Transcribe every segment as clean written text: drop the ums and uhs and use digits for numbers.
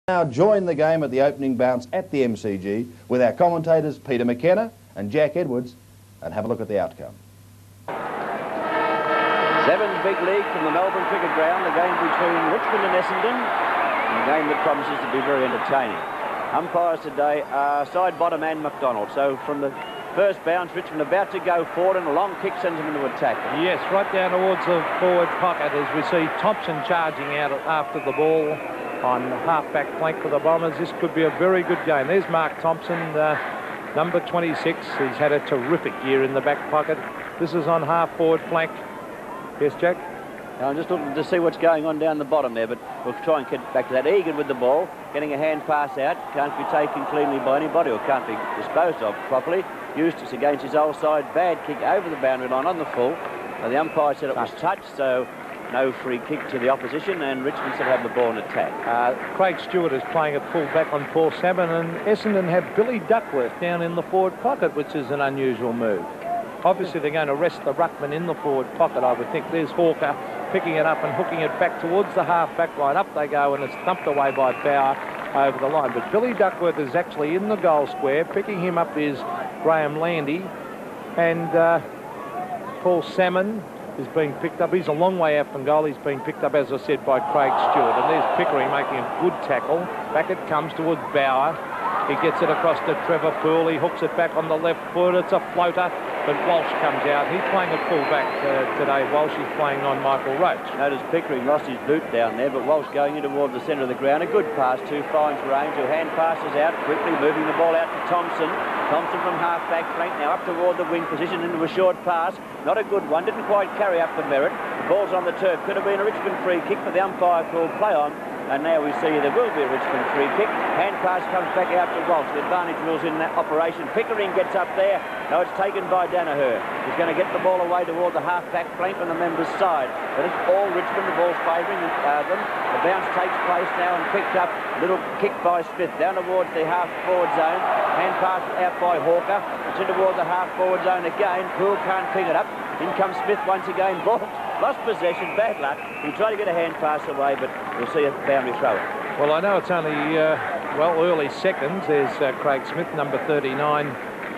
Now join the game at the opening bounce at the MCG with our commentators Peter McKenna and Jack Edwards, and have a look at the outcome. Sevens big league from the Melbourne Cricket Ground, the game between Richmond and Essendon, a game that promises to be very entertaining. Umpires today are side bottom and McDonald. So from the first bounce, Richmond about to go forward, and a long kick sends them into attack. Yes, right down towards the forward pocket as we see Thompson charging out after the ball on half-back flank for the Bombers. This could be a very good game. There's Mark Thompson, number 26. He's had a terrific year in the back pocket. This is on half-forward flank. Yes, Jack? I'm just looking to see what's going on down the bottom there, but we'll try and get back to that. Egan with the ball, getting a hand pass out. Can't be taken cleanly by anybody, or can't be disposed of properly. Eustace against his old side. Bad kick over the boundary line on the full. The umpire said it was touched, so no free kick to the opposition, and Richmond said have the ball in attack. Craig Stewart is playing at full back on Paul Salmon, and Essendon have Billy Duckworth down in the forward pocket, which is an unusual move. Obviously, they're going to rest the ruckman in the forward pocket, I would think. There's Hawker picking it up and hooking it back towards the half-back line. Up they go, and it's thumped away by Bauer over the line. But Billy Duckworth is actually in the goal square. Picking him up is Graham Landy. And Paul Salmon is being picked up. He's a long way out from goal. He's being picked up, as I said, by Craig Stewart. And there's Pickering making a good tackle. Back it comes towards Bauer. He gets it across to Trevor Poole. He hooks it back on the left foot. It's a floater, but Walsh comes out. He's playing at full back today. Walsh is playing on Michael Roach. Notice Pickering lost his boot down there, but Walsh going in towards the centre of the ground. A good pass too, finds range. Who hand passes out quickly, moving the ball out to Thompson. Thompson from half-back flank, now up toward the wing position into a short pass. Not a good one, didn't quite carry up the Merrett. The ball's on the turf. Could have been a Richmond free kick, for the umpire called play on. And now we see there will be a Richmond free kick. Hand pass comes back out to Walsh. The advantage rules in that operation. Pickering gets up there. No, it's taken by Daniher. He's going to get the ball away toward the half-back flank on the member's side. But it's all Richmond. The ball's favouring them. The bounce takes place now and picked up. Little kick by Smith down towards the half-forward zone. Hand pass out by Hawker. It's in towards the half-forward zone again. Poole can't pick it up. In comes Smith once again. Ball lost possession, bad luck. He tried to get a hand pass away, but we'll see a boundary throw. Well, I know it's only, early seconds. There's Craig Smith, number 39,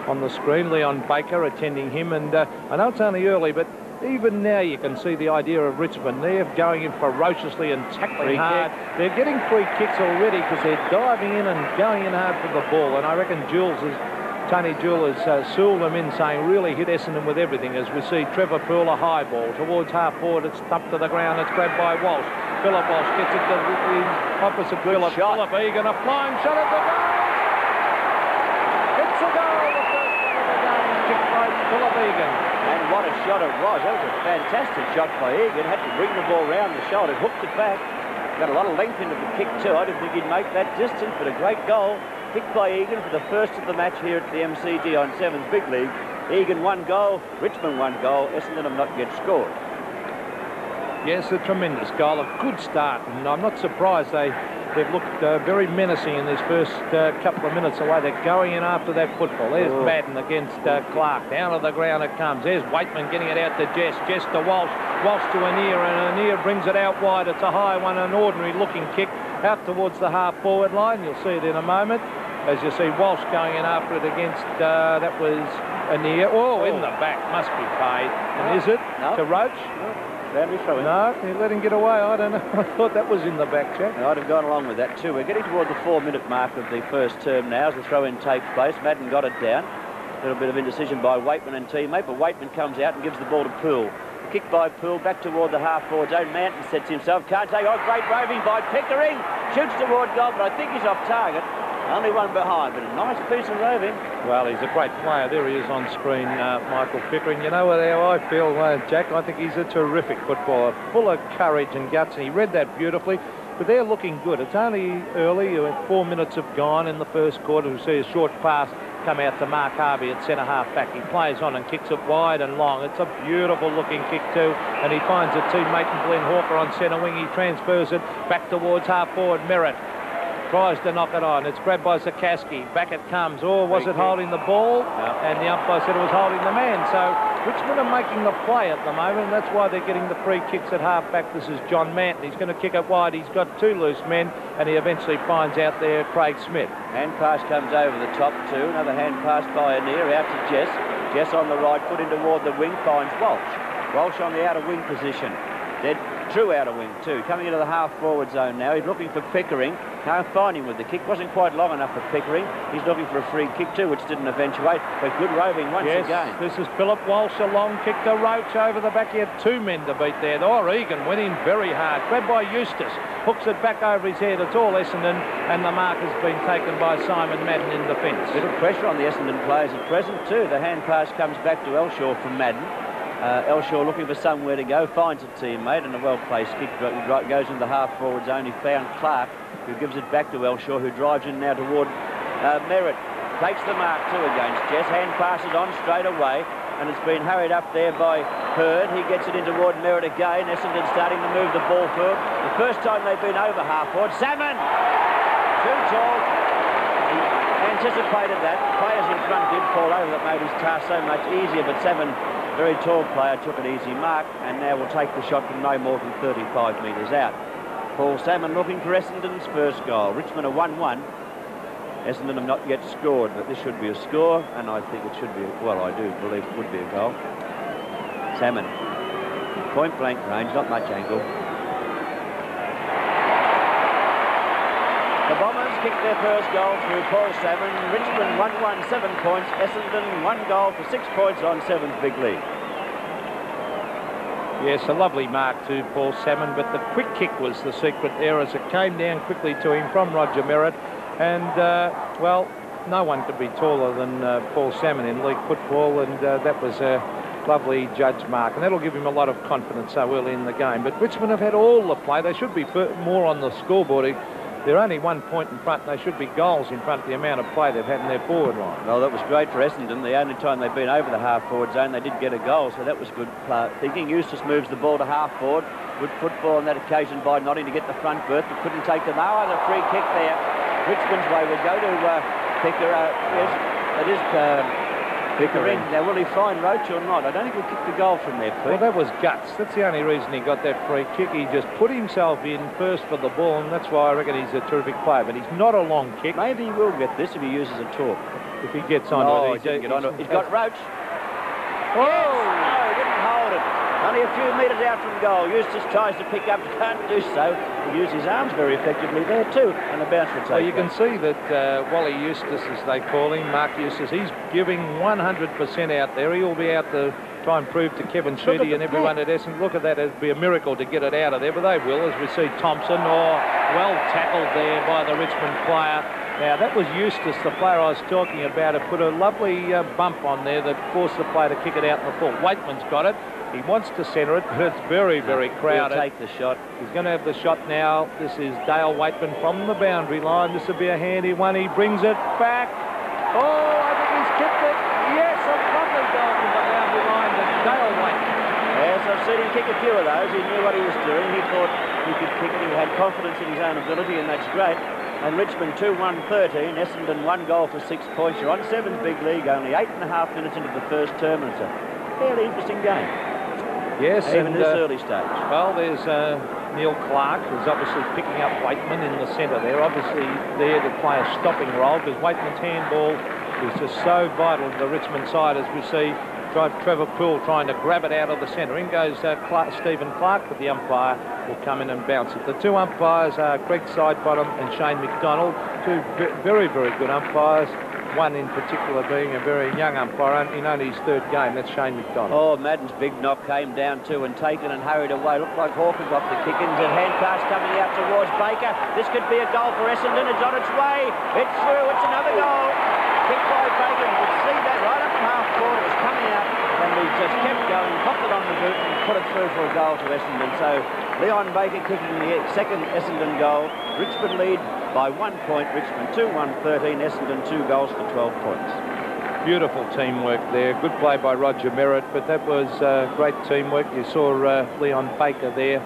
on the screen. Leon Baker attending him, and I know it's only early, but even now you can see the idea of Richmond. They're going in ferociously and tackling hard. They're getting free kicks already because they're diving in and going in hard for the ball, and I reckon Tony Jewell has sealed them in, saying really hit Essendon with everything, as we see Trevor Poole a high ball towards half forward. It's thumped to the ground. It's grabbed by Walsh. Phillip Walsh gets it to the opposite Phillip. Phillip Egan, a flying shot at the goal. It's a goal. The first one of the game, kicked by Phillip Egan. And what a shot it was. That was a fantastic shot by Egan. Had to bring the ball round the shoulder, hooked it back. Got a lot of length into the kick too. I didn't think he'd make that distance, but a great goal. Kicked by Egan for the first of the match here at the MCG on Sevens Big League. Egan 1 goal, Richmond 1 goal. Essendon have not yet scored. Yes, a tremendous goal, a good start, and I'm not surprised they've looked very menacing in this first couple of minutes. The way they're going in after that football. There's Madden against Clarke. Down to the ground it comes. There's Weightman getting it out to Jess. Jess to Walsh. Walsh to Annear, and Annear brings it out wide. It's a high one, an ordinary looking kick out towards the half-forward line. You'll see it in a moment. As you see Walsh going in after it against, that was Annear. Oh, in the back, must be paid. And is it to Roach? No, he let him get away. I don't know. I thought that was in the back, Jack. I'd have gone along with that too. We're getting toward the 4-minute mark of the first term now as the throw-in takes place. Madden got it down. A little bit of indecision by Weightman and teammate, but Weightman comes out and gives the ball to Poole. Kick by Poole back toward the half-forward zone. Manton sets himself. Can't take. Oh, great roving by Pickering. Shoots toward goal, but I think he's off target. Only one behind, but a nice piece of roving. Well, he's a great player. There he is on screen, Michael Pickering. You know how I feel, Jack? I think he's a terrific footballer, full of courage and guts, and he read that beautifully. But they're looking good. It's only early. 4 minutes have gone in the first quarter. We see a short pass come out to Mark Harvey at centre-half back. He plays on and kicks it wide and long. It's a beautiful-looking kick too, and he finds a teammate in Glenn Hawker on centre wing. He transfers it back towards half-forward Merrett. Tries to knock it on. It's grabbed by Zakaski. Back it comes. Oh, was it holding the ball? No. And the umpire said it was holding the man. So Richmond are making the play at the moment, and that's why they're getting the free kicks at half-back. This is John Manton. He's going to kick it wide. He's got 2 loose men, and he eventually finds out there Craig Smith. Hand pass comes over the top 2. Another hand pass by Annear out to Jess. Jess on the right foot in toward the wing, finds Walsh. Walsh on the outer wing position. Dead true outer wing too. Coming into the half-forward zone now. He's looking for Pickering. Can't find him with the kick. Wasn't quite long enough for Pickering. He's looking for a free kick too, which didn't eventuate. But good roving once again. This is Phillip. Walsh, a long kick to Roach over the back. He had 2 men to beat there. Oh, Egan went in very hard. Grabbed by Eustace. Hooks it back over his head. It's all Essendon, and the mark has been taken by Simon Madden in defence. Little pressure on the Essendon players at present too. The hand pass comes back to Elshaw from Madden. Elshaw looking for somewhere to go, finds a teammate, and a well-placed kick goes into the half-forward zone. He found Clarke, who gives it back to Elshaw, who drives in now toward Merrett. Takes the mark too against Jess. Hand passes on straight away, and it's been hurried up there by Hurd. He gets it in toward Merrett again. Essendon starting to move the ball forward. The first time they've been over half-forward. Salmon! Too tall. He anticipated that. The players in front did fall over. That made his task so much easier, but Salmon, very tall player, took an easy mark, and now will take the shot from no more than 35 metres out. Paul Salmon looking for Essendon's first goal. Richmond are 1-1. Essendon have not yet scored, but this should be a score, and I think it should be, well, I do believe it would be a goal. Salmon, point blank range, not much angle. The Bombers kicked their first goal through Paul Salmon. Richmond 1-1, 7 points. Essendon 1 goal for 6 points on 7th big lead. Yes, a lovely mark to Paul Salmon, but the quick kick was the secret there as it came down quickly to him from Roger Merrett. And, well, no one could be taller than Paul Salmon in league football, and that was a lovely judge mark. And that'll give him a lot of confidence so early in the game. But Richmond have had all the play. They should be more on the scoreboard. They're only 1 point in front, and they should be goals in front of the amount of play they've had in their forward line. Well, that was great for Essendon. The only time they've been over the half-forward zone, they did get a goal, so that was good thinking. Eustace moves the ball to half-forward. Good football on that occasion by Notting to get the front berth, but couldn't take the no. The free kick there. Richmond's way would go to Pickering. Yes, it is Pickering. Now, will he find Roach or not? I don't think he'll kick the goal from there, Pete. Well, that was guts. That's the only reason he got that free kick. He just put himself in first for the ball, and that's why I reckon he's a terrific player. But he's not a long kick. Maybe he will get this if he uses a talk. If he gets onto it. He didn't get onto it. He's got Roach. Oh! Yes! No, he didn't hold it. Only a few metres out from goal. Eustace tries to pick up, can't do so. He used his arms very effectively there too, and the bounce will take. Well, you can see that Wally Eustace, as they call him, Mark Eustace, he's giving 100% out there. He'll be out to try and prove to Kevin Sheedy and everyone at Essendon. Look at that, it'd be a miracle to get it out of there, but they will, as we see Thompson, well tackled there by the Richmond player. Now, that was Eustace, the player I was talking about. It put a lovely bump on there that forced the player to kick it out in the full. Weightman's got it. He wants to centre it, but it's very, very crowded. He'll take the shot. He's going to have the shot now. This is Dale Weightman from the boundary line. This will be a handy one. He brings it back. Oh, I think he's kicked it. Yes, a lovely goal from the boundary line to Dale Weightman. Yes, I've seen him kick a few of those. He knew what he was doing. He thought he could kick it. He had confidence in his own ability, and that's great. And Richmond 2-1-13. Essendon 1 goal for 6 points. You're on 7th big league. Only 8.5 minutes into the first term, and it's a fairly interesting game. Yes, even this early stage. Well, there's Neil Clarke, who's obviously picking up Weightman in the centre there. Obviously there to play a stopping role, because Weightman's handball is just so vital to the Richmond side, as we see Trevor Poole trying to grab it out of the centre. In goes Stephen Clarke, but the umpire will come in and bounce it. The 2 umpires are Greg Sidebottom and Shane McDonald, 2 very, very good umpires. One in particular being a very young umpire in only his 3rd game. That's Shane McDonald. Oh, Madden's big knock came down too and taken and hurried away. Looked like Hawker got the kick-ins, and hand pass coming out towards Baker. This could be a goal for Essendon. It's on its way. It's through. It's another goal. Kick by Baker. You could see that right up in half-court. It was coming out, and he just kept going, popped it on the boot and put it through for a goal to Essendon. So Leon Baker kicking the 2nd Essendon goal. Richmond lead by 1 point. Richmond 2-1-13. Essendon 2 goals for 12 points. Beautiful teamwork there. Good play by Roger Merrett, but that was great teamwork. You saw Leon Baker there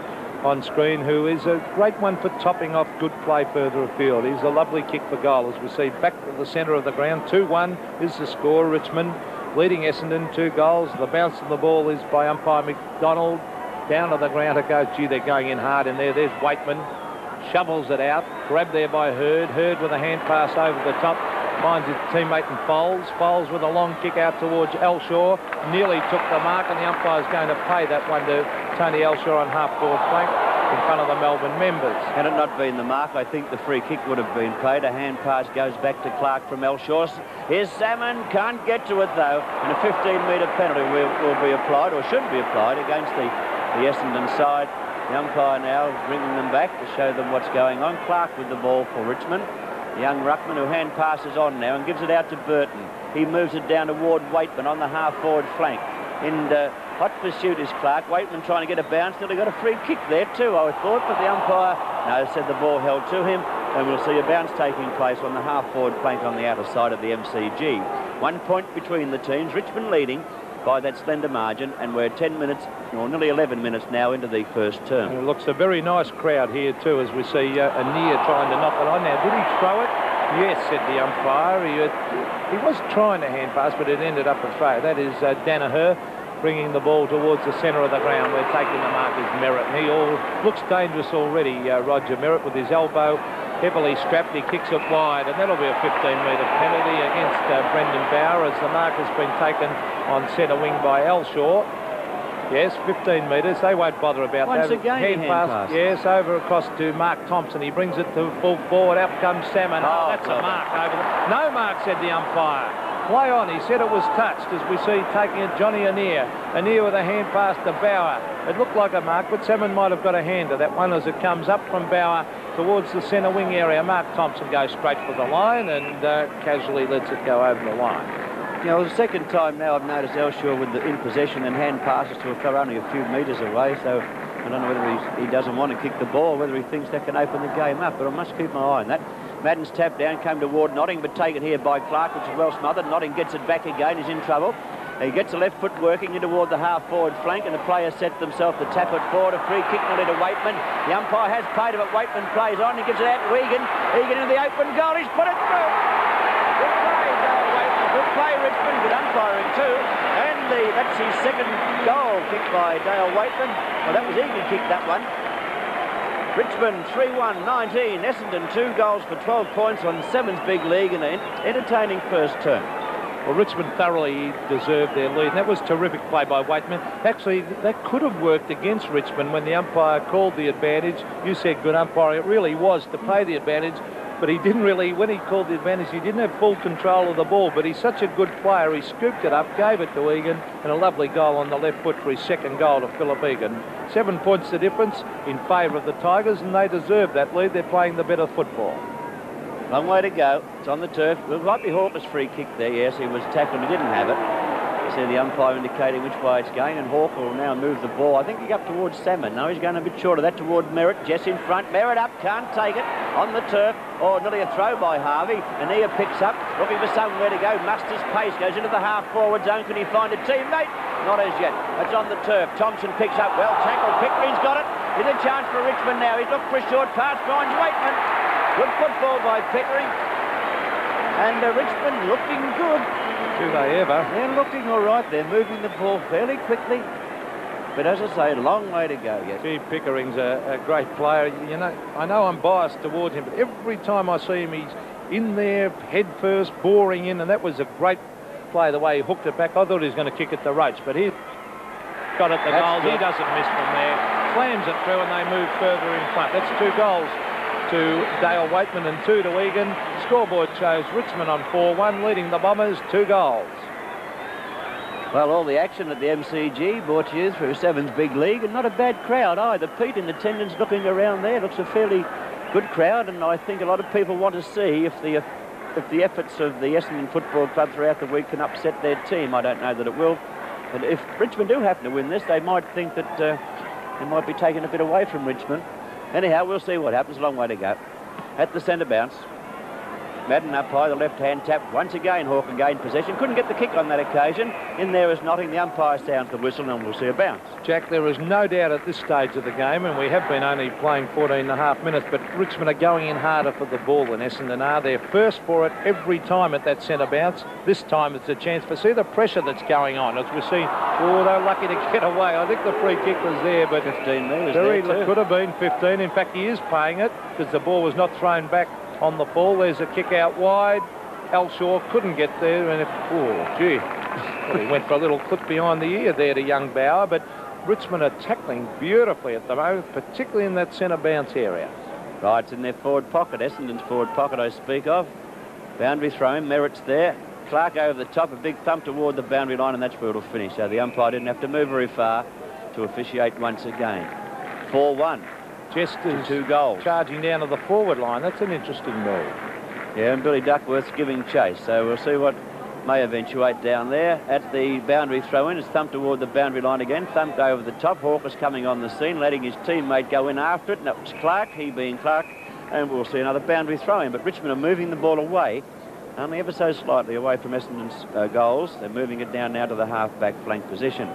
on screen, who is a great one for topping off good play further afield. He's a lovely kick for goal, as we see back to the centre of the ground. 2-1 is the score. Richmond leading Essendon 2 goals. The bounce of the ball is by umpire McDonald. Down to the ground it goes. Gee, they're going in hard in there. There's Weightman. Shovels it out. Grabbed there by Hurd. Hurd with a hand pass over the top. Finds his teammate in Foulds. Foulds with a long kick out towards Elshaw. Nearly took the mark, and the umpire's going to pay that one to Tony Elshaw on half-forward flank in front of the Melbourne members. Had it not been the mark, I think the free kick would have been paid. A hand pass goes back to Clarke from Elshaw. Here's Salmon. Can't get to it, though. And a 15-metre penalty will be applied, or should be applied, against the Essendon side. The umpire now bringing them back to show them what's going on. Clarke with the ball for Richmond. The young ruckman who hand passes on now and gives it out to Burton. He moves it down toward Weightman on the half-forward flank. In hot pursuit is Clarke. Weightman trying to get a bounce. Nearly got a free kick there too, I thought, but the umpire said the ball held to him, and we'll see a bounce taking place on the half-forward flank on the outer side of the MCG. 1 point between the teams. Richmond leading by that slender margin, and we're 10 minutes, or nearly 11 minutes now into the first term. And it looks a very nice crowd here too, as we see Annear trying to knock it on. Now, did he throw it? Yes, said the umpire. He was trying to hand pass, but it ended up a throw. That is Daniher bringing the ball towards the centre of the ground. We're taking the mark is Merrett, and he looks dangerous already, Roger Merrett, with his elbow heavily strapped. He kicks it wide, and that'll be a 15-metre penalty against Brendan Bauer, as the mark has been taken on centre wing by Elshaw. Yes, 15 metres. They won't bother about Once that. Again, hand pass. Yes, over across to Mark Thompson. He brings it to full forward. Out comes Salmon. Oh, that's a mark over the... No mark, said the umpire. Play on. He said it was touched, as we see taking it Johnny Annear. Annear with a hand pass to Bauer. It looked like a mark, but Salmon might have got a hand to that one as it comes up from Bauer towards the centre wing area. Mark Thompson goes straight for the line and casually lets it go over the line. You know, the second time now I've noticed Elshaw with the in possession and hand passes to a fella only a few metres away, so I don't know whether he doesn't want to kick the ball, whether he thinks that can open the game up, but I must keep my eye on that. Madden's tap down, came toward Notting, but taken here by Clarke, which is well smothered. Notting gets it back again, he's in trouble. He gets the left foot working in toward the half-forward flank, and the players set themselves to tap it forward. A free kick nearly to Weightman. The umpire has paid him, but Weightman plays on. He gives it out to Egan. Egan into the open goal. He's put it through. Good play, Weightman. Good play, Richmond. Good umpiring too. And that's his second goal kicked by Dale Weightman. Well, that was Egan kicked that one. Richmond 3-1-19. Essendon 2 goals for 12 points on Seven's big league in an entertaining first term. Well, Richmond thoroughly deserved their lead, and that was terrific play by Weightman. Actually, that could have worked against Richmond when the umpire called the advantage. You said good umpiring. It really was to pay the advantage, but he didn't really, when he called the advantage, he didn't have full control of the ball, but he's such a good player. He scooped it up, gave it to Egan, and a lovely goal on the left foot for his second goal to Phillip Egan. 7 points the difference in favour of the Tigers, and they deserve that lead. They're playing the better football. Long way to go. It's on the turf. It might be Hawker's free kick there. Yes, he was tackled. He didn't have it. You see the umpire indicating which way it's going, and Hawker will now move the ball. I think he got up towards Salmon. No, he's going a bit short of that toward Merrett. Jess in front. Merrett up. Can't take it. On the turf. Oh, nearly a throw by Harvey. Annear picks up. Looking for somewhere to go. Musters pace. Goes into the half-forward zone. Can he find a teammate? Not as yet. It's on the turf. Thompson picks up. Well tackled. Pickering's got it. Here's a chance for Richmond now. He's looked for a short pass. Finds Weightman. Good football by Pickering. And Richmond looking good. Do they ever? They're looking all right. They're moving the ball fairly quickly. But as I say, a long way to go yet. Gee, Pickering's a great player. You know, I know I'm biased towards him, but every time I see him, he's in there, head first, boring in, and that was a great play, the way he hooked it back. I thought he was going to kick it to Roach, but he got it the goal. He doesn't miss from there. Slams it through, and they move further in front. That's 2 goals to Dale Weightman and 2 to Egan. Scoreboard shows Richmond on 4-1, leading the Bombers 2 goals. Well, all the action at the MCG brought you through Seven's big league, and not a bad crowd either. Pete in attendance looking around there. Looks a fairly good crowd, and I think a lot of people want to see if the efforts of the Essendon Football Club throughout the week can upset their team. I don't know that it will. But if Richmond do happen to win this, they might think that they might be taking a bit away from Richmond. Anyhow, we'll see what happens. A long way to go. At the centre bounce. Madden up high, the left-hand tap. Once again, Hawker gained possession. Couldn't get the kick on that occasion. In there is Notting. The umpire sounds the whistle and we'll see a bounce. Jack, there is no doubt at this stage of the game, and we have been only playing 14.5 minutes, but Richmond are going in harder for the ball than Essendon are. They're first for it every time at that centre bounce. This time it's a chance for, see the pressure that's going on. As we've seen, oh, they're lucky to get away. I think the free kick was there, but 15 metres very there could have been 15. In fact, he is paying it because the ball was not thrown back on the ball. There's a kick out wide. Elshaw couldn't get there, and oh, gee. Well, he went for a little clip behind the ear there to young Bauer, but Richmond are tackling beautifully at the moment, particularly in that centre bounce area. Right, it's in their forward pocket, Essendon's forward pocket I speak of. Boundary throw in, Merrett's there. Clarke over the top, a big thump toward the boundary line, and that's where it'll finish. So the umpire didn't have to move very far to officiate once again. 4-1. Just as 2 goals. Charging down to the forward line. That's an interesting move. Yeah, and Billy Duckworth's giving chase. So we'll see what may eventuate down there. At the boundary throw-in, it's thumped toward the boundary line again. Thumped over the top. Hawker's coming on the scene, letting his teammate go in after it. And that was Clarke, he being Clarke. And we'll see another boundary throw-in. But Richmond are moving the ball away, only ever so slightly away from Essendon's goals. They're moving it down now to the half-back flank position.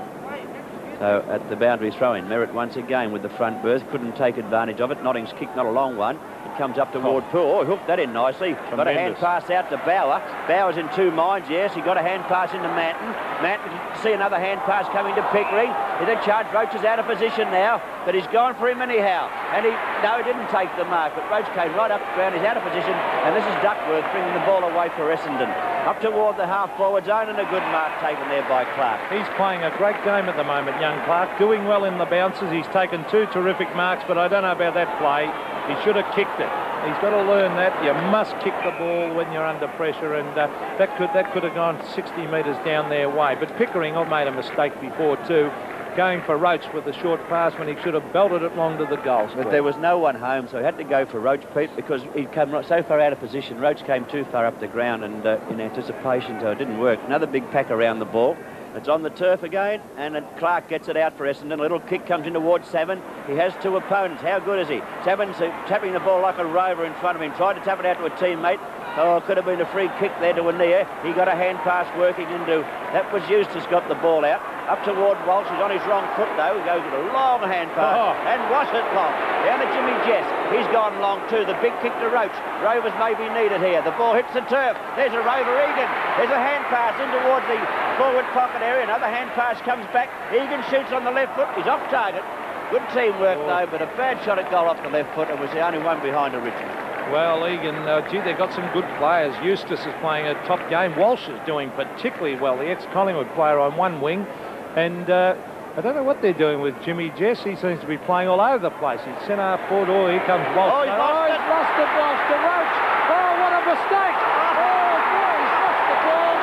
So at the boundary throw-in, Merrett once again with the front berth, couldn't take advantage of it. Notting's kick, not a long one. It comes up toward Poole. Oh, he hooked that in nicely. Tremendous. Got a hand pass out to Bauer. Bauer's in 2 minds, yes. He got a hand pass into Manton. Manton, see another hand pass coming to Pickering. He's in charge. Roach is out of position now, but he's gone for him anyhow. And he didn't take the mark, but Roach came right up the ground. He's out of position, and this is Duckworth bringing the ball away for Essendon. Up toward the half-forward zone, and a good mark taken there by Clarke. He's playing a great game at the moment, young Clarke, doing well in the bounces. He's taken 2 terrific marks, but I don't know about that play. He should have kicked it. He's got to learn that. You must kick the ball when you're under pressure, and that could have gone 60 metres down their way. But Pickering made a mistake before too, going for Roach with the short pass when he should have belted it long to the goal square. But there was no one home, so he had to go for Roach, Pete, because he'd come so far out of position. Roach came too far up the ground and in anticipation, so it didn't work. Another big pack around the ball. It's on the turf again, and Clarke gets it out for Essendon. A little kick comes in towards Salmon. He has 2 opponents. How good is he? Salmon's tapping the ball like a rover in front of him. Tried to tap it out to a teammate. Oh, it could have been a free kick there to Annear. He got a hand pass working into. That was Eustace got the ball out. Up toward Walsh. He's on his wrong foot, though. He goes with a long hand pass. Oh. And was it long? Down to Jimmy Jess. He's gone long, too. The big kick to Roach. Rovers may be needed here. The ball hits the turf. There's a rover, Egan. There's a hand pass in towards the forward pocket area. Another hand pass comes back. Egan shoots on the left foot. He's off target. Good teamwork, though, but a bad shot at goal off the left foot. It was the only one behind a Richmond. Well, Egan, gee, they've got some good players. Eustace is playing a top game. Walsh is doing particularly well, the ex-Collingwood player on one wing. And I don't know what they're doing with Jimmy Jess. He seems to be playing all over the place. He's centre half forward. Oh, here comes Walsh. Oh, he's lost it. Walsh to Roach. Oh, what a mistake. Oh, boy, he's lost the ball.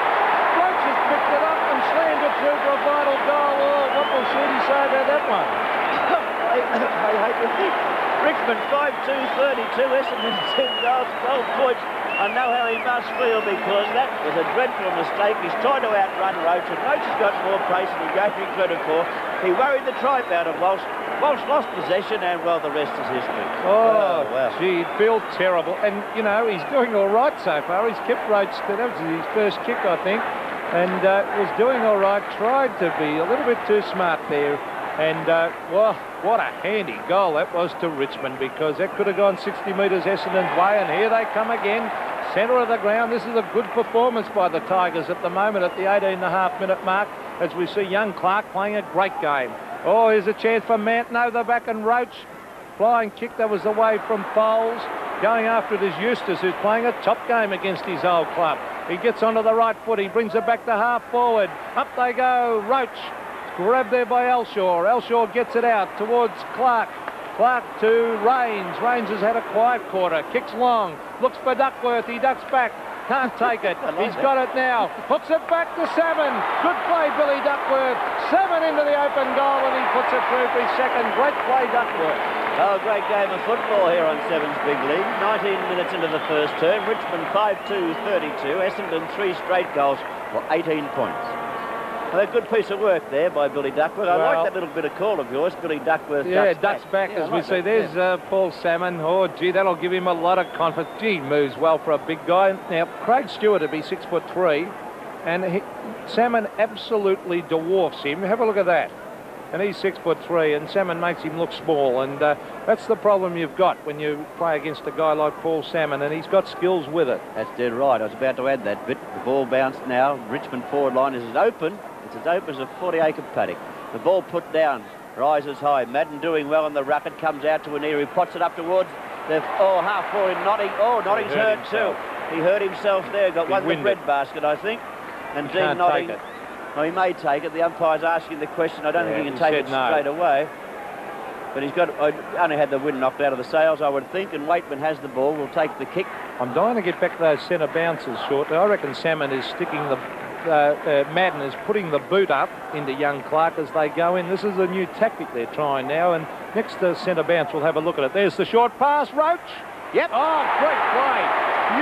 Roach has picked it up and slammed it through for a vital goal. Oh, what will Shooty say about that one? I hate to think. Richmond 5-2-32, Essendon 10 goals, 12 points. I know how he must feel because that was a dreadful mistake. He's tried to outrun Roach, and Roach has got more pace than he gave him credit for. He worried the tripe out of Walsh. Walsh lost possession, and, well, the rest is history. Oh, well. Gee, he'd feel terrible. And, you know, he's doing all right so far. He's kept Roach. That was his first kick, I think. And was doing all right. Tried to be a little bit too smart there. And, well, what a handy goal that was to Richmond, because that could have gone 60 metres Essendon's way, and here they come again. Centre of the ground. This is a good performance by the Tigers at the moment at the 18.5-minute mark, as we see young Clarke playing a great game. Oh, here's a chance for Manton over the back, and Roach. Flying kick that was away from Foulds. Going after it is Eustace, who's playing a top game against his old club. He gets onto the right foot. He brings it back to half forward. Up they go. Roach. Grabbed there by Elshaw. Elshaw gets it out towards Clarke. Clarke to Rains. Rains has had a quiet quarter. Kicks long. Looks for Duckworth. He ducks back. Can't take it. He's got it now. Hooks it back to Salmon. Good play, Billy Duckworth. Salmon into the open goal, and he puts it through for his second. Great play, Duckworth. Oh, great game of football here on Seven's Big League. 19 minutes into the first term. Richmond 5-2-32. Essendon 3 straight goals for 18 points. Well, a good piece of work there by Billy Duckworth. I like that little bit of call of yours, Billy Duckworth. Yeah, ducks back as we see. There's Paul Salmon. Oh, gee, that'll give him a lot of confidence. Gee, moves well for a big guy. Now, Craig Stewart would be 6'3", and Salmon absolutely dwarfs him. Have a look at that. And he's 6'3", and Salmon makes him look small, and that's the problem you've got when you play against a guy like Paul Salmon, and he's got skills with it. That's dead right. I was about to add that bit. The ball bounced now. Richmond forward line is as open. It's as open as a 40-acre paddock. The ball put down, rises high. Madden doing well in the ruck. It comes out to Annear. He pots it up towards the half forward. Notting. Oh, Notting's hurt too. He hurt himself there. Got one in the bread basket, I think. And Dean Notting. Well, he may take it. The umpire's asking the question. I don't think he can take it straight away. But he's got. Only had the wind knocked out of the sails, I would think. And Weightman has the ball. Will take the kick. I'm dying to get back to those centre bounces shortly. I reckon Salmon is sticking the. Madden is putting the boot up into young Clarke as they go in. This is a new tactic they're trying now, and next to centre bounce we'll have a look at it. There's the short pass, Roach. Yep. Oh, great play.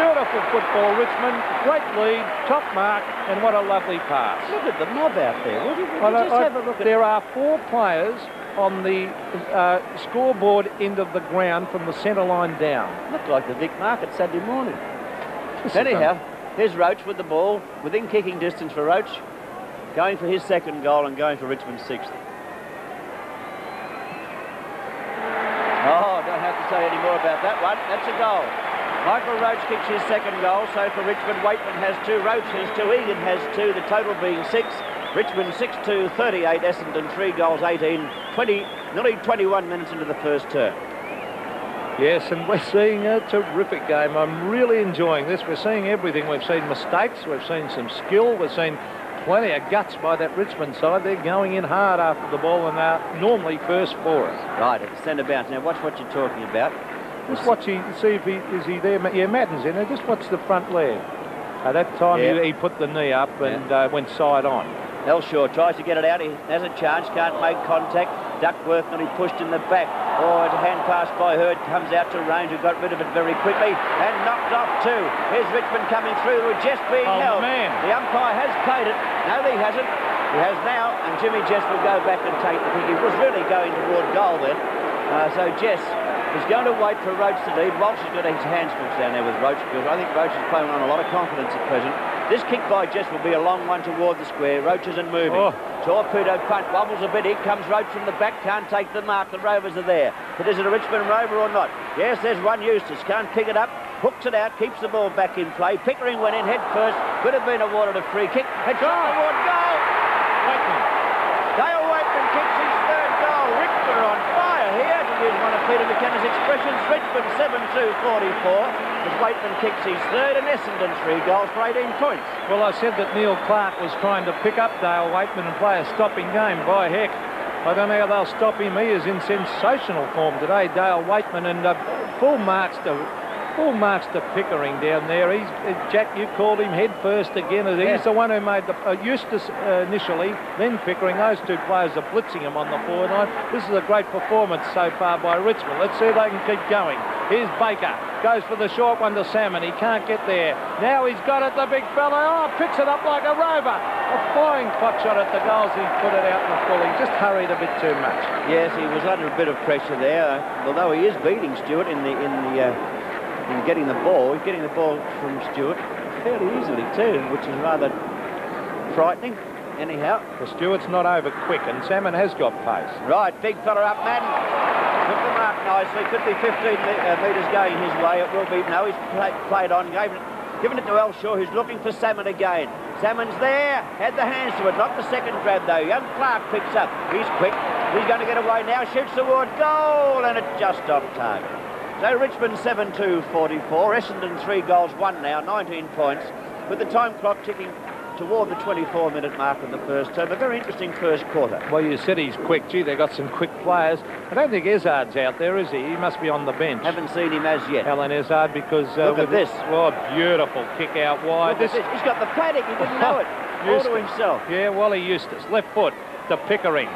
Beautiful football, Richmond. Great lead, top mark, and what a lovely pass. Look at the mob out there. Would you just have a look at there are 4 players on the scoreboard end of the ground from the centre line down. Looked like the Vic Market Saturday morning. Anyhow, here's Roach with the ball, within kicking distance for Roach, going for his second goal and going for Richmond's 6th. Oh, don't have to say any more about that one. That's a goal. Michael Roach kicks his second goal, so for Richmond, Weightman has 2, Roach has 2, Egan has 2, the total being 6. Richmond 6-2, 38, Essendon 3 goals, 18, 20, nearly 21 minutes into the first term. Yes, and we're seeing a terrific game. I'm really enjoying this. We're seeing everything. We've seen mistakes, we've seen some skill, we've seen plenty of guts by that Richmond side. They're going in hard after the ball and they're normally first for us. Right, at the centre bounce. Now watch what you're talking about. Just watch, see if is he there. Yeah, Madden's in there. Just watch the front leg. At that time, he put the knee up and went side on. Elshaw tries to get it out. He has a chance, can't make contact. Duckworth nearly pushed in the back. Oh, it's a hand pass by Hurd. Comes out to range, who got rid of it very quickly and knocked off 2. Here's Richmond coming through with Jess being held. Man. The umpire has paid it. No, he hasn't. He has now, and Jimmy Jess will go back and take the kick. He was really going toward goal then. So Jess is going to wait for Roach to lead. Walsh has got his hands full down there with Roach, because I think Roach is playing on a lot of confidence at present. This kick by Jess will be a long one toward the square. Roach isn't moving. Torpedo punt, wobbles a bit. Here comes Roach from the back. Can't take the mark. The Rovers are there. But is it a Richmond Rover or not? Yes, there's one Eustace. Can't pick it up. Hooks it out. Keeps the ball back in play. Pickering went in head first. Could have been awarded a free kick. It's toward goal. Weightman. Dale Weightman kicks his 3rd goal. Richter on fire here, to use one of Peter McKenna's expressions. Richmond 7-2-44. As Weightman kicks his 3rd, and Essendon 3 goals for 18 points. Well, I said that Neil Clarke was trying to pick up Dale Weightman and play a stopping game. By heck, I don't know how they'll stop him. He is in sensational form today, Dale Weightman, and full marks to Pickering down there. He's Jack, you called him head first again. He's the one who made the Eustace initially, then Pickering. Those 2 players are blitzing him on the forward line. This is a great performance so far by Richmond. Let's see if they can keep going. Here's Baker, goes for the short one to Salmon. He can't get there. Now he's got it, the big fella. Oh, picks it up like a rover. A flying pot shot at the goals. He put it out in the full. He just hurried a bit too much. Yes, he was under a bit of pressure there, although he is beating Stewart in getting the ball. He's getting the ball from Stewart fairly easily too, which is rather frightening. Anyhow, the Stewart's not over quick, and Salmon has got pace. Right, big fella up, Madden. Took the mark nicely. Could be 15 metres going his way. It will be. No, he's played on. Given it to Elshaw, who's looking for Salmon again. Salmon's there. Had the hands to it. Not the second grab, though. Young Clarke picks up. He's quick. He's going to get away now. Shoots toward goal, and it just off target. So Richmond 7-2-44. Essendon 3 goals, 1 now, 19 points. With the time clock ticking toward the 24-minute mark of the first term. A very interesting first quarter. Well, you said he's quick. Gee, they've got some quick players. I don't think Ezard's out there, is he? He must be on the bench. Haven't seen him as yet. Alan Ezard, because... look at this. Oh, beautiful kick out wide. Look at this. He's got the paddock. He didn't know it. All to himself. Yeah, Wally Eustace. Left foot to Pickering.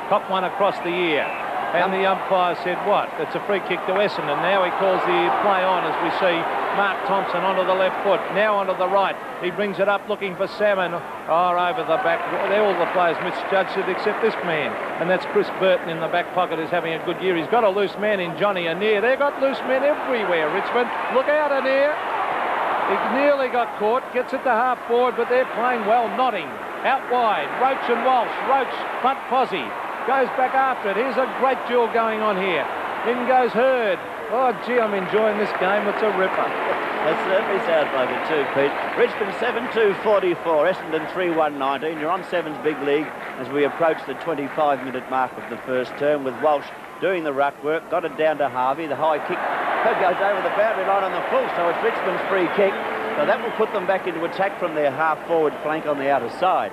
Top one across the ear. And the umpire said, what? It's a free kick to Essendon. Now he calls the play on as we see Mark Thompson onto the left foot. Now onto the right. He brings it up looking for Salmon. Oh, over the back. All the players misjudged it except this man. And that's Chris Burton in the back pocket, who's having a good year. He's got a loose man in Johnny Annear. They've got loose men everywhere, Richmond. Look out, Annear. He nearly got caught. Gets it to half forward, but they're playing well. Notting. Out wide. Roach and Walsh. Roach, front posse. Goes back after it. Here's a great duel going on here. In goes Hurd. Oh, gee, I'm enjoying this game. It's a ripper. That certainly sounds like it too, Pete. Richmond 7-2-44. Essendon 3-1-19. You're on Seven's big league as we approach the 25-minute mark of the first term with Walsh doing the ruck work. Got it down to Harvey. The high kick goes over the boundary line on the full, so it's Richmond's free kick. So that will put them back into attack from their half-forward flank on the outer side.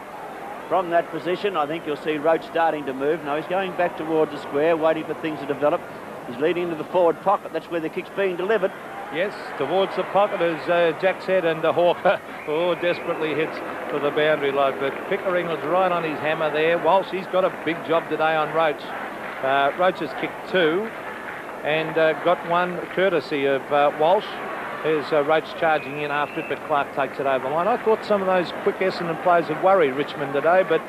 From that position, I think you'll see Roach starting to move. Now he's going back towards the square, waiting for things to develop. He's leading into the forward pocket. That's where the kick's being delivered. Yes, towards the pocket as Jack said, and Hawker, desperately hits for the boundary line. But Pickering was right on his hammer there. Walsh, he's got a big job today on Roach. Roach has kicked 2 and got one courtesy of Walsh. There's Roach charging in after it, but Clarke takes it over the line. I thought some of those quick Essendon players had worried Richmond today, but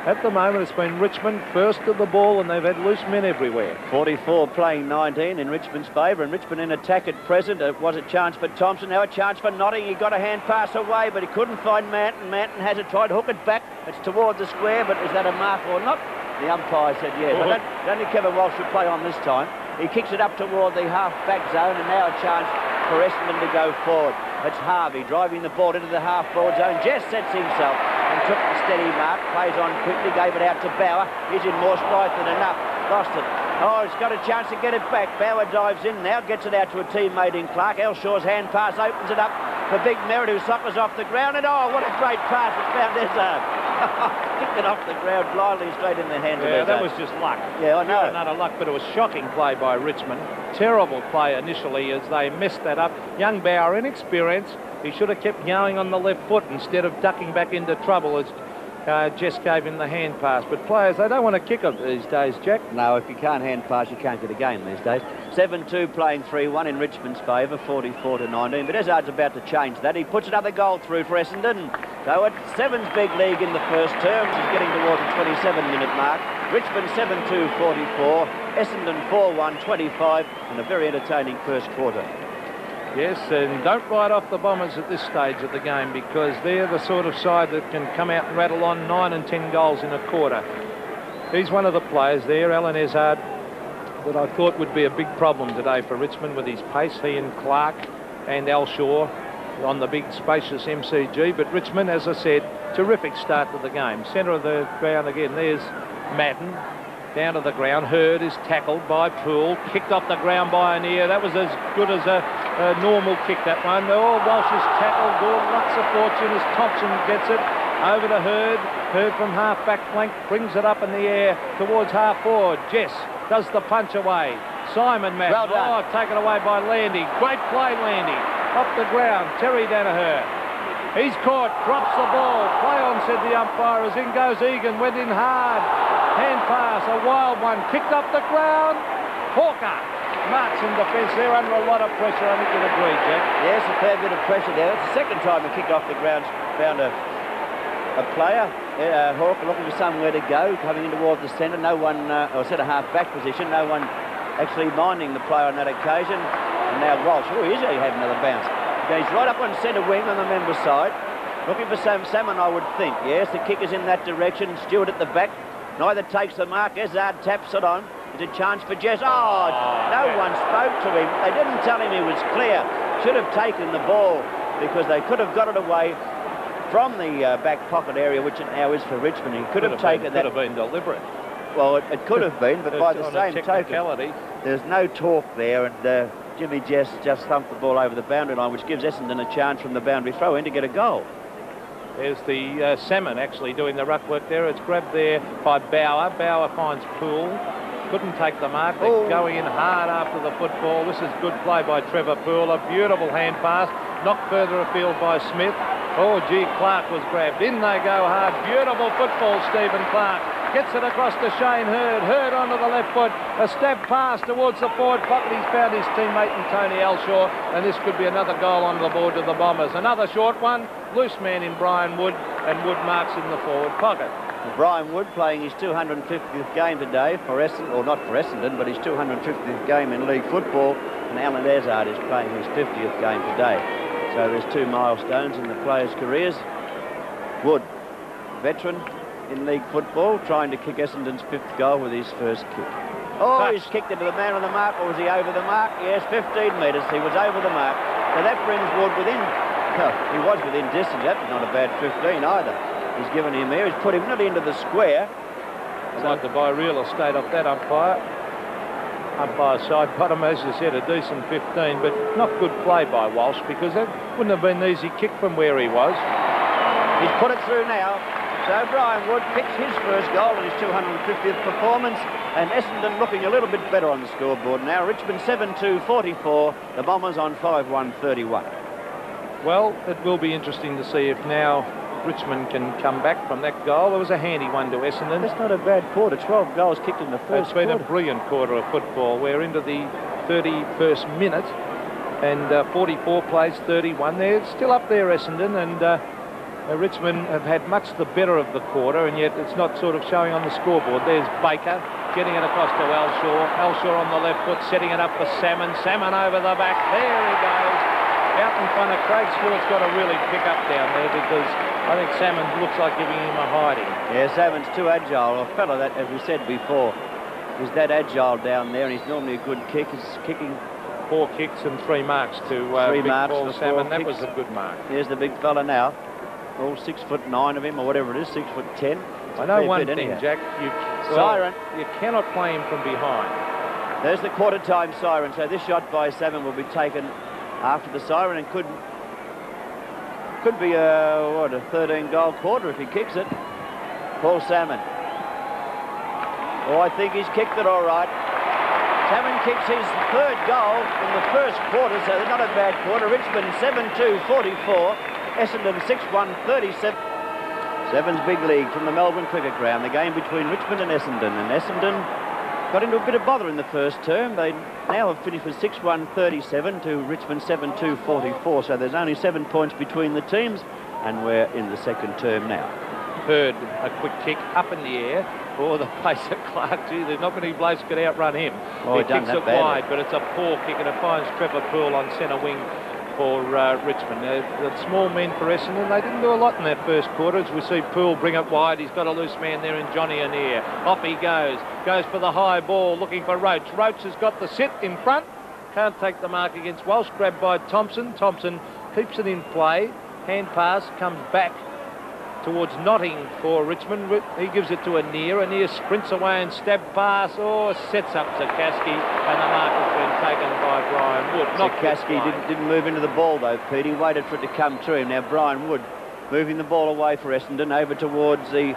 at the moment it's been Richmond first to the ball and they've had loose men everywhere. 44 playing 19 in Richmond's favour, and Richmond in attack at present. It was a chance for Thompson, now a chance for Notting. He got a hand pass away, but he couldn't find Manton. Manton has it, tried to hook it back. It's towards the square, but is that a mark or not? The umpire said yes. I don't think Kevin Walsh should play on this time. He kicks it up toward the half-back zone, and now a chance for Essendon to go forward. It's Harvey driving the ball into the half-forward zone. Just sets himself and took the steady mark. Plays on quickly, gave it out to Bauer. He's in more stride than enough. Lost it. Oh, he's got a chance to get it back. Bauer dives in now, gets it out to a teammate in Clarke. Elshaw's hand pass opens it up for Big Merrett, who suckers off the ground. And oh, what a great pass. It's found Ezard. Kicked it off the ground blindly straight in the hands of Ezard. Yeah, that was just luck. Yeah, I know. Another luck, but it was shocking play by Richmond. Terrible play initially as they messed that up. Young Bauer, inexperienced. He should have kept going on the left foot instead of ducking back into trouble as Jess gave him the hand pass. But players, they don't want to kick it these days, Jack. No, if you can't hand pass, you can't get a game these days. 7-2 playing 3-1 in Richmond's favour, 44-19. But Ezard's about to change that. He puts another goal through for Essendon. So it's Seven's big league in the first term, which is getting towards the 27-minute mark. Richmond 7-2-44, Essendon 4-1-25, and a very entertaining first quarter. Yes, and don't write off the Bombers at this stage of the game because they're the sort of side that can come out and rattle on 9 and 10 goals in a quarter. He's one of the players there, Alan Ezard, that I thought would be a big problem today for Richmond with his pace. He and Clarke and Elshaw on the big spacious MCG. But Richmond, as I said, terrific start to the game. Centre of the ground again, there's Madden. Down to the ground. Hurd is tackled by Poole. Kicked off the ground by Annear. That was as good as a normal kick, that one. Oh, Walsh is tackled. Good lucks of fortune as Thompson gets it. Over to Hurd. Hurd from half-back flank. Brings it up in the air towards half-forward. Jess does the punch away. Simon Madden. Well done. Oh, taken away by Landy. Great play, Landy. Off the ground. Terry Daniher. He's caught. Drops the ball. Play on, said the umpire. As in goes Egan. Went in hard. Hand pass, a wild one, kicked up the ground. Hawker marks in defence. They're under a lot of pressure, I think you'd agree, Jack. Yes, a fair bit of pressure there. That's the second time he kicked off the ground, found a player. Hawker looking for somewhere to go, coming in towards the centre. No one, or centre half-back position, no one actually minding the player on that occasion. And now Walsh, oh, is he having another bounce? He's right up on centre wing on the member side. Looking for Salmon, I would think. Yes, the kick is in that direction. Stewart at the back. Neither takes the mark. Ezard taps it on. It's a chance for Jess. Oh, no one spoke to him. They didn't tell him he was clear. Should have taken the ball because they could have got it away from the back pocket area, which it now is for Richmond. He could have taken that. Could have been deliberate. Well, it could have been, but by the same token, there's no talk there, and Jimmy Jess just thumped the ball over the boundary line, which gives Essendon a chance from the boundary throw-in to get a goal. There's the Salmon actually doing the ruck work there. It's grabbed there by Bauer. Bauer finds Poole. Couldn't take the mark. They're going in hard after the football. This is good play by Trevor Poole. A beautiful hand pass. Knocked further afield by Smith. Oh, gee, Clarke was grabbed. In they go hard. Beautiful football, Stephen Clarke. Gets it across to Shane Hurd. Hurd onto the left foot. A stab pass towards the forward pocket. He's found his teammate in Tony Elshaw, and this could be another goal on the board to the Bombers. Another short one. Loose man in Bryan Wood, and Wood marks in the forward pocket. Bryan Wood playing his 250th game today for Essendon, or not for Essendon, but his 250th game in league football, and Alan Ezard is playing his 50th game today. So there's two milestones in the players' careers. Wood, veteran in league football, trying to kick Essendon's 5th goal with his first kick. Oh, he's kicked into the man on the mark, or was he over the mark? Yes, 15 metres, he was over the mark. So that brings Wood within, well, he was within distance. That was not a bad 15 either. He's given him here, he's put him nearly into the square. I'd like to buy real estate off that umpire. Umpire side bottom, as you said, a decent 15, but not good play by Walsh, because that wouldn't have been an easy kick from where he was. He's put it through now. So Bryan Wood picks his first goal in his 250th performance, and Essendon looking a little bit better on the scoreboard now. Richmond 7-2-44, the Bombers on 5-1-31. Well, it will be interesting to see if now Richmond can come back from that goal. It was a handy one to Essendon. That's not a bad quarter. 12 goals kicked in the first It's been quarter. a brilliant quarter of football. We're into the 31st minute, and 44 plays 31. They're still up there, Essendon, and Richmond have had much the better of the quarter, and yet it's not sort of showing on the scoreboard. There's Baker getting it across to Elshaw. Elshaw on the left foot, setting it up for Salmon. Salmon over the back. There he goes. Out in front of Craig Stewart's got to really pick up down there, because I think Salmon looks like giving him a hiding. Yeah, Salmon's too agile. A fella that, as we said before, is that agile down there, and he's normally a good kick. He's kicking 4 kicks and 3 marks to Three big marks Paul for Salmon. 4 That kicks. was a good mark. Here's the big fella now. All 6'9" of him, or whatever it is, 6'10". I know one thing, Jack. Siren. You cannot play him from behind. There's the quarter-time siren. So this shot by Salmon will be taken after the siren, and could be a 13-goal quarter if he kicks it. Paul Salmon. Oh, I think he's kicked it all right. Salmon kicks his 3rd goal in the first quarter, so they're not a bad quarter. Richmond 7-2-44. Essendon 6-1-37. Seven's big league from the Melbourne Cricket Ground. The game between Richmond and Essendon. And Essendon got into a bit of bother in the first term. They now have finished with 6-1-37 to Richmond 7-2-44. So there's only 7 points between the teams. And we're in the second term now. Hurd, a quick kick up in the air for the pace of Clarke. Gee, there's not many blokes could outrun him. Oh, he kicks it wide, but it's a poor kick, and it finds Trevor Poole on centre wing for Richmond. The small men for Essendon, they didn't do a lot in that first quarter. As we see Poole bring it wide, he's got a loose man there in Johnny Annear. Off he goes for the high ball, looking for Roach. Roach has got the sit in front, can't take the mark against Walsh. Grabbed by Thompson. Thompson keeps it in play. Hand pass comes back towards Notting for Richmond. He gives it to Annear. Annear sprints away and stab pass. Oh, sets up Zakaski, and the mark has been taken by Bryan Wood. Zakaski didn't move into the ball though, Pete. He waited for it to come through him. Now Bryan Wood moving the ball away for Essendon over towards the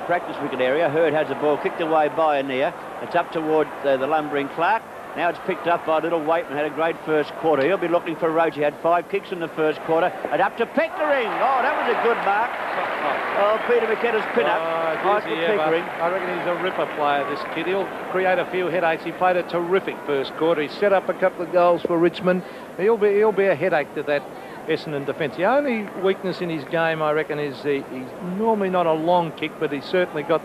practice wicket area. Hurd has the ball kicked away by Annear. It's up towards the lumbering Clarke. Now it's picked up by little Weightman. Had a great first quarter. He'll be looking for Roach. He had 5 kicks in the first quarter. And up to Pickering. Oh, that was a good mark. Oh, Peter McKenna's pin-up. Michael Pickering. I reckon he's a ripper player, this kid. He'll create a few headaches. He played a terrific first quarter. He set up a couple of goals for Richmond. He'll be a headache to that Essendon defence. The only weakness in his game, I reckon, is he's normally not a long kick, but he's certainly got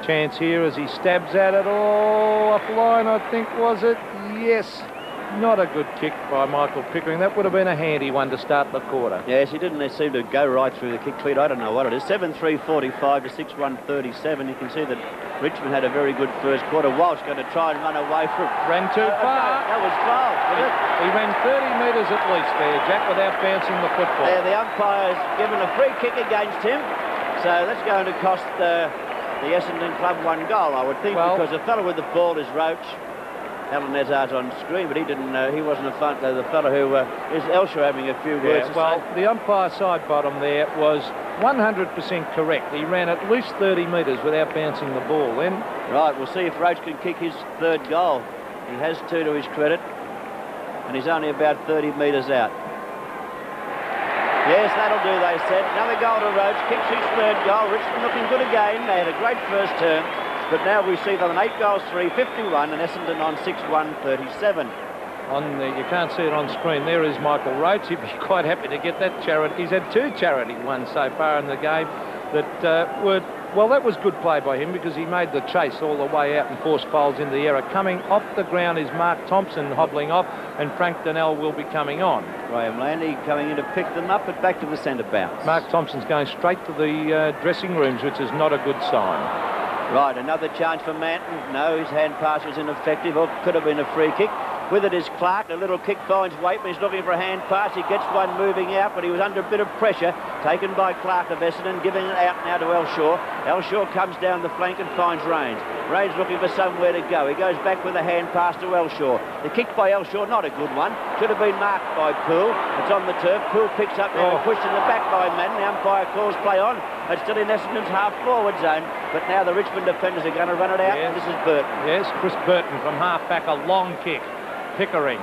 chance here as he stabs at it. Oh, offline, I think, was it? Yes. Not a good kick by Michael Pickering. That would have been a handy one to start the quarter. Yes, he didn't seem to go right through the kick cleat. I don't know what it is. 7-3-45 to 6-1-37. You can see that Richmond had a very good first quarter. Walsh going to try and run away from... Ran too far. That was foul, wasn't it? He ran 30 metres at least there, Jack, without bouncing the football. Yeah, the umpire's given a free kick against him. So that's going to cost the Essendon club 1 goal, I would think, because the fellow with the ball is Roach. Alan Ezard's on screen, but he didn't. He wasn't a fun. The fellow who is Elshaw having a few words. Well, the umpire side bottom there was 100% correct. He ran at least 30 metres without bouncing the ball. Then, right, we'll see if Roach can kick his 3rd goal. He has 2 to his credit, and he's only about 30 metres out. Yes, that'll do, they said. Another goal to Roach. Kicks his third goal. Richmond looking good again. They had a great first term. But now we see them on 8 goals, 3-51, and Essendon on 6-1, 37. You can't see it on screen. There is Michael Roach. He'd be quite happy to get that charity. He's had 2 charity ones so far in the game that were... Well, that was good play by him because he made the chase all the way out and forced Foulds into the error. Coming off the ground is Mark Thompson hobbling off, and Frank Daniher will be coming on. Graham Landy coming in to pick them up, but back to the centre bounce. Mark Thompson's going straight to the dressing rooms, which is not a good sign. Right, another chance for Manton. No, his hand pass was ineffective, or could have been a free kick. With it is Clarke. A little kick finds Weightman. He's looking for a hand pass. He gets one moving out, but he was under a bit of pressure. Taken by Clarke of Essendon, giving it out now to Elshaw. Elshaw comes down the flank and finds Rains. Rains looking for somewhere to go. He goes back with a hand pass to Elshaw. The kick by Elshaw, not a good one. Should have been marked by Poole. It's on the turf. Poole picks up now, pushed in the back by Madden. The umpire calls play on. It's still in Essendon's half-forward zone. But now the Richmond defenders are going to run it out. Yes. This is Burton. Yes, Chris Burton from half-back, a long kick. Pickering.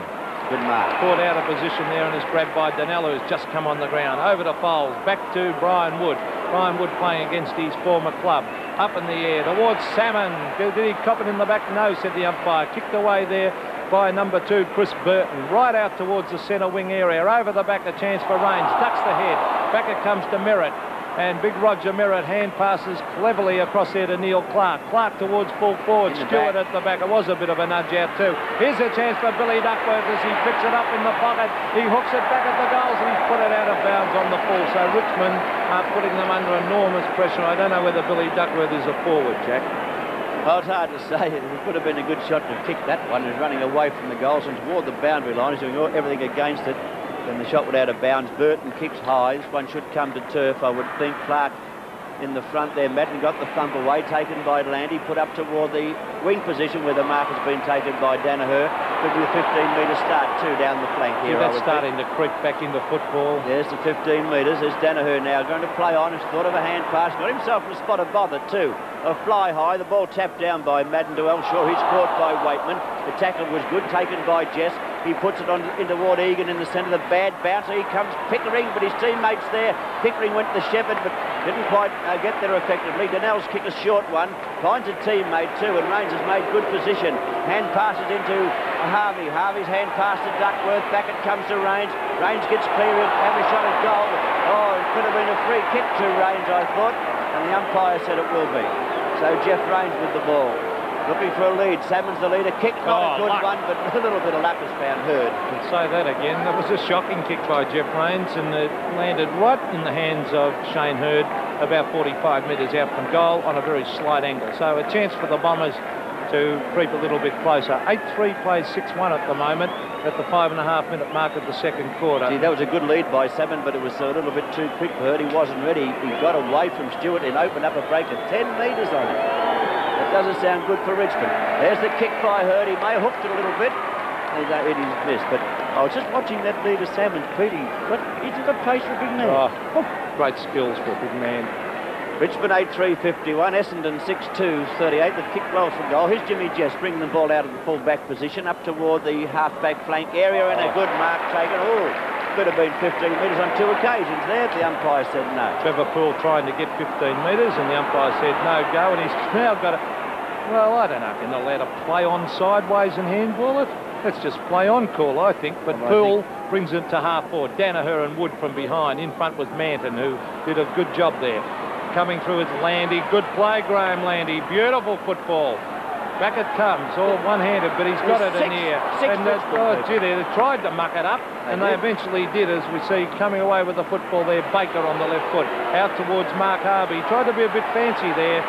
Good mark. Caught out of position there and is grabbed by Daniher, who's just come on the ground. Over to Foulds. Back to Bryan Wood. Bryan Wood playing against his former club. Up in the air towards Salmon. Did he cop it in the back? No, said the umpire. Kicked away there by number 2, Chris Burton. Right out towards the centre wing area. Over the back, a chance for Rains. Ducks the head. Back it comes to Merrett. And big Roger Merrett hand passes cleverly across there to Neil Clarke. Clarke towards full forward. Stewart at the back. It was a bit of a nudge out too. Here's a chance for Billy Duckworth as he picks it up in the pocket. He hooks it back at the goals and he's put it out of bounds on the full. So Richmond are putting them under enormous pressure. I don't know whether Billy Duckworth is a forward, Jack. Well, it's hard to say. It could have been a good shot to kick that one. He's running away from the goals and toward the boundary line. He's doing everything against it. And the shot went out of bounds. Burton kicks high. This one should come to turf, I would think. Clarke in the front there. Madden got the thump away, taken by Landy, put up toward the wing position where the mark has been taken by Daniher. Could be a 15-metre start too down the flank here. That's starting to creep back into football. Yes, the 15 metres. There's Daniher now going to play on. He's thought of a hand pass. Got himself in a spot of bother too. A fly high. The ball tapped down by Madden to Elshaw. He's caught by Weightman. The tackle was good, taken by Jess. He puts it on in toward Egan in the centre. The bad bouncer. Here comes Pickering, but his teammates there. Pickering went to Shepherd, but didn't quite get there effectively. Donnell's kick a short one. Finds a teammate too, and Rains has made good position. Hand passes into Harvey. Harvey's hand pass to Duckworth. Back it comes to Rains. Rains gets clear of every shot at goal. Oh, it could have been a free kick to Rains, I thought, and the umpire said it will be. So Jeff Rains with the ball. Looking for a lead. Salmon's the leader. Kick, not a good one, but a little bit of luck has found Hurd. I'll say that again. That was a shocking kick by Jeff Rains, and it landed right in the hands of Shane Hurd, about 45 metres out from goal on a very slight angle. So a chance for the Bombers to creep a little bit closer. 8-3 plays 6-1 at the moment at the 5.5-minute mark of the second quarter. Gee, that was a good lead by Salmon, but it was a little bit too quick for Hurd. He wasn't ready. He got away from Stewart and opened up a break of 10 metres on him. That doesn't sound good for Richmond. There's the kick by Hurd. He may have hooked it a little bit. It is missed, but I was just watching that leader, Salmon, Petey. But he's got pace for a big man. Oh, great skills for a big man. Richmond 8-3-51, Essendon 6-2-38. They've kicked well for goal. Here's Jimmy Jess bringing the ball out of the full-back position up toward the half-back flank area, and a good mark taken. Oh, could have been 15 metres on 2 occasions there. The umpire said no. Trevor Poole trying to get 15 metres, and the umpire said no go, and he's now got a... Well, I don't know if you're not allowed to play on sideways and handball it. That's just play on call, I think. But Poole brings it to half-forward. Daniher and Wood from behind. In front was Manton, who did a good job there. Coming through is Landy. Good play, Graham Landy. Beautiful football. Back it comes, all one-handed, but he's got it in here. And they tried to muck it up, and they eventually did, as we see coming away with the football there. Baker on the left foot, out towards Mark Harvey. Tried to be a bit fancy there,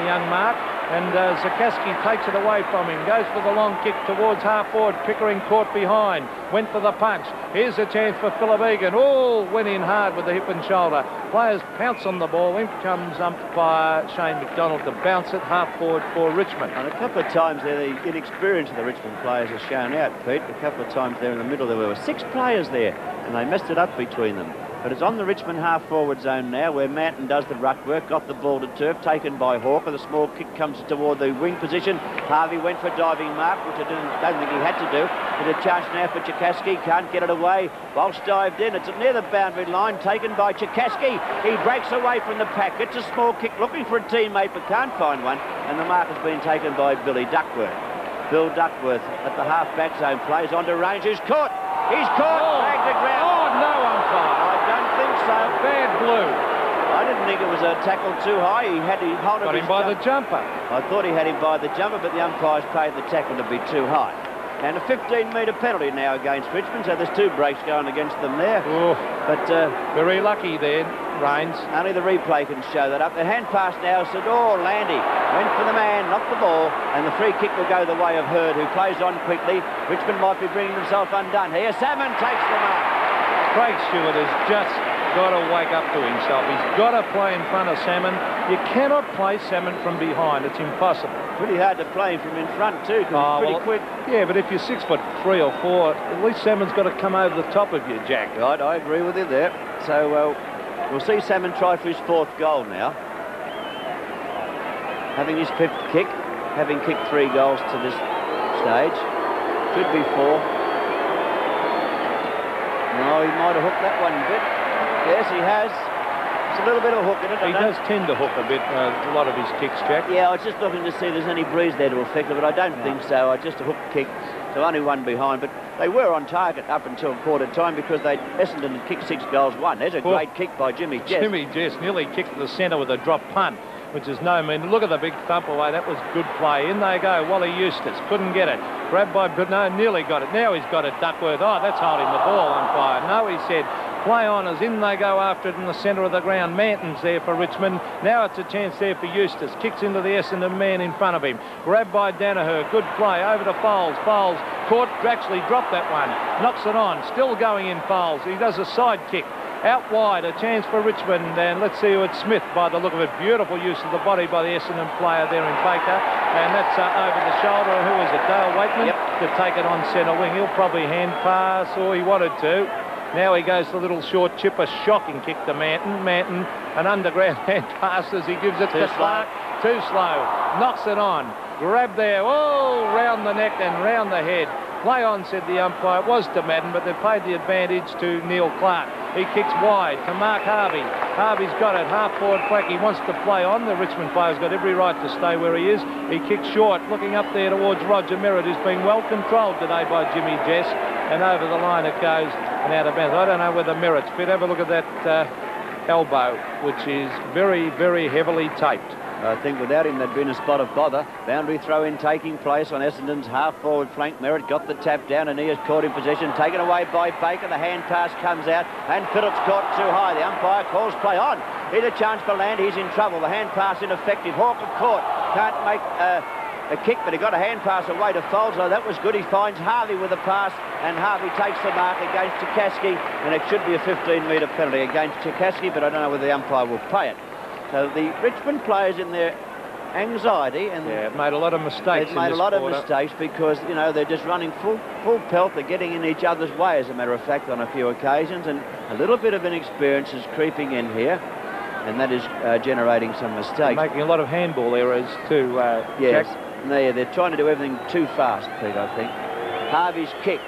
young Mark. And Zakaski takes it away from him. Goes for the long kick towards half-forward. Pickering caught behind. Went for the punch. Here's a chance for Phillip Egan. Oh, went in hard with the hip and shoulder. Players pounce on the ball. In comes umpire Shane McDonald to bounce it half-forward for Richmond. And a couple of times there, the inexperience of the Richmond players has shown out, Pete. A couple of times there in the middle, there were 6 players there, and they messed it up between them. But it's on the Richmond half-forward zone now, where Manton does the ruck work, got the ball to turf, taken by Hawker. The small kick comes toward the wing position. Harvey went for a diving mark, which I don't think he had to do. But a chance now for Chikaski, can't get it away. Walsh dived in, it's near the boundary line, taken by Chikaski. He breaks away from the pack, gets a small kick, looking for a teammate, but can't find one. And the mark has been taken by Billy Duckworth. Bill Duckworth at the half-back zone, plays onto range, who's caught. He's caught, bagged the ground. Oh, no umpire. I don't think so. Bad blue. I didn't think it was a tackle too high. He had to hold Got him by the jumper. I thought he had him by the jumper, but the umpires paid the tackle to be too high. And a 15-metre penalty now against Richmond, so there's 2 breaks going against them there. Oh, but very lucky there, Rains. Only the replay can show that up. The hand pass now, Sador, Landy went for the man, knocked the ball, and the free kick will go the way of Hurd, who plays on quickly. Richmond might be bringing himself undone here. Salmon takes the mark. Craig Stewart has just got to wake up to himself. He's got to play in front of Salmon. You cannot play Salmon from behind. It's impossible. Pretty hard to play him from in front too, because he's pretty quick. Yeah, but if you're 6'3" or 4, at least Salmon's got to come over the top of you, Jack. Right, I agree with you there. So we'll see Salmon try for his 4th goal now. Having his 5th kick, having kicked 3 goals to this stage. Should be 4. No, he might have hooked that one a bit. Yes, he has. It's a little bit of a hook in it. He does tend to hook a bit, a lot of his kicks, Jack. Yeah, I was just looking to see if there's any breeze there to affect it, but I don't think so. Just a hook kick, so only 1 behind. But they were on target up until quarter time because Essendon had kicked 6 goals, 1. There's a great kick by Jimmy Jess. Jimmy Jess nearly kicked to the centre with a drop punt, which is no mean. Look at the big thump away. That was good play. In they go. Wally Eustace couldn't get it. Grabbed by, but no, nearly got it. Now he's got it. Duckworth. Oh, that's holding the ball on fire. No, he said. Play on as in they go after it in the centre of the ground. Manton's there for Richmond. Now it's a chance there for Eustace. Kicks into the Essendon man in front of him. Grabbed by Daniher. Good play. Over to Foulds. Foulds caught. Actually dropped that one. Knocks it on. Still going in Foulds. He does a side kick. Out wide, a chance for Richmond, and let's see who it's Smith by the look of it. Beautiful use of the body by the Essendon player there in Baker, and that's over the shoulder. Who is it? Dale Weightman to take it on centre wing. He'll probably hand pass, or he wanted to. Now he goes to a little short chip, a shocking kick to Manton. Manton, an underground hand pass as he gives it to Clarke. Too slow. Knocks it on. Grab there. Oh, round the neck and round the head. Play on, said the umpire. It was to Madden, but they paid the advantage to Neil Clarke. He kicks wide to Mark Harvey. Harvey's got it. Half-forward flank. He wants to play on. The Richmond player's got every right to stay where he is. He kicks short, looking up there towards Roger Merrett, who's been well controlled today by Jimmy Jess. And over the line it goes and out of bounds. I don't know whether Merrett's fit. Have a look at that elbow, which is very, very heavily taped. I think without him there'd been a spot of bother. Boundary throw-in taking place on Essendon's half-forward flank. Merrett got the tap down, and he has caught in possession. Taken away by Baker. The hand pass comes out, and Phillip's caught too high. The umpire calls play on. Here's a chance for Land. He's in trouble. The hand pass ineffective. Hawker caught. Can't make a kick, but he got a hand pass away to Foulds. Oh, that was good. He finds Harvey with a pass, and Harvey takes the mark against Chikaski, and it should be a 15-metre penalty against Chikaski, but I don't know whether the umpire will pay it. So the Richmond players in their anxiety and made a lot of mistakes. They've made a lot of mistakes because, you know, they're just running full pelt. They're getting in each other's way, as a matter of fact, on a few occasions, and a little bit of inexperience is creeping in here, and that is generating some mistakes. Making a lot of handball errors too. Yes, Jack. They're trying to do everything too fast, Pete, I think. Harvey's kick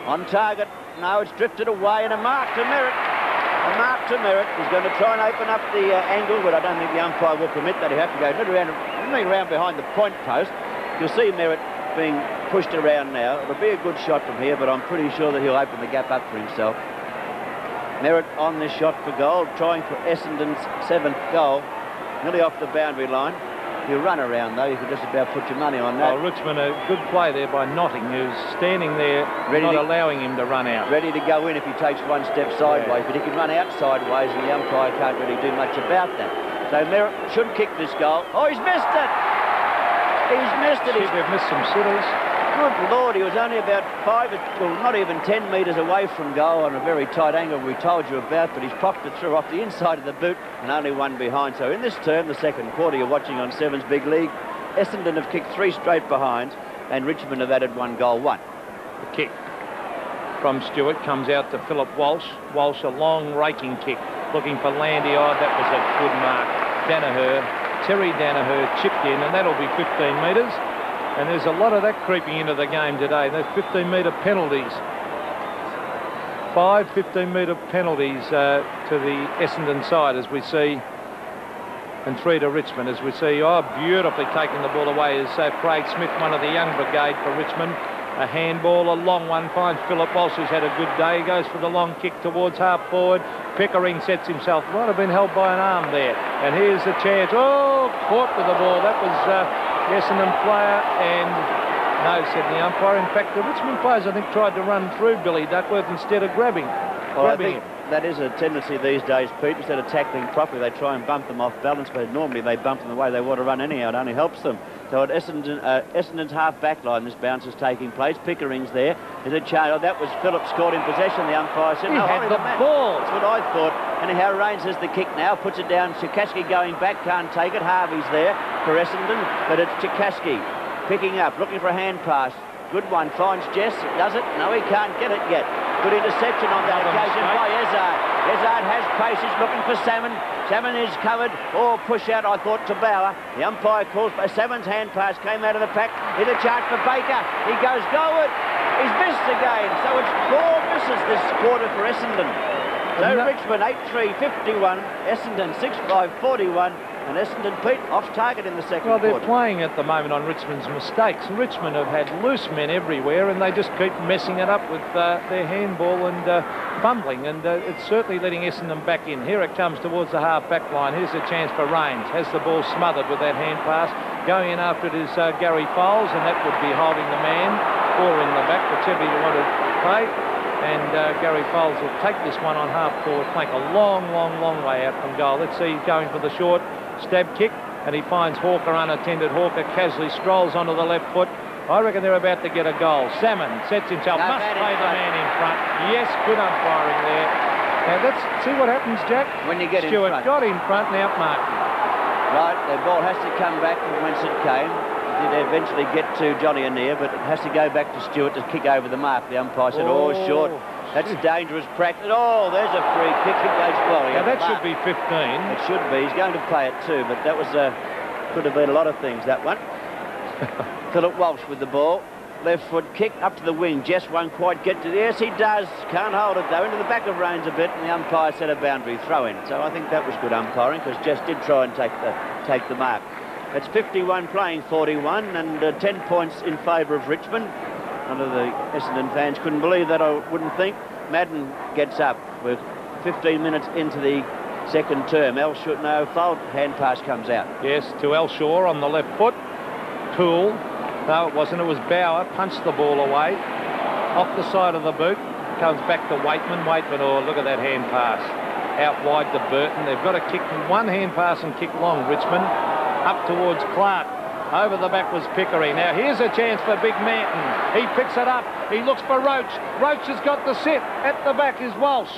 on target. No, it's drifted away, and a mark to Merrett. A mark to Merrett. He's going to try and open up the angle, but I don't think the umpire will permit that. He'll have to go around behind the point post. You'll see Merrett being pushed around now. It'll be a good shot from here, but I'm pretty sure that he'll open the gap up for himself. Merrett on this shot for goal, trying for Essendon's 7th goal. Nearly off the boundary line. He'll run around, though. You could just about put your money on that. Oh, Richmond, a good play there by Notting, who's standing there, not allowing him to run out. Ready to go in if he takes one step sideways, but he can run out sideways, and the umpire can't really do much about that. So Merrett should kick this goal. Oh, he's missed it! He's missed it. They've missed some sitters. Good Lord, he was only about not even 10 metres away from goal on a very tight angle we told you about, but he's popped it through off the inside of the boot and only 1 behind. So in this term, the second quarter, you're watching on Seven's Big League, Essendon have kicked 3 straight behind and Richmond have added 1 goal, 1. The kick. from Stewart. Comes out to Phillip Walsh. Walsh, a long raking kick. Looking for Landy. Oh, that was a good mark. Terry Daniher chipped in, and that'll be 15 metres. And there's a lot of that creeping into the game today. There's 15-metre penalties. 5 15-metre penalties to the Essendon side, as we see, and 3 to Richmond, as we see. Oh, beautifully taking the ball away is Craig Smith, one of the young brigade for Richmond. A handball, a long one, finds Phillip Walsh, who's had a good day. He goes for the long kick towards half forward. Pickering sets himself. Might have been held by an arm there. And here's the chance. Oh, caught with the ball. That was the Essendon player, and no, said the umpire. In fact, the Richmond players, I think, tried to run through Billy Duckworth instead of grabbing him. That is a tendency these days, Pete. Instead of tackling properly, they try and bump them off balance, but normally they bump them the way they want to run anyhow. It only helps them. So at Essendon's half-back line, this bounce is taking place. Pickering's there. There's a chance. Oh, that was Phillip scored in possession. The umpire said, he had the ball. That's what I thought. Anyhow, Raines has the kick now, puts it down. Chikaski going back, can't take it. Harvey's there for Essendon, but it's Chikaski picking up, looking for a hand pass. Good one, finds Jess. Does it? No, he can't get it yet. Good interception on that occasion by Ezard. Ezard has pace. He's looking for Salmon. Salmon is covered. Oh, push out, I thought, to Bauer. The umpire calls for Salmon's hand pass. Came out of the pack. Here's a charge for Baker. He goes goalward. He's missed again. So it's 4 misses this quarter for Essendon. So Richmond 8-3, 51. Essendon 6-5, 41. And Essendon, Pete, off target in the second quarter. Well, they're playing at the moment on Richmond's mistakes. Richmond have had loose men everywhere, and they just keep messing it up with their handball and fumbling. And it's certainly letting Essendon back in. Here it comes towards the half-back line. Here's a chance for Raines. Has the ball smothered with that hand pass. Going in after it is Garry Foulds, and that would be holding the man, or in the back, whichever you want to play. And Garry Foulds will take this one on half-forward flank, a long, long, long way out from goal. Let's see, he's going for the short stab kick, and he finds Hawker unattended. Hawker casually strolls onto the left foot. I reckon they're about to get a goal. Salmon sets himself, must play the man in front. Yes, good umpiring there. Now let's see what happens, Jack. When you get Stewart in front. got in front, now marked. Right, the ball has to come back from whence it came. It did eventually get to Johnny Annear, but it has to go back to Stewart to kick over the mark. The umpire said, oh short. That's dangerous practice. Oh, there's a free kick. It goes well. Now that should be 15. It should be. He's going to play it too, but that was could have been a lot of things, that one. Phillip Walsh with the ball. Left foot kick up to the wing. Jess won't quite get to the... Yes, he does. Can't hold it, though. Into the back of Raines a bit, and the umpire set a boundary throw in. So I think that was good umpiring, because Jess did try and take the mark. It's 51 playing 41, and 10 points in favour of Richmond. None of the Essendon fans couldn't believe that, I wouldn't think. Madden gets up with 15 minutes into the second term. Fouled hand pass comes out. Yes, to Elshaw on the left foot. Poole. No, it wasn't. It was Bauer. Punched the ball away. Off the side of the boot. Comes back to Weightman. Weightman, oh, look at that hand pass. Out wide to Burton. They've got to kick one hand pass and kick long, Richmond. Up towards Clarke. Over the back was Pickering. Now here's a chance for Big Manton. He picks it up. He looks for Roach. Roach has got the sit. At the back is Walsh.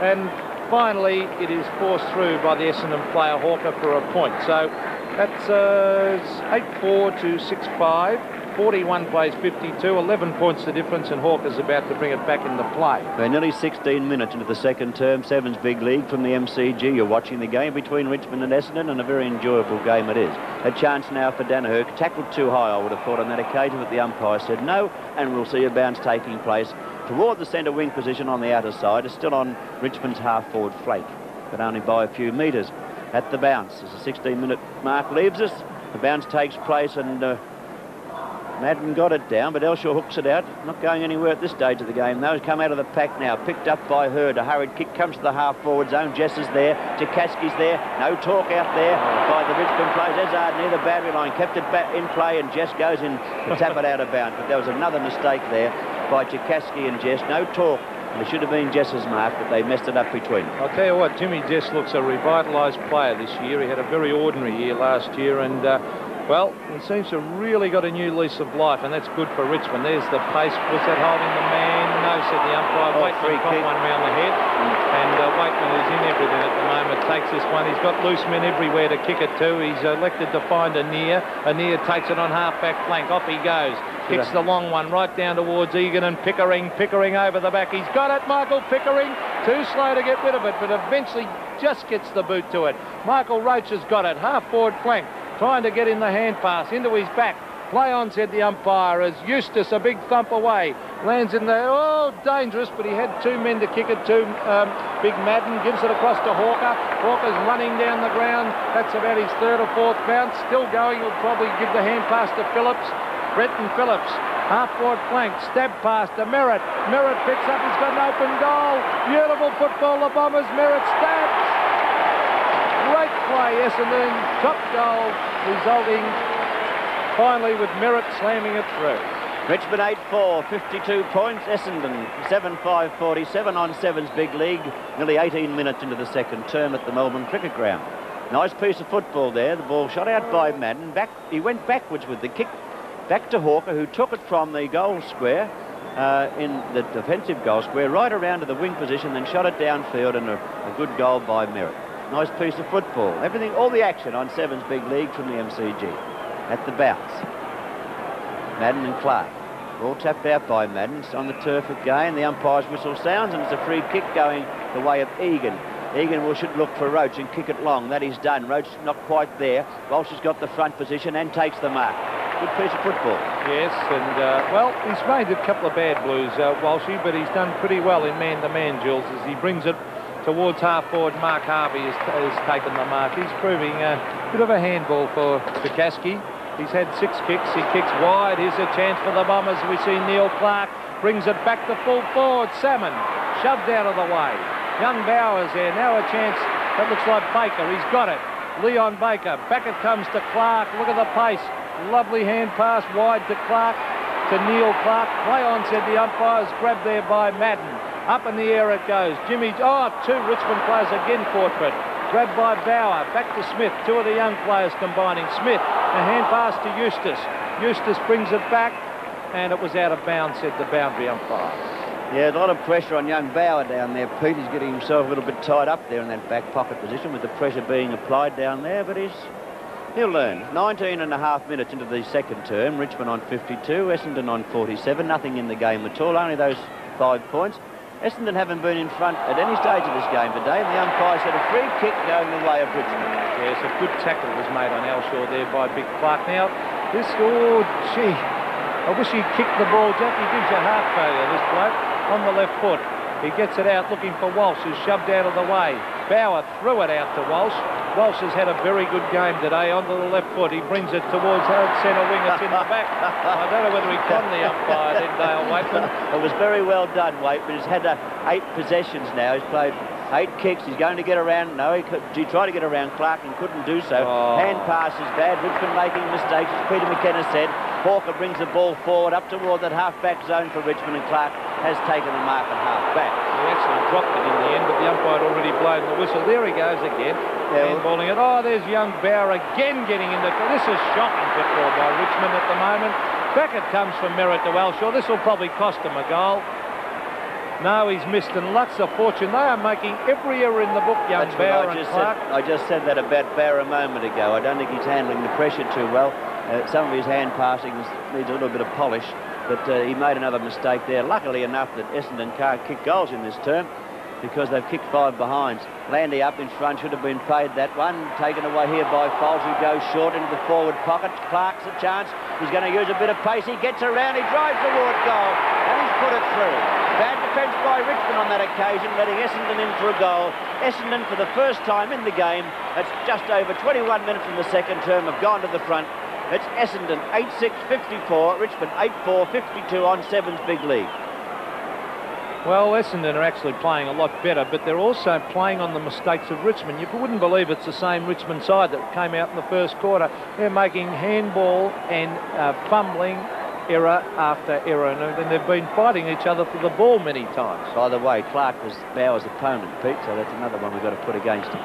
And finally it is forced through by the Essendon player Hawker for a point. So that's 8-4 to 6-5. 41 plays 52, 11 points the difference, and Hawker's about to bring it back into play. We're nearly 16 minutes into the second term. Sevens big league from the MCG. You're watching the game between Richmond and Essendon, and a very enjoyable game it is. A chance now for Daniher. Tackled too high, I would have thought, on that occasion, but the umpire said no, and we'll see a bounce taking place toward the centre wing position on the outer side. It's still on Richmond's half-forward flank, but only by a few metres. At the bounce, as the 16-minute mark leaves us, the bounce takes place, and Madden got it down, but Elshaw hooks it out. Not going anywhere at this stage of the game. Those come out of the pack now. Picked up by Hurd. A hurried kick comes to the half-forward zone. Jess is there. Chikaski's there. No talk out there by the Richmond players. Ezard near the boundary line. Kept it back in play, and Jess goes in to tap it out of bounds. But there was another mistake there by Chikaski and Jess. No talk. And it should have been Jess's mark, but they messed it up between. I'll tell you what, Jimmy Jess looks a revitalised player this year. He had a very ordinary year last year, and well, he seems to have really got a new lease of life, and that's good for Richmond. There's the pace. Was that holding the man? No, said the umpire. Weightman got one round the head, and Weightman is in everything at the moment. Takes this one. He's got loose men everywhere to kick it to. He's elected to find Annear. Annear takes it on half-back flank. Off he goes. Kicks the long one right down towards Egan and Pickering. Pickering over the back. He's got it, Michael Pickering. Too slow to get rid of it, but eventually just gets the boot to it. Michael Roach has got it. Half-forward flank. Trying to get in the hand pass. Into his back. Play on, said the umpire, as Eustace, a big thump away, lands in there. Oh, dangerous, but he had two men to kick it to. Big Madden gives it across to Hawker. Hawker's running down the ground. That's about his third or fourth bounce. Still going. He'll probably give the hand pass to Phillips. Bretton Phillips, half-forward flank, stab pass to Merrett. Merrett picks up. He's got an open goal. Beautiful football, the Bombers. Merrett stabs. Great play, Essendon. Top goal, resulting finally with Merrett slamming it through. Richmond 8-4, 52 points. Essendon 7-5, 47 on Sevens Big League. Nearly 18 minutes into the second term at the Melbourne Cricket Ground. Nice piece of football there. The ball shot out by Madden. He went backwards with the kick. Back to Hawker, who took it from the goal square, in the defensive goal square, right around to the wing position, then shot it downfield, and a good goal by Merrett. Nice piece of football. Everything, all the action on Sevens Big League from the MCG. At the bounce, Madden and Clarke. Ball tapped out by Madden. It's on the turf again. The umpire's whistle sounds, and it's a free kick going the way of Egan. Egan should look for Roach and kick it long. That is done. Roach not quite there. Walsh has got the front position and takes the mark. Good piece of football. Yes, and well, he's made a couple of bad blues, Walshy, but he's done pretty well in man-to-man, Jules, as he brings it towards half-forward. Mark Harvey has taken the mark. He's proving a bit of a handball for Dukaski. He's had 6 kicks. He kicks wide. Here's a chance for the Bombers. We see Neil Clarke brings it back to full forward. Salmon shoved out of the way. Young Bowers there. Now a chance. That looks like Baker. He's got it. Leon Baker. Back it comes to Clarke. Look at the pace. Lovely hand pass wide to Clarke. To Neil Clarke. Play on, said the umpires. Grabbed there by Madden. Up in the air it goes. Jimmy. Oh, 2 Richmond players again fought for it. Grabbed by Bauer, back to Smith. 2 of the young players combining. Smith, a hand pass to Eustace. Eustace brings it back, and it was out of bounds, said the boundary umpire. Yeah, a lot of pressure on young Bauer down there. Pete is getting himself a little bit tied up there in that back pocket position with the pressure being applied down there, but he'll learn. 19 and a half minutes into the second term. Richmond on 52, Essendon on 47. Nothing in the game at all, only those 5 points. Essendon haven't been in front at any stage of this game today, and the umpire said a free kick going the way of Richmond. Yes, a good tackle was made on Elshaw there by Big Clarke. Now, this, oh, gee, I wish he'd kicked the ball, Jack. He gives you heart failure, this bloke, on the left foot. He gets it out looking for Walsh, who's shoved out of the way. Bauer threw it out to Walsh. Walsh has had a very good game today onto the left foot. He brings it towards centre wing. It's in the back. I don't know whether he conned the umpire then, Dale Weightman. It was very well done, Weightman. He's had 8 possessions now. He's played 8 kicks. He's going to get around. No, he tried to get around Clarke and couldn't do so. Oh. Hand pass is bad. Richmond making mistakes, as Peter McKenna said. Hawker brings the ball forward up toward that half-back zone for Richmond, and Clarke has taken the mark at half-back. He actually dropped it in the end, but the umpire had already blown the whistle. There he goes again, handballing it. Oh, there's young Bauer again getting in the... This is shocking football by Richmond at the moment. Back it comes from Merrett to Elshaw. This will probably cost him a goal. No, he's missed, and lots of fortune. They are making every error in the book, young Bauer and Clarke. I just said that about Bauer a moment ago. I don't think he's handling the pressure too well. Some of his hand passing needs a little bit of polish, but he made another mistake there. Luckily enough that Essendon can't kick goals in this term, because they've kicked 5 behinds. Landy up in front, should have been paid that one. Taken away here by Foulds, who goes short into the forward pocket. Clarke's a chance. He's going to use a bit of pace. He gets around, he drives toward goal, and he's put it through. Bad defence by Richmond on that occasion, letting Essendon in for a goal. Essendon, for the first time in the game, it's just over 21 minutes in the second term, have gone to the front. It's Essendon 8-6, 54, Richmond 8-4, 52 on Sevens Big League. Well, Essendon are actually playing a lot better, but they're also playing on the mistakes of Richmond. You wouldn't believe it's the same Richmond side that came out in the first quarter. They're making handball and fumbling error after error, and they've been fighting each other for the ball many times. By the way, Clarke was Bauer's opponent, Pete, so that's another one we've got to put against him.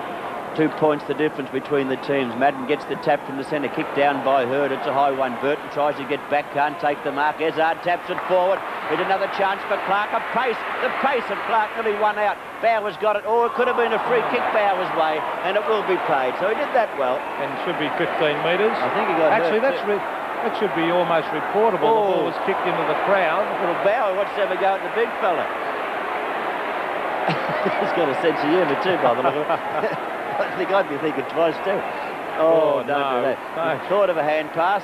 2 points the difference between the teams. Madden gets the tap from the centre, kicked down by Hurd. It's a high one. Burton tries to get back, can't take the mark. Ezard taps it forward. Here's another chance for Clarke. The pace of Clarke nearly won out. Bowers got it. Oh, it could have been a free kick Bowers' way, and it will be paid. So he did that well. And should be 15 metres. I think he got Actually, hurt. that should be almost reportable. Oh. The ball was kicked into the crowd. Little Bauer wants to have a go at the big fella. He's got a sense of humour too, by the look of it. I think I'd be thinking twice too. Oh, don't do that. No. Thought of a hand pass.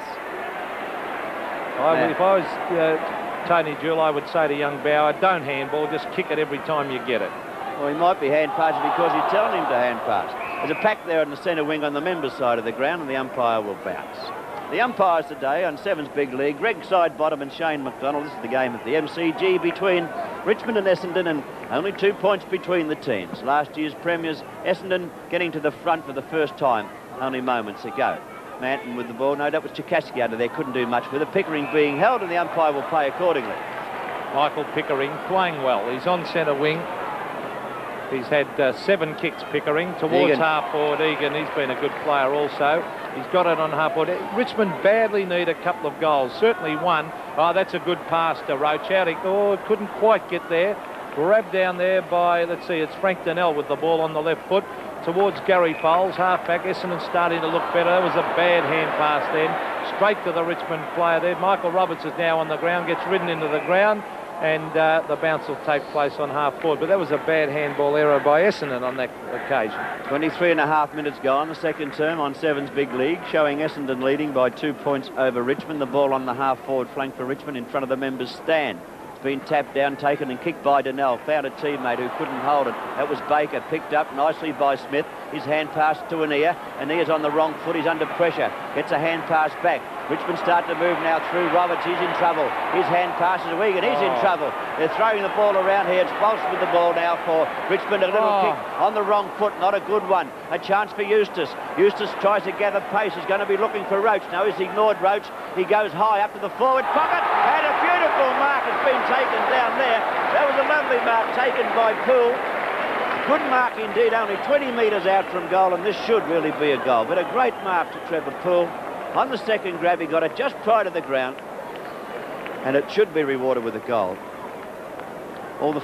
If I was Tony Jewell, I would say to young Bauer, don't handball, just kick it every time you get it. Well, he might be hand passing because he's telling him to hand pass. There's a pack there on the centre wing on the members' side of the ground, and the umpire will bounce. The umpires today on Sevens Big League, Greg Sidebottom and Shane McDonald. This is the game at the MCG between Richmond and Essendon, and only 2 points between the teams. Last year's premiers, Essendon getting to the front for the first time only moments ago. Manton with the ball. No, that was Chikaski under there. Couldn't do much with it. Pickering being held, and the umpire will play accordingly. Michael Pickering playing well. He's on centre wing. He's had 7 kicks, Pickering. Towards Egan. half forward, Egan, he's been a good player also. He's got it on half forward. Richmond badly need a couple of goals. Certainly one. Oh, that's a good pass to Roach. Oh, couldn't quite get there. Grabbed down there by, let's see, it's Frank Daniher with the ball on the left foot. Towards Garry Foulds, half-back. Essendon starting to look better. That was a bad hand pass then. Straight to the Richmond player there. Michael Roberts is now on the ground, gets ridden into the ground, and the bounce will take place on half-forward. But that was a bad handball error by Essendon on that occasion. 23.5 minutes gone, the second term on Sevens Big League, showing Essendon leading by 2 points over Richmond. The ball on the half-forward flank for Richmond in front of the members' stand. It's been tapped down, taken and kicked by Daniher. Found a teammate who couldn't hold it. That was Baker, picked up nicely by Smith. His hand pass to Annear. Annear's on the wrong foot. He's under pressure. Gets a hand pass back. Richmond start to move now through Roberts. He's in trouble. His hand passes to Egan. He's in trouble. They're throwing the ball around here. It's Walsh with the ball now for Richmond. A little kick on the wrong foot. Not a good one. A chance for Eustace. Eustace tries to gather pace. He's going to be looking for Roach. No, he's ignored Roach. He goes high up to the forward pocket. And a beautiful mark has been taken down there. That was a lovely mark taken by Poole. Good mark indeed, only 20 metres out from goal, and this should really be a goal. But a great mark to Trevor Poole. On the second grab, he got it just prior to the ground, and it should be rewarded with a goal. There's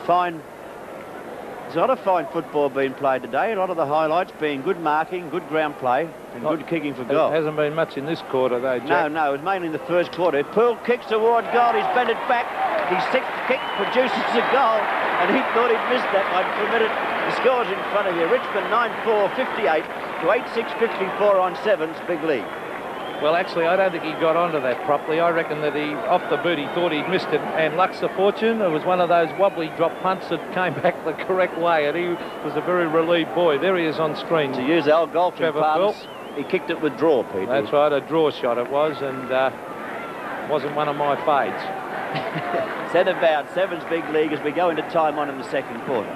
a lot of fine football being played today. A lot of the highlights being good marking, good ground play, and good kicking for goal. It hasn't been much in this quarter, though, Jack. No, it was mainly in the first quarter. Poole kicks towards goal. He's bent it back. His sixth kick produces a goal, and he thought he'd missed that one for a minute. The score's in front of you. Richmond 9-4-58 to 8-6-54 on Sevens Big League. Well, actually, I don't think he got onto that properly. I reckon that he, off the boot, he thought he'd missed it. And luck's the fortune, it was one of those wobbly drop punts that came back the correct way. And he was a very relieved boy. There he is on screen. To use our golfing parlance, Phillip. he kicked it with draw, Pete. That's right, a draw shot it was, and wasn't one of my fades. Centre bound, Sevens Big League as we go into time on in the second quarter.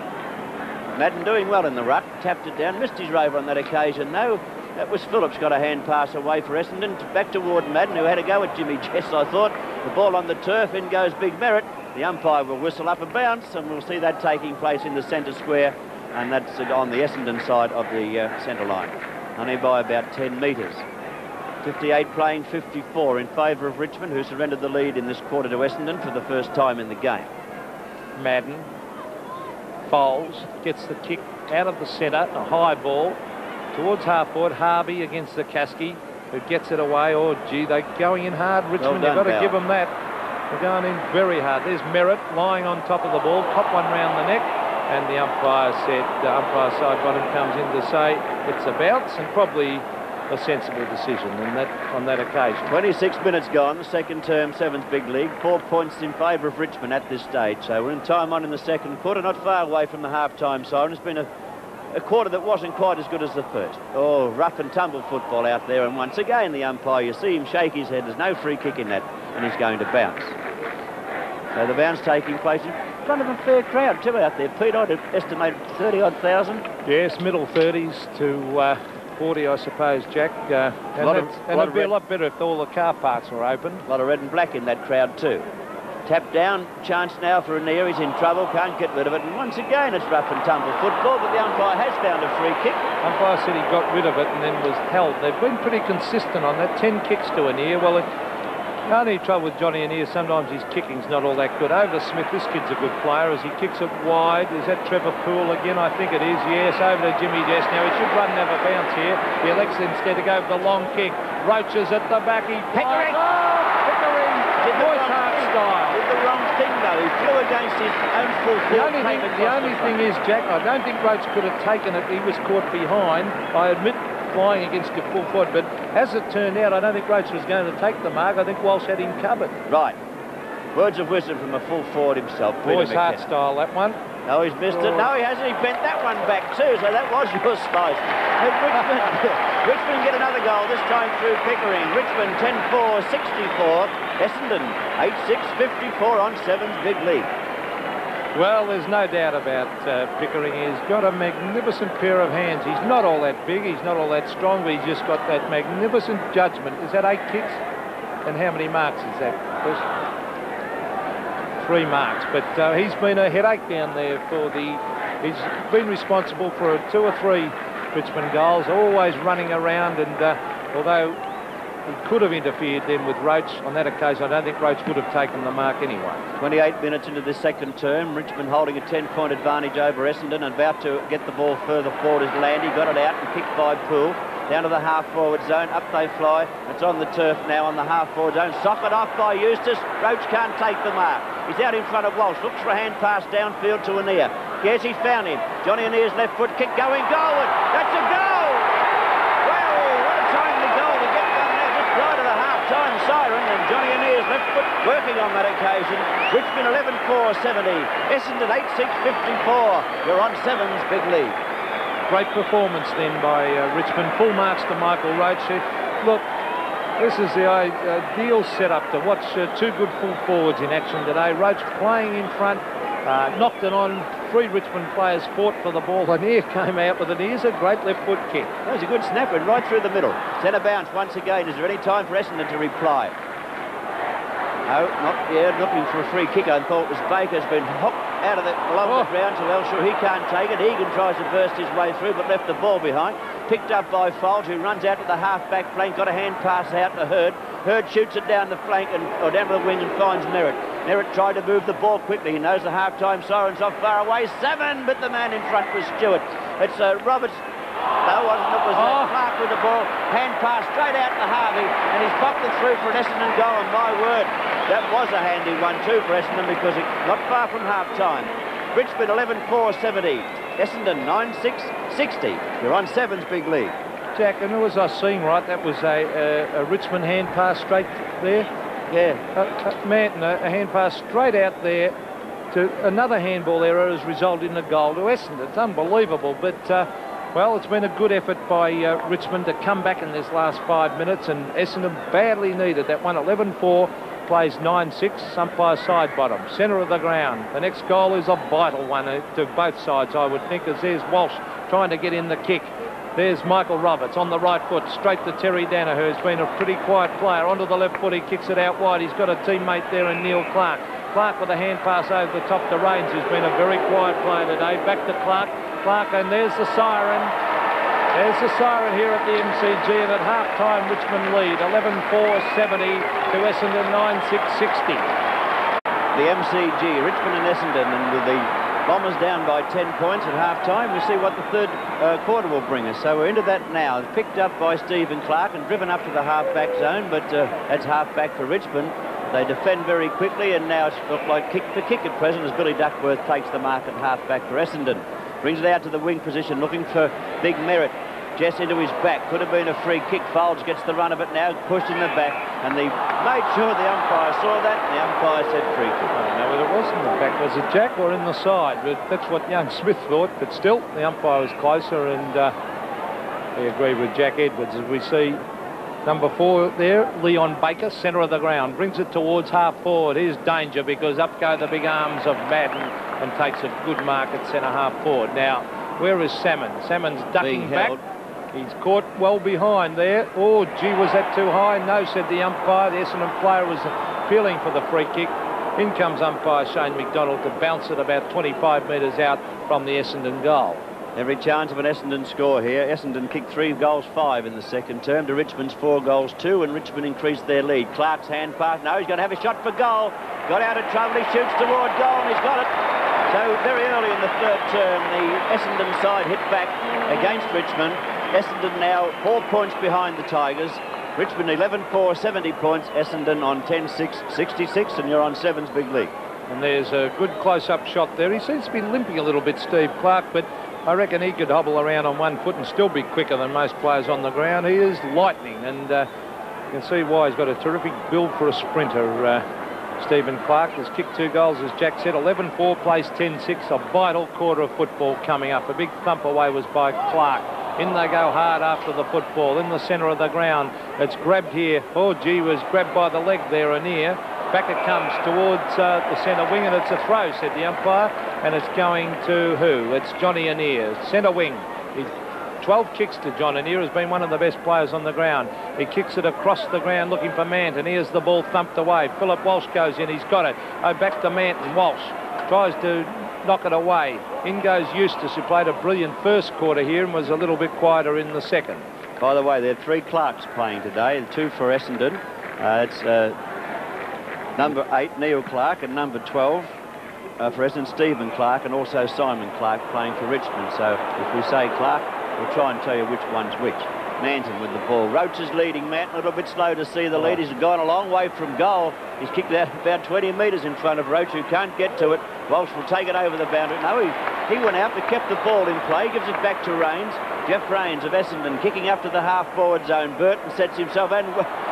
Madden doing well in the ruck, tapped it down, missed his rover on that occasion though. That was Phillip's got a hand pass away for Essendon, back toward Madden, who had a go at Jimmy Jess, I thought. The ball on the turf, in goes Big Merrett. The umpire will whistle up a bounce, and we'll see that taking place in the centre square, and that's on the Essendon side of the centre line. Only by about 10 metres. 58 playing 54 in favour of Richmond, who surrendered the lead in this quarter to Essendon for the first time in the game. Madden. Foulds gets the kick out of the centre, a high ball. Towards half-forward, Harvey against the Kasky, who gets it away. Oh, gee, they're going in hard, Richmond. Well done, You've got to give them that. They're going in very hard. There's Merrett lying on top of the ball, pop one round the neck, and the umpire Sidebottom comes in to say it's a bounce, and probably a sensible decision on that occasion. 26 minutes gone, the second term, Sevens Big League. 4 points in favour of Richmond at this stage. So we're in time on in the second quarter, not far away from the half-time siren. It's been a quarter that wasn't quite as good as the first. Oh, rough and tumble football out there, and once again the umpire, you see him shake his head. There's no free kick in that, and he's going to bounce. So the bounce taking place in front of a fair crowd too out there. Pete, I'd estimated 30-odd thousand. Yes, middle 30s to 40, I suppose, Jack. And it'd be a lot better if all the car parks were open. A lot of red and black in that crowd too. Tap down, chance now for Annear. He's in trouble, can't get rid of it. And once again, it's rough and tumble football, but the umpire has found a free kick. Umpire said he got rid of it and then was held. They've been pretty consistent on that. 10 kicks to Annear. Well, the only trouble with Johnny Annear, sometimes his kicking's not all that good. Over to Smith, this kid's a good player as he kicks it wide. Is that Trevor Poole again? I think it is, yes. Over to Jimmy Jess. Now he should run and have a bounce here. He elects instead to go for the long kick. Roach is at the back. He Pickering! Pickering! Voice Hart style. Did the wrong thing though. He flew against his own full forward. The only thing is, Jack, I don't think Roach could have taken it. He was caught behind. I admit flying against your full forward, but as it turned out, I don't think Roach was going to take the mark. I think Walsh had him covered. Right. Words of wisdom from a full forward himself. Voice Hart style, that one. No, he's missed it. No, he hasn't. He bent that one back too, so that was your slice. And Richmond get another goal, this time through Pickering. Richmond 10-4, 64. Essendon 8-6, 54 on 7's big lead. Well, there's no doubt about Pickering. He's got a magnificent pair of hands. He's not all that big, he's not all that strong, but he's just got that magnificent judgment. Is that 8 kicks? And how many marks is that, Chris? 3 marks, but he's been a headache down there for he's been responsible for 2 or 3 Richmond goals, always running around, and although he could have interfered then with Roach on that occasion, I don't think Roach would have taken the mark anyway. 28 minutes into the second term, Richmond holding a 10-point advantage over Essendon, and about to get the ball further forward as Landy got it out and kicked by Poole. Down to the half-forward zone, up they fly. It's on the turf now on the half-forward zone. Socket off by Eustace. Roach can't take the mark. He's out in front of Walsh. Looks for a hand pass downfield to Annear. Yes, he's found him. Johnny Annear's left foot kick going goalward. That's a goal! Well, what a timely goal to get one now just prior to the half-time siren. And Johnny Annear's left foot working on that occasion. Richmond 11-4, 70. Essendon 8-6, 54. You're on 7's big lead. Great performance then by Richmond. Full marks to Michael Roach. Look, this is the ideal setup to watch 2 good full forwards in action today. Roach playing in front, knocked it on. 3 Richmond players fought for the ball. Annear came out with it. Here's a great left foot kick. That was a good snapper right through the middle. Centre bounce once again. Is there any time for Essendon to reply? No, not yet. Looking for a free kick. I thought it was Baker's been hooked out of along the ground to Elshaw. He can't take it. Egan tries to burst his way through, but left the ball behind. Picked up by Foulds, who runs out to the half-back flank. Got a hand pass out to Hurd. Hurd shoots it down the flank or down to the wing and finds Merrett. Merrett tried to move the ball quickly. He knows the half-time siren's off far away. 7, but the man in front was Stewart. It's Roberts. No, wasn't it? Was Clarke with the ball. Hand pass straight out to Harvey, and he's popped it through for an Essendon goal, and my word, that was a handy one too for Essendon because it's not far from half-time. Richmond 11-4, 70. Essendon 9-6, 60. You're on 7's big lead. Jack, and as I seen right, that was a Richmond hand pass straight there. Yeah. Manton, a hand pass straight out there to another handball error has resulted in a goal to Essendon. It's unbelievable, but well, it's been a good effort by Richmond to come back in this last 5 minutes, and Essendon badly needed that one. 11-4, plays 9-6, umpire side bottom, centre of the ground. The next goal is a vital one to both sides, I would think, as there's Walsh trying to get in the kick. There's Michael Roberts on the right foot, straight to Terry Daniher, who's been a pretty quiet player. Onto the left foot, he kicks it out wide. He's got a teammate there in Neil Clarke. Clarke with a hand pass over the top to Rains, who's been a very quiet player today. Back to Clarke. Clarke, and there's the siren. There's the siren here at the MCG, and at half-time, Richmond lead, 11-4, 70 to Essendon, 9-6, 60. The MCG, Richmond and Essendon, and with the Bombers down by 10 points at half-time, we see what the third quarter will bring us. So we're into that now. It's picked up by Stephen Clarke and driven up to the half-back zone, but that's half-back for Richmond. They defend very quickly, and now it's looked like kick for kick at present as Billy Duckworth takes the mark at half-back for Essendon. Brings it out to the wing position, looking for big Merrett. Jess into his back. Could have been a free kick. Foulds gets the run of it now, pushed in the back, and they made sure the umpire saw that, and the umpire said free kick. I don't know whether it was in the back. Was it Jack or in the side? But that's what young Smith thought, but still, the umpire was closer, and he agreed with Jack Edwards. As we see number 4 there, Leon Baker, centre of the ground, brings it towards half-forward. Here's danger because up go the big arms of Madden and takes a good mark at centre half-forward. Now, where is Salmon? Salmon's ducking back. He's caught well behind there. Oh, gee, was that too high? No, said the umpire. The Essendon player was appealing for the free kick. In comes umpire Shane McDonald to bounce it about 25 metres out from the Essendon goal. Every chance of an Essendon score here. Essendon kicked 3 goals 5 in the second term to Richmond's 4 goals 2, and Richmond increased their lead. Clarke's hand pass. No, he's going to have a shot for goal. Got out of trouble. He shoots toward goal, and he's got it. So very early in the third term, the Essendon side hit back against Richmond. Essendon now 4 points behind the Tigers. Richmond 11-4, 70 points. Essendon on 10-6, 66, and you're on 7's big league. And there's a good close-up shot there. He seems to be limping a little bit, Steve Clarke, but I reckon he could hobble around on 1 foot and still be quicker than most players on the ground. He is lightning, and you can see why he's got a terrific build for a sprinter. Stephen Clarke has kicked 2 goals, as Jack said. 11-4, plays 10-6. A vital quarter of football coming up. A big thump away was by Clarke. In they go hard after the football, in the centre of the ground. It's grabbed here. Oh, gee, was grabbed by the leg there, Annear. Back it comes towards the centre wing, and it's a throw, said the umpire. And it's going to who? It's Johnny Annear, centre wing. He's 12 kicks to John Annear, has been one of the best players on the ground. He kicks it across the ground looking for Mant, and here's the ball thumped away. Phillip Walsh goes in, he's got it. Oh, back to Mant, and Walsh tries to knock it away. In goes Eustace, who played a brilliant first quarter here and was a little bit quieter in the second. By the way, there are 3 Clarkes playing today, 2 for Essendon. It's number 8, Neil Clarke, and number 12 for Essendon, Stephen Clarke, and also Simon Clarke playing for Richmond. So if we say Clarke, we'll try and tell you which one's which. Manton with the ball. Roach is leading. Manton a little bit slow to see the lead. He's gone a long way from goal. He's kicked it out about 20 metres in front of Roach, who can't get to it. Walsh will take it over the boundary. No, he went out but kept the ball in play. Gives it back to Rains. Jeff Rains of Essendon kicking up to the half-forward zone. Burton sets himself, and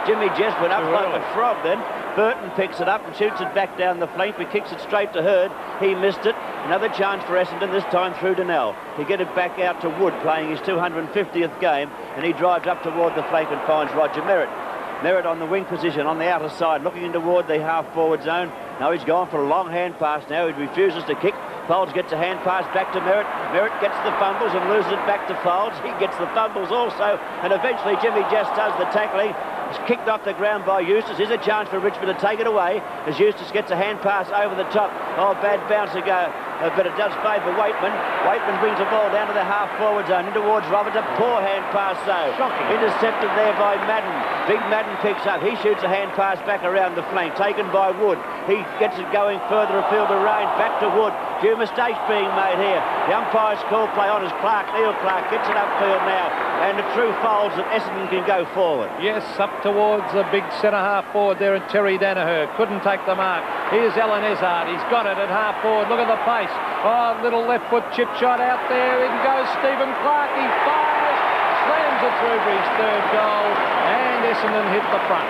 Jimmy Jess went up like a frog then. Burton picks it up and shoots it back down the flank, but kicks it straight to Hurd. He missed it. Another chance for Essendon, this time through Donnell. He get it back out to Wood, playing his 250th game, and he drives up toward the flank and finds Roger Merrett. Merrett on the wing position, on the outer side, looking in toward the half-forward zone. Now he's gone for a long hand pass now. He refuses to kick. Foulds gets a hand pass back to Merrett. Merrett gets the fumbles and loses it back to Foulds. He gets the fumbles also, and eventually Jimmy Jess does the tackling. It's kicked off the ground by Eustace. Here's a chance for Richmond to take it away as Eustace gets a hand pass over the top. Oh, bad bounce ago, but it does favour Weightman. Weightman brings the ball down to the half-forward zone, in towards Roberts. A poor hand pass, though. Shocking. Intercepted there by Madden. Big Madden picks up. He shoots a hand pass back around the flank, taken by Wood. He gets it going further afield of range, back to Wood. Few mistakes being made here. The umpire's call play on as Clarke, Neil Clarke, gets it upfield now, and the true Foulds that Essendon can go forward. Yes, up towards the big centre half forward there, and Terry Daniher couldn't take the mark. Here's Ezard. He's got it at half forward. Look at the pace. Oh, little left foot chip shot out there. In goes Stephen Clarke. He fires, slams it through for his 3rd goal, and Essendon hit the front.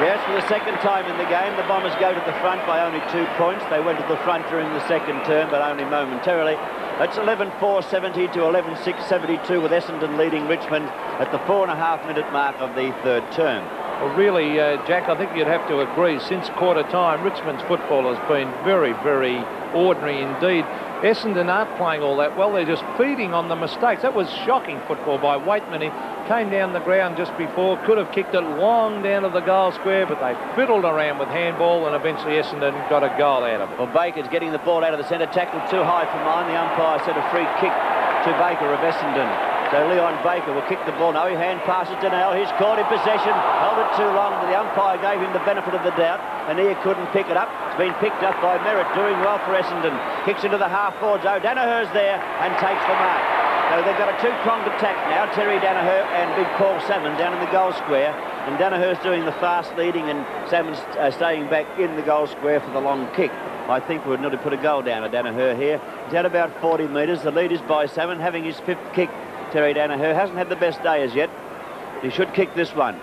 Yes, for the second time in the game, the Bombers go to the front by only 2 points. They went to the front during the second term, but only momentarily. It's 11-4, 70 to 11-6, 72, with Essendon leading Richmond at the 4.5-minute mark of the 3rd term. Well, really, Jack, I think you'd have to agree. Since quarter time, Richmond's football has been very, very ordinary indeed. Essendon aren't playing all that well. They're just feeding on the mistakes. That was shocking football by Weightman. He came down the ground just before, could have kicked it long down to the goal square, but they fiddled around with handball, and eventually Essendon got a goal out of it. Well, Baker's getting the ball out of the centre, tackled too high for mine. The umpire said a free kick to Baker of Essendon. So Leon Baker will kick the ball. No, he hand passes to Daniher. He's caught in possession. Held it too long, but the umpire gave him the benefit of the doubt. Annear couldn't pick it up. It's been picked up by Merrett, doing well for Essendon. Kicks into the half-forward zone. Daniher's there and takes the mark. So they've got a 2-pronged attack now. Terry Daniher and big Paul Salmon down in the goal square. And Daniher's doing the fast leading, and Salmon's staying back in the goal square for the long kick. I think we would not have put a goal down to Daniher here. He's at about 40 metres. The lead is by Salmon, having his 5th kick. Terry Daniher hasn't had the best day as yet. He should kick this one.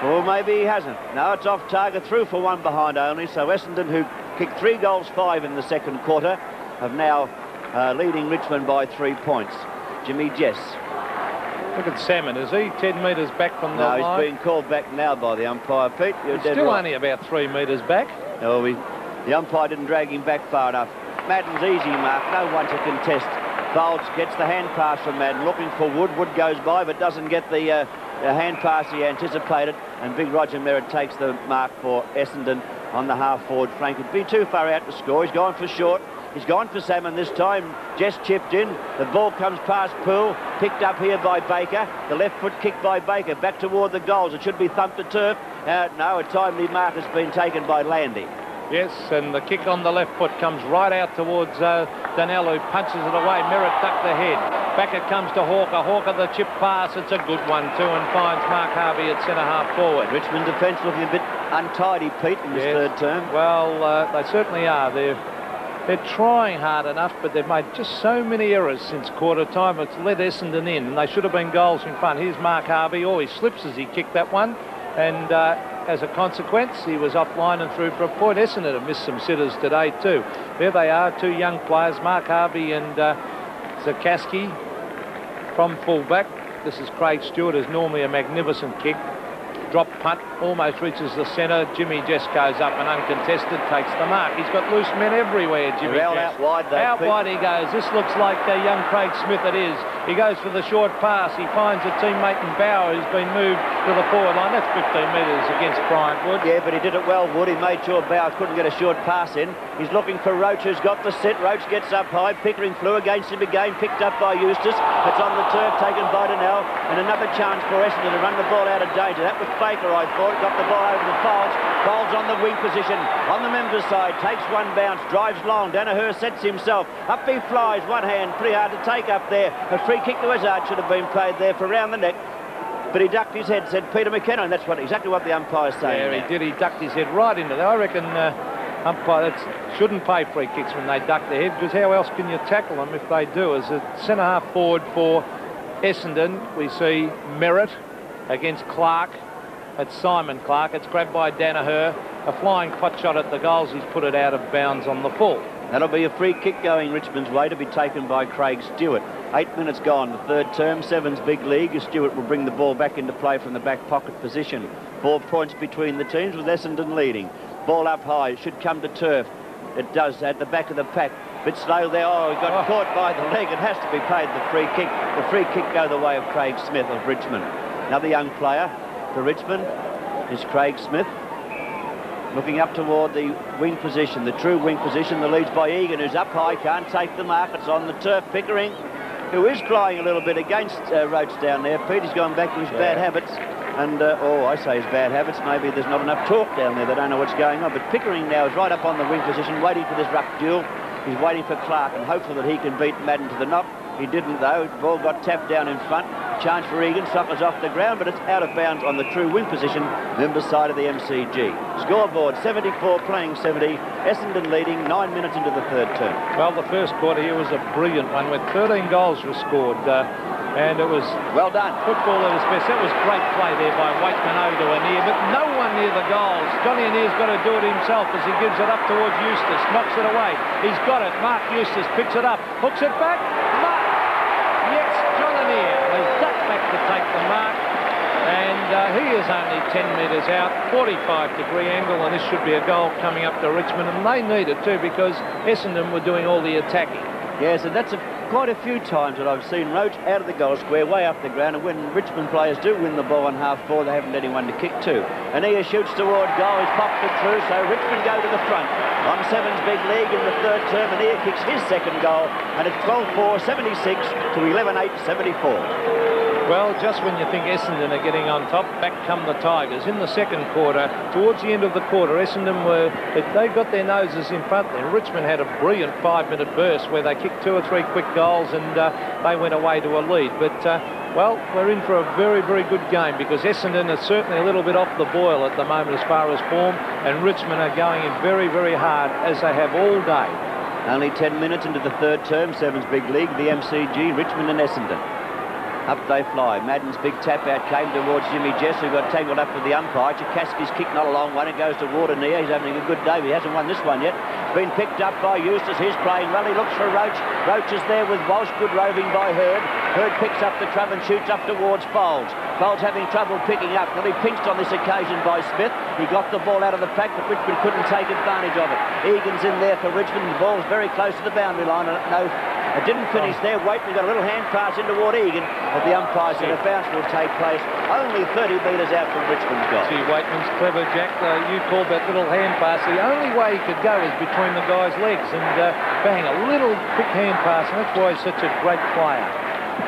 Or maybe he hasn't. No, it's off target, through for 1 behind only. So Essendon, who kicked 3 goals 5 in the second quarter, have now leading Richmond by 3 points. Jimmy Jess. Look at Salmon. Is he 10 metres back from the line? No, he's being called back now by the umpire, Pete. He's still only about 3 metres back. No, the umpire didn't drag him back far enough. Madden's easy mark, no one to contest. Foulds gets the hand pass from Madden, looking for Wood. Wood goes by but doesn't get the a hand pass he anticipated, and big Roger Merrett takes the mark for Essendon on the half-forward flank. It'd be too far out to score. He's gone for short. He's gone for Salmon this time. Just chipped in. The ball comes past Poole. Picked up here by Baker. The left foot kick by Baker. Back toward the goals. It should be thumped to turf. No, a timely mark has been taken by Landy. Yes, and the kick on the left foot comes right out towards Daniher, who punches it away. Merrett ducked the head. Back it comes to Hawker. Hawker, the chip pass. It's a good one too, and finds Mark Harvey at centre-half forward. Richmond defence looking a bit untidy, Pete, in this third term. Well, they certainly are. They're trying hard enough, but they've made just so many errors since quarter time. It's let Essendon in, and they should have been goals in front. Here's Mark Harvey. Oh, he slips as he kicked that one, and as a consequence, he was offline and through for a point. Essendon have missed some sitters today too. There they are, two young players, Mark Harvey and Zakaski from fullback. This is Craig Stewart, is normally a magnificent kick. Drop punt, almost reaches the centre. Jimmy just goes up and uncontested, takes the mark. He's got loose men everywhere, Jimmy. Out wide, though. Out wide he goes. This looks like young Craig Smith it is. He goes for the short pass. He finds a teammate in Bauer who's been moved to the forward line. That's 15 metres against Bryan, Wood. Yeah, but he did it well, Wood. He made sure Bauer couldn't get a short pass in. He's looking for Roach, who's got the set. Roach gets up high. Pickering flew against him again, picked up by Eustace. It's on the turf, taken by Daniher. And another chance for Essendon to run the ball out of danger. That was Baker, I thought. Got the ball over to Foulds. Foulds on the wing position. On the members' side. Takes one bounce. Drives long. Daniher sets himself. Up he flies. One hand. Pretty hard to take up there. A free kick to Ezard should have been played there for round the neck. But he ducked his head, said Peter McKenna, and that's exactly what the umpire's saying. Yeah, he did. He ducked his head right into that. I reckon umpires shouldn't pay free kicks when they duck their head, because how else can you tackle them if they do? As a centre-half forward for Essendon, we see Merrett against Clarke. It's Simon Clarke. It's grabbed by Daniher. A flying pot shot at the goals. He's put it out of bounds on the full. That'll be a free kick going Richmond's way, to be taken by Craig Stewart. 8 minutes gone, the third term, Sevens big league. Stewart will bring the ball back into play from the back pocket position. 4 points between the teams, with Essendon leading. Ball up high, it should come to turf. It does at the back of the pack. Bit slow there. Oh, he got caught by the leg. It has to be paid the free kick. The free kick go the way of Craig Smith of Richmond. Another young player for Richmond is Craig Smith. Looking up toward the wing position, the true wing position. The lead's by Egan, who's up high, can't take the mark. It's on the turf. Pickering, who is flying a little bit against Roach down there. Peter's gone back to his bad habits. And, I say his bad habits. Maybe there's not enough talk down there. They don't know what's going on. But Pickering now is right up on the wing position, waiting for this ruck duel. He's waiting for Clarke and hopeful that he can beat Madden to the knock. He didn't, though. The ball got tapped down in front. Chance for Egan. Suffers off the ground, but it's out of bounds on the true wing position, member side of the MCG. Scoreboard, 74 playing 70. Essendon leading 9 minutes into the third term. Well, the first quarter here was a brilliant one, with 13 goals were scored. And it was well done. Football at its best. That was great play there by Weightman over to Annear, but no one near the goals. Johnny Annear's got to do it himself as he gives it up towards Eustace. Knocks it away. He's got it. Mark Eustace picks it up. Hooks it back. Mark. Yes, John Annear has ducked back to take the mark. And he is only 10 metres out. 45-degree angle, and this should be a goal coming up to Richmond. And they need it too, because Essendon were doing all the attacking. Yes, and that's quite a few times that I've seen Roach out of the goal square, way up the ground, and when Richmond players do win the ball on half-forward, they haven't anyone to kick to. Annear shoots toward goal, he's popped it through, so Richmond go to the front. On Sevens big league in the third term, Annear kicks his second goal, and it's 12-4, 76 to 11-8, 74. Well, just when you think Essendon are getting on top, back come the Tigers. In the second quarter, towards the end of the quarter, Essendon they got their noses in front there. Richmond had a brilliant 5-minute burst where they kicked 2 or 3 quick goals, and they went away to a lead. But, well, we're in for a very, very good game, because Essendon is certainly a little bit off the boil at the moment as far as form, and Richmond are going in very, very hard, as they have all day. Only 10 minutes into the third term, Sevens big league, the MCG, Richmond and Essendon. Up they fly. Madden's big tap out came towards Jimmy Jess, who got tangled up with the umpire. Chikaski's kick not a long one. It goes toward Annear. He's having a good day. He hasn't won this one yet. Been picked up by Eustace. He's playing well. He looks for Roach. Roach is there with Walsh. Good roving by Hurd. Hurd picks up the trub and shoots up towards Foulds. Foulds having trouble picking up. Well, he pinched on this occasion by Smith. He got the ball out of the pack, but Richmond couldn't take advantage of it. Egan's in there for Richmond. The ball's very close to the boundary line, and no It didn't finish there. Weightman got a little hand pass in toward Egan, but the umpire said a bounce will take place only 30 metres out from Richmond's goal. Gee, Weightman's clever, Jack. You called that little hand pass. The only way he could go is between the guy's legs, and bang, a little quick hand pass, and that's why he's such a great player.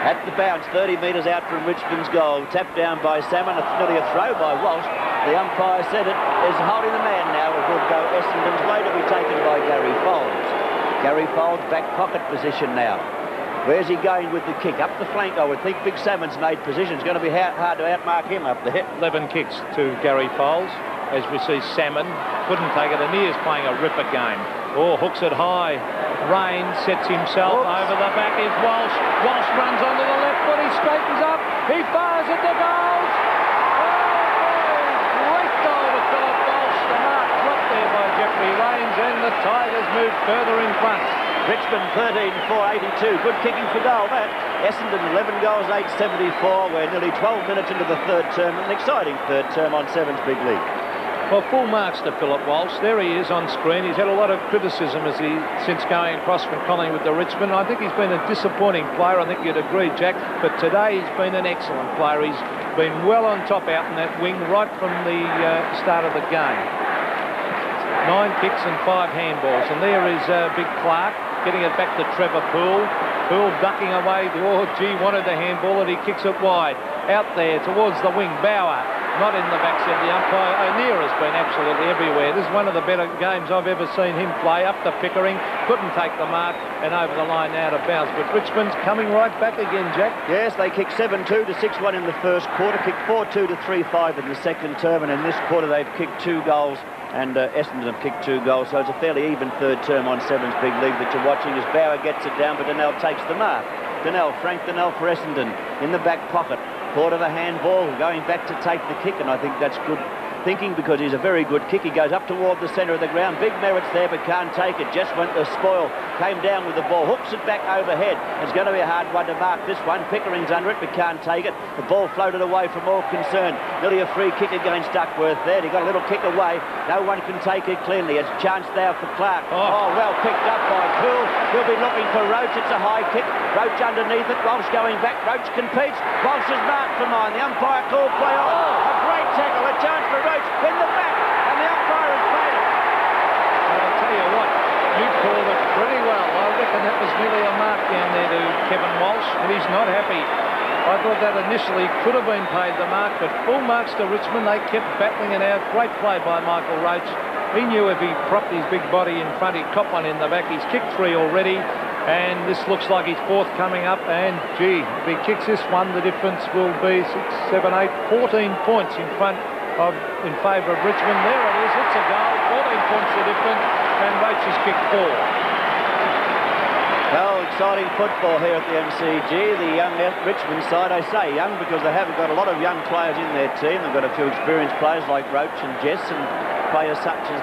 At the bounce, 30 metres out from Richmond's goal. Tapped down by Salmon. It's nearly a throw by Walsh. The umpire said it is holding the man now. It will go Essendon's way to be taken by Garry Foulds. Garry Foulds back pocket position now. Where's he going with the kick? Up the flank, I would think. Big Salmon's made position. It's going to be hard to outmark him up there. 11 kicks to Garry Foulds. As we see Salmon couldn't take it. Annear's playing a ripper game. Oh, hooks it high. Rain sets himself over the back. Is Walsh. Walsh runs onto the left foot. He straightens up. He fires at the goals. Oh, great goal to Phillip Walsh. The mark dropped there by Jeffrey Rains, and the Tigers move further in front. Richmond 13-4-82. Good kicking for goal, that. Essendon 11 goals, 8-74. We're nearly 12 minutes into the third term. An exciting third term on Seven's Big League. Well, full marks to Phillip Walsh. There he is on screen. He's had a lot of criticism since going across from Collingwood to Richmond. I think he's been a disappointing player. I think you'd agree, Jack. But today he's been an excellent player. He's been well on top out in that wing right from the start of the game. 9 kicks and 5 handballs. And there is big Clarke getting it back to Trevor Poole. Poole ducking away. Oh, gee, wanted the handball, and he kicks it wide. Out there towards the wing. Bauer. Not in the back, said the umpire. Annear has been absolutely everywhere. This is one of the better games I've ever seen him play. Up to Pickering, couldn't take the mark, and over the line now to bounce. But Richmond's coming right back again, Jack. Yes, they kicked 7-2 to 6-1 in the first quarter, kicked 4-2 to 3-5 in the second term, and in this quarter they've kicked 2 goals, and Essendon have kicked 2 goals, so it's a fairly even third term on Seven's Big League that you're watching as Bauer gets it down, but Daniher takes the mark. Frank Daniher for Essendon in the back pocket. Caught of the handball, going back to take the kick, and I think that's good thinking because he's a very good kick. He goes up toward the centre of the ground. Big Merrett's there but can't take it. Just went the spoil. Came down with the ball. Hooks it back overhead. It's going to be a hard one to mark this one. Pickering's under it but can't take it. The ball floated away from all concern. Nearly a free kick against Duckworth there. He got a little kick away. No one can take it cleanly. It's a chance there for Clarke. Oh, well picked up by Poole. He'll be looking for Roach. It's a high kick. Roach underneath it. Walsh going back. Roach competes. Walsh is marked for mine. The umpire called play on. A great tackle. A chance for Roach in the back. And the umpire has played it. I'll tell you what. You called it pretty well. I reckon that was nearly a mark down there to Kevin Walsh, and he's not happy. I thought that initially could have been paid the mark, but full marks to Richmond. They kept battling it out. Great play by Michael Roach. He knew if he propped his big body in front, he'd cop one in the back. He's kicked 3 already, and this looks like his 4th coming up. And, gee, if he kicks this one, the difference will be 6, 7, 8, 14 points in favour of Richmond. There it is. It's a goal. 14 points the difference, and Roach has kicked 4. Well, exciting football here at the MCG. The young Richmond side, I say young because they haven't got a lot of young players in their team. They've got a few experienced players like Roach and Jess and players such as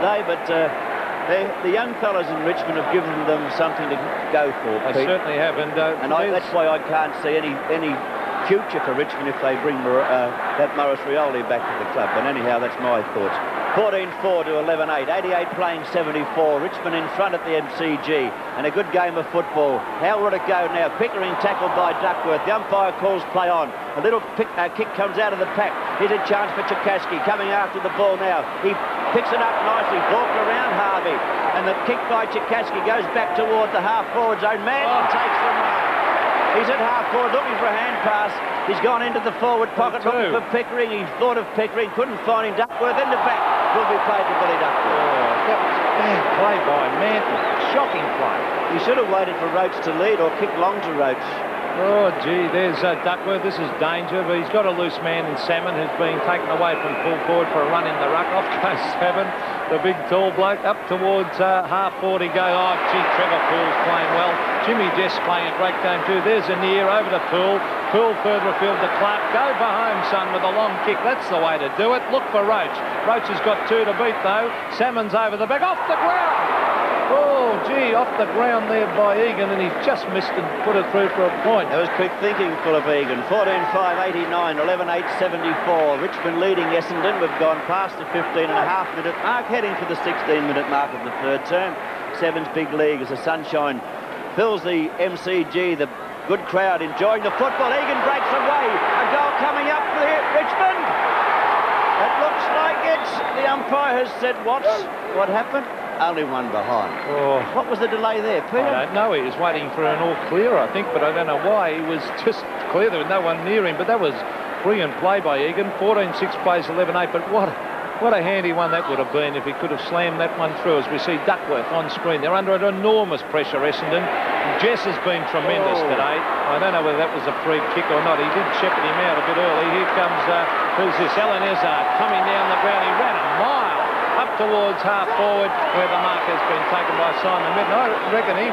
they, but the young fellas in Richmond have given them something to go for. They certainly have, and that's why I can't see any future for Richmond if they bring that Morris Rioli back to the club. But anyhow, that's my thoughts. 14-4 to 11-8. 88 playing 74. Richmond in front at the MCG. And a good game of football. How would it go now? Pickering tackled by Duckworth. The umpire calls play on. A little kick comes out of the pack. Here's a chance for Chikaski coming after the ball now. He picks it up nicely. Walked around Harvey. And the kick by Chikaski goes back toward the half-forward zone. Madden takes the mark. He's at half-forward looking for a hand pass. He's gone into the forward pocket looking for Pickering. He thought of Pickering, couldn't find him. Duckworth in the back. Will be played to Billy Duckworth. Oh, that was bad play by Manton. Shocking play. He should have waited for Roach to lead or kicked long to Roach. Oh, gee, there's Duckworth. This is danger, but he's got a loose man in Salmon who's being taken away from full forward for a run in the ruck. Off goes Salmon, the big tall bloke, up towards half-forward he goes. Oh, gee, Trevor Poole's playing well. Jimmy Jess playing a great game too. There's Annear over to Poole. Poole further afield to Clarke. Go for home, son, with a long kick. That's the way to do it. Look for Roach. Roach has got 2 to beat, though. Salmon's over the back. Off the ground. Oh, gee, off the ground there by Egan, and he's just missed and put it through for a point. That was quick thinking, Phillip Egan. 14-5, 89, 11-8, 74. Richmond leading Essendon. We've gone past the 15.5-minute mark, heading for the 16-minute mark of the third term. Seven's Big League as the sunshine fills the MCG, the good crowd enjoying the football. Egan breaks away. A goal coming up for Richmond. It looks like it's... The umpire has said, what happened? Only one behind. Oh. What was the delay there, Peter? I don't know. He was waiting for an all clear, I think, but I don't know why. He was just clear. There was no one near him, but that was brilliant play by Egan. 14-6 plays 11-8, but what a handy one that would have been if he could have slammed that one through. As we see Duckworth on screen, they're under enormous pressure, Essendon. Jess has been tremendous today. I don't know whether that was a free kick or not. He did shepherd him out a bit early. Here comes, who's this? Ezard coming down the ground. He ran a mile up towards half forward where the mark has been taken by Simon Madden. I reckon he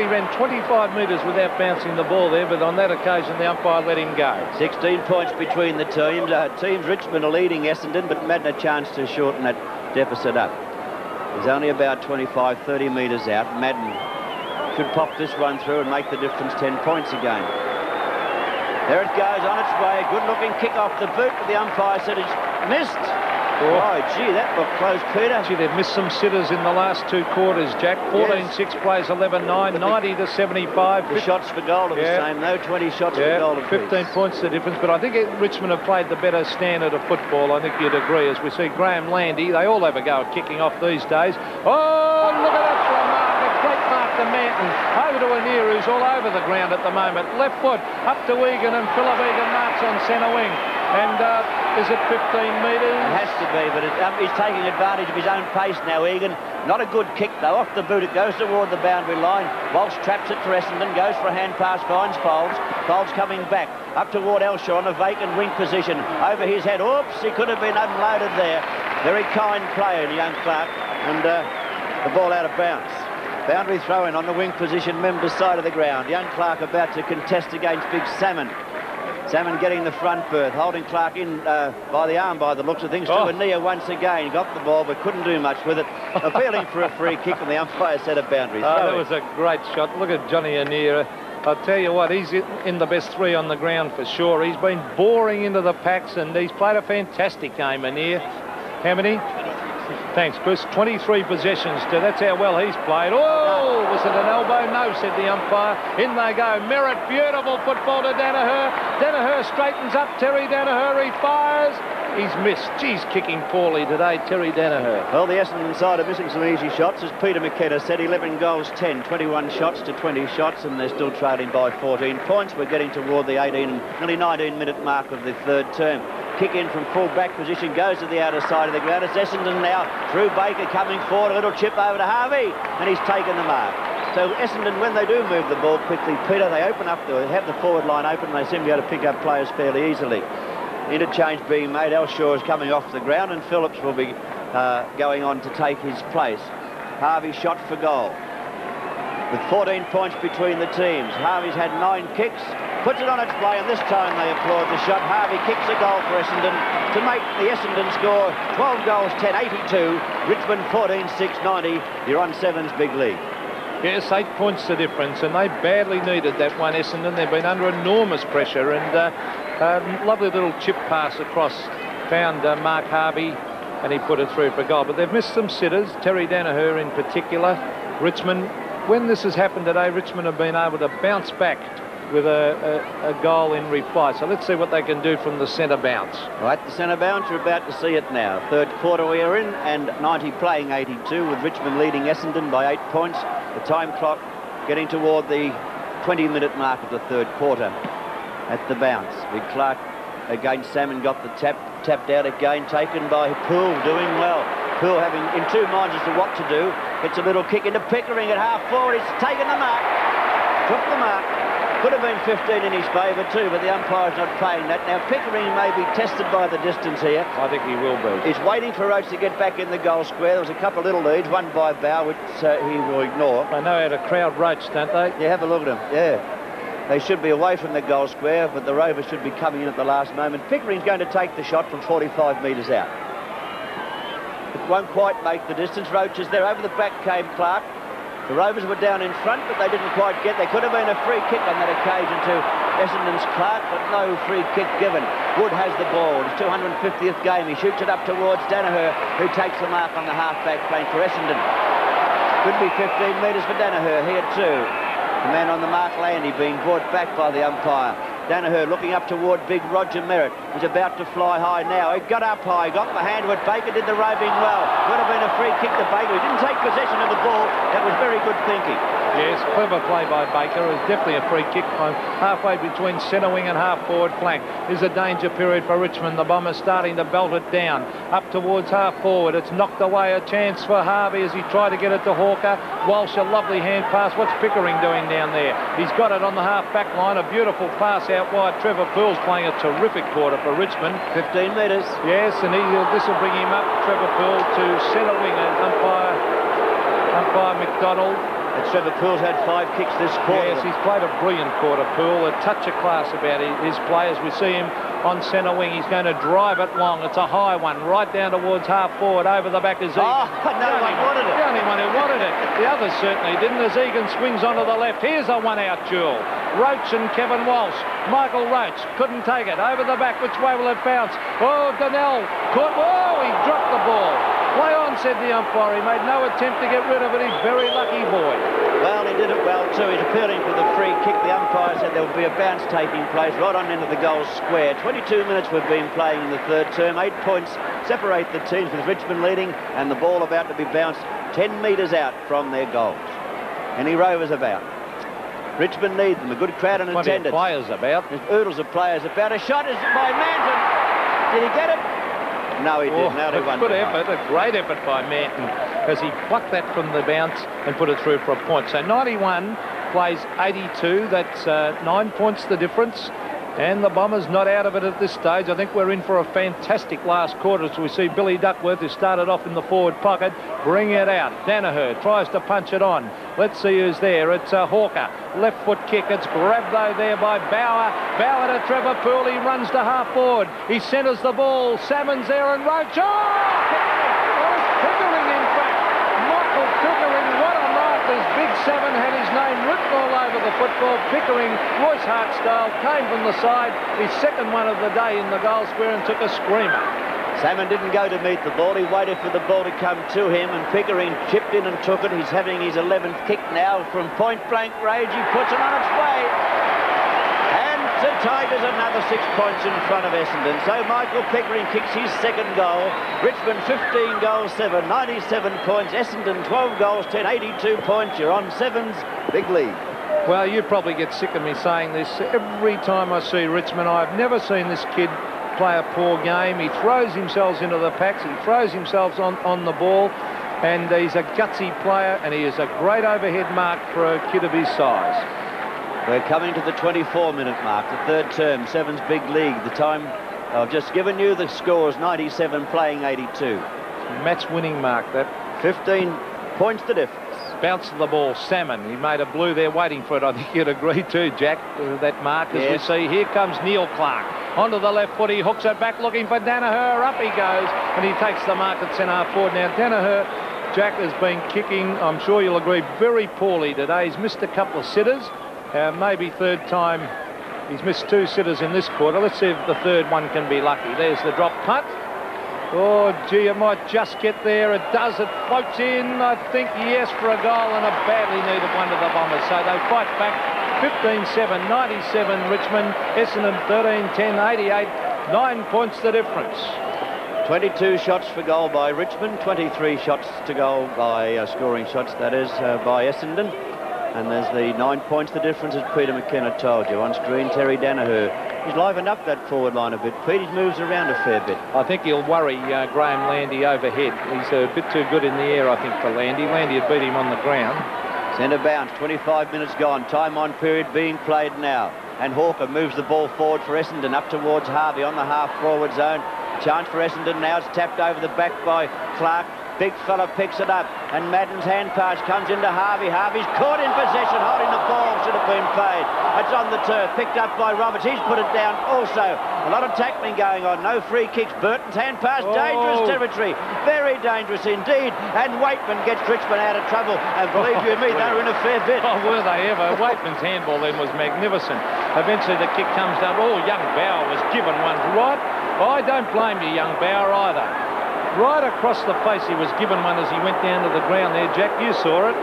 ran 25 metres without bouncing the ball there, but on that occasion the umpire let him go. 16 points between the teams. Richmond are leading Essendon, but Madden a chance to shorten that deficit up. He's only about 25-30 metres out. Madden should pop this one through and make the difference 10 points again. There it goes on its way. A good-looking kick off the boot, but the umpire said it's missed. Oh, gee, that looked close, Peter. Gee, they've missed some sitters in the last 2 quarters, Jack. 14-6 plays 11-9, 90-75. The shots for goal are the same, though. 20 shots for goal apiece. 15 points the difference, but I think Richmond have played the better standard of football. I think you'd agree. As we see Graham Landy, they all have a go at kicking off these days. Oh, look at that for a mark. A great mark to Manton. Over to Annear, who's all over the ground at the moment. Left foot up to Egan, and Phillip Egan marks on centre wing. And is it 15 metres? It has to be, but he's taking advantage of his own pace now, Egan. Not a good kick, though. Off the boot, it goes toward the boundary line. Walsh traps it for Essendon, goes for a hand pass, finds Foulds. Foulds coming back, up toward Elshaw on a vacant wing position. Over his head. Oops, he could have been unloaded there. Very kind player, young Clarke. And the ball out of bounds. Boundary throw-in on the wing position, member's side of the ground. Young Clarke about to contest against big Salmon. Salmon getting the front berth, holding Clarke in by the arm by the looks of things to Annear once again. Got the ball but couldn't do much with it. Appealing for a free kick, and the umpire set a boundary. That was a great shot. Look at Johnny Annear. I'll tell you what, he's in the best 3 on the ground for sure. He's been boring into the packs, and he's played a fantastic game, Annear. How many? Thanks, Chris. 23 possessions. That's how well he's played. Oh, was it an elbow? No, said the umpire. In they go. Merrett, beautiful football to Daniher. Daniher straightens up. Terry Daniher, he fires. He's missed. Geez, kicking poorly today, Terry Daniher. Well, the Essendon side are missing some easy shots. As Peter McKenna said, 11 goals, 10. 21 shots to 20 shots, and they're still trailing by 14 points. We're getting toward the 18, nearly 19-minute mark of the third term. Kick in from full back position, goes to the outer side of the ground. It's Essendon now through Baker coming forward. A little chip over to Harvey, and he's taken the mark. So Essendon, when they do move the ball quickly, Peter, they open up, they have the forward line open, they seem to be able to pick up players fairly easily. Interchange being made. Elshaw is coming off the ground, and Phillips will be going on to take his place. Harvey shot for goal. With 14 points between the teams, Harvey's had 9 kicks, puts it on its play, and this time they applaud the shot. Harvey kicks a goal for Essendon to make the Essendon score 12 goals, 10, 82. Richmond 14-6, 90. You're on 7's big lead. Yes, 8 points the difference, and they badly needed that one, Essendon. They've been under enormous pressure, and lovely little chip pass across, found Mark Harvey, and he put it through for goal. But they've missed some sitters, Terry Daniher in particular. Richmond, when this has happened today, Richmond have been able to bounce back with a goal in reply. So let's see what they can do from the centre bounce. Right, the centre bounce, you're about to see it now. Third quarter we are in, and 90 playing 82, with Richmond leading Essendon by 8 points. The time clock getting toward the 20-minute mark of the third quarter. At the bounce, with Clarke against Salmon, got the tapped out again, taken by Poole, doing well. Poole having in 2 minds as to what to do. Gets a little kick into Pickering at half forward. He's taken the mark, took the mark. Could have been 15 in his favour too, but the umpire's not paying that. Now Pickering may be tested by the distance here. I think he will be. He's waiting for Roach to get back in the goal square. There was a couple of little leads, one by Bow, which he will ignore. They know how to crowd Roach, don't they? Yeah, have a look at him. Yeah. They should be away from the goal square, but the Rovers should be coming in at the last moment. Pickering's going to take the shot from 45 metres out. It won't quite make the distance. Roach is there. Over the back came Clarke. The Rovers were down in front, but they didn't quite get. There could have been a free kick on that occasion to Essendon's Clarke, but no free kick given. Wood has the ball. His 250th game. He shoots it up towards Daniher, who takes the mark on the half-back flank for Essendon. Could be 15 metres for Daniher here too. The man on the mark, Landy, being brought back by the umpire. Daniher looking up toward big Roger Merrett. He's about to fly high now. He got up high, got the hand to it. Baker did the roving well. Would have been a free kick to Baker. He didn't take possession of the ball. That was very good thinking. Yes, clever play by Baker. It was definitely a free kick from halfway between centre wing and half-forward flank. There's a danger period for Richmond. The Bombers starting to belt it down. Up towards half-forward. It's knocked away. A chance for Harvey as he tried to get it to Hawker. Walsh, a lovely hand pass. What's Pickering doing down there? He's got it on the half-back line. A beautiful pass out wide. Trevor Poole's playing a terrific quarter for Richmond. 15 metres. Yes, and this will bring him up, Trevor Poole, to centre wing and umpire McDonald. And Trevor Poole's had 5 kicks this quarter. Yes, he's played a brilliant quarter, Poole. A touch of class about his play as we see him on centre wing. He's going to drive it long. It's a high one, right down towards half-forward. Over the back is Egan. Oh, no one wanted it. The only one who wanted it. The others certainly didn't, as Egan swings onto the left. Here's a one-out duel. Roach and Kevin Walsh. Michael Roach couldn't take it. Over the back, which way will it bounce? Oh, Daniher caught. Oh, he dropped the ball. Play on, said the umpire. He made no attempt to get rid of it. He's very lucky boy. Well, he did it well too. He's appealing for the free kick. The umpire said there will be a bounce taking place right on into the goal square. 22 minutes we've been playing in the third term. 8 points separate the teams, with Richmond leading and the ball about to be bounced 10 metres out from their goals. Any rovers about? Richmond need them. A good crowd in attendance. Players about. There's oodles of players about. A shot is by Manton. Did he get it? No, he didn't. Now he won. Good effort, a great effort by Manton, as he plucked that from the bounce and put it through for a point. So 91 plays 82. That's 9 points the difference. And the Bombers not out of it at this stage. I think we're in for a fantastic last quarter. So we see Billy Duckworth, who started off in the forward pocket, bring it out. Daniher tries to punch it on. Let's see who's there. It's Hawker. Left foot kick. It's grabbed though there by Bauer. Bauer to Trevor Poole. He runs to half forward. He centres the ball. Salmon's there and Roach. Pickering, in fact. Michael Pickering, what a night. This Big Seven had his name written all over the football. Pickering, Royce Hart style, came from the side. His second one of the day in the goal square and took a screamer. Salmon didn't go to meet the ball. He waited for the ball to come to him, and Pickering chipped in and took it. He's having his 11th kick now from point-blank range. He puts it on its way. And the Tigers another 6 points in front of Essendon. So Michael Pickering kicks his second goal. Richmond 15 goals, 7, 97 points. Essendon 12 goals, 10, 82 points. You're on Sevens, big lead. Well, you probably get sick of me saying this. Every time I see Richmond, I've never seen this kid play a poor game. He throws himself into the packs. He throws himself on the ball. And he's a gutsy player, and he is a great overhead mark for a kid of his size. We're coming to the 24-minute mark, the third term, Sevens big league. The time I've just given you, the scores, 97 playing 82. Match winning mark, that. 15 points the difference. Bounce the ball, Salmon. He made a blue there waiting for it. I think you'd agree too, Jack, that mark. As we see, here comes Neil Clarke. Onto the left foot, he hooks it back, looking for Daniher. Up he goes, and he takes the mark at centre forward. Now, Daniher, Jack, has been kicking, I'm sure you'll agree, very poorly today. He's missed a couple of sitters. Maybe third time. He's missed 2 sitters in this quarter. Let's see if the third one can be lucky. There's the drop punt. Oh, gee, it might just get there. It does. It floats in, I think, yes, for a goal, and a badly needed one to the Bombers. So they fight back. 15-7, 97 Richmond. Essendon 13-10, 88. 9 points the difference. 22 shots for goal by Richmond. 23 shots to goal by scoring shots, that is, by Essendon. And there's the 9 points the difference, as Peter McKenna told you. On screen, Terry Daniher. He's livened up that forward line a bit. Pete, he moves around a fair bit. I think he'll worry Graham Landy overhead. He's a bit too good in the air, I think, for Landy. Landy had beat him on the ground. Centre bounce, 25 minutes gone. Time on period being played now. And Hawker moves the ball forward for Essendon up towards Harvey on the half-forward zone. Chance for Essendon now. It's tapped over the back by Clarke. Big fella picks it up, and Madden's hand pass comes into Harvey. Harvey's caught in possession, holding the ball, should have been played. It's on the turf, picked up by Roberts. He's put it down also. A lot of tackling going on, no free kicks. Burton's hand pass, dangerous territory, very dangerous indeed. And Weightman gets Richmond out of trouble, and believe you me, they were in a fair bit. Oh, were they ever? Weightman's handball then was magnificent. Eventually the kick comes down. Oh, young Bauer was given one right. I don't blame you, young Bauer, either. right across the face. He was given one as he went down to the ground there. Jack, you saw it.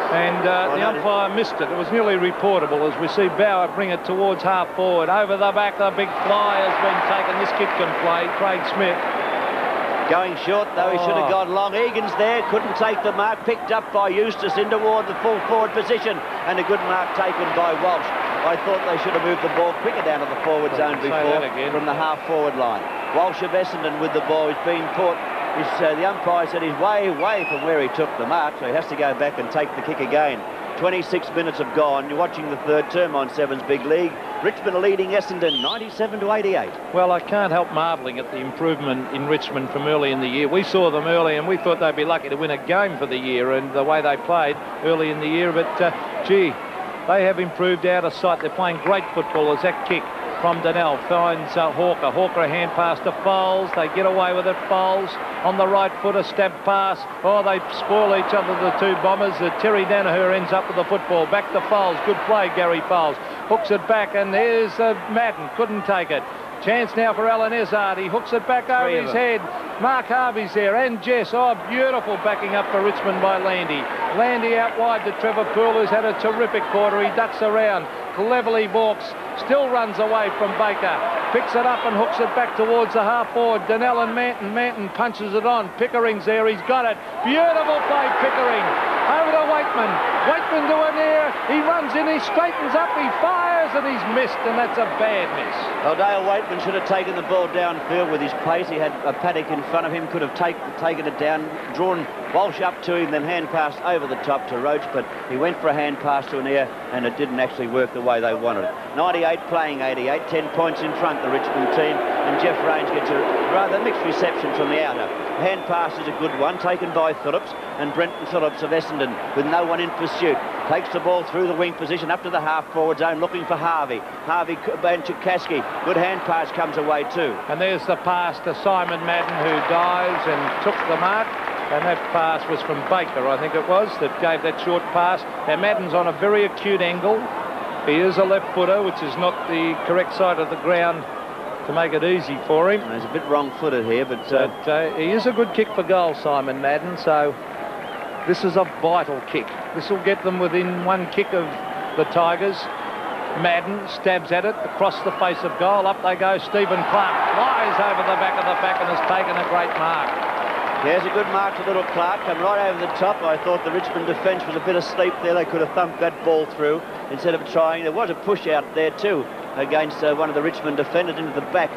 And the umpire missed it. It was nearly reportable as we see Bauer bring it towards half forward. Over the back, the big fly has been taken. This kid can play. Craig Smith. Going short, though, he should have gone long. Egan's there, couldn't take the mark. Picked up by Eustace in toward the full forward position. And a good mark taken by Walsh. I thought they should have moved the ball quicker down to the forward zone before from the half forward line. Walsh of Essendon with the ball. He's been caught. The umpire said he's way from where he took the mark, so he has to go back and take the kick again. 26 minutes have gone. You're watching the third term on Seven's Big League. Richmond are leading Essendon 97-88. Well, I can't help marvelling at the improvement in Richmond from early in the year. We saw them early and we thought they'd be lucky to win a game for the year, and the way they played early in the year, but gee, they have improved out of sight. They're playing great football as that kick from Daniher finds Hawker. Hawker a hand pass to Foulds. They get away with it. Foulds on the right foot, a stab pass. Oh, they spoil each other, the two Bombers. Terry Daniher ends up with the football. Back to Foulds. Good play, Garry Foulds. Hooks it back, and there's Madden. Couldn't take it. Chance now for Alan Ezard. He hooks it back over his head. Mark Harvey's there, and Jess. Oh, beautiful backing up for Richmond by Landy. Landy out wide to Trevor Poole, who's had a terrific quarter. He ducks around. Cleverly walks. Still runs away from Baker. Picks it up and hooks it back towards the half forward. Donnell and Manton. Manton punches it on. Pickering's there. He's got it. Beautiful play, Pickering. Over to Weightman. Weightman to Annear. He runs in. He straightens up. He fires and he's missed, and that's a bad miss. Well, Dale Weightman should have taken the ball downfield with his pace. He had a paddock in front of him. Could have taken it down, drawn Walsh up to him, then hand passed over the top to Roach, but he went for a hand pass to Annear, and it didn't actually work the way they wanted it. 98 playing 88, 10 points in front, the Richmond team, and Jeff Range gets a rather mixed reception from the outer. The hand pass is a good one, taken by Phillips, and Brenton Phillips of Essendon, with no one in pursuit, takes the ball through the wing position up to the half-forward zone, looking for Harvey. Harvey and Chukaski, good hand pass comes away too. And there's the pass to Simon Madden, who dives and took the mark. And that pass was from Baker, I think it was, that gave that short pass. Now Madden's on a very acute angle. He is a left footer, which is not the correct side of the ground to make it easy for him. He's a bit wrong-footed here, but he is a good kick for goal, Simon Madden, so this is a vital kick. This will get them within one kick of the Tigers. Madden stabs at it across the face of goal. Up they go. Stephen Clarke flies over the back of the pack and has taken a great mark. There's a good mark to little Clarke, come right over the top. I thought the Richmond defence was a bit asleep there. They could have thumped that ball through instead of trying. There was a push out there too against one of the Richmond defenders into the back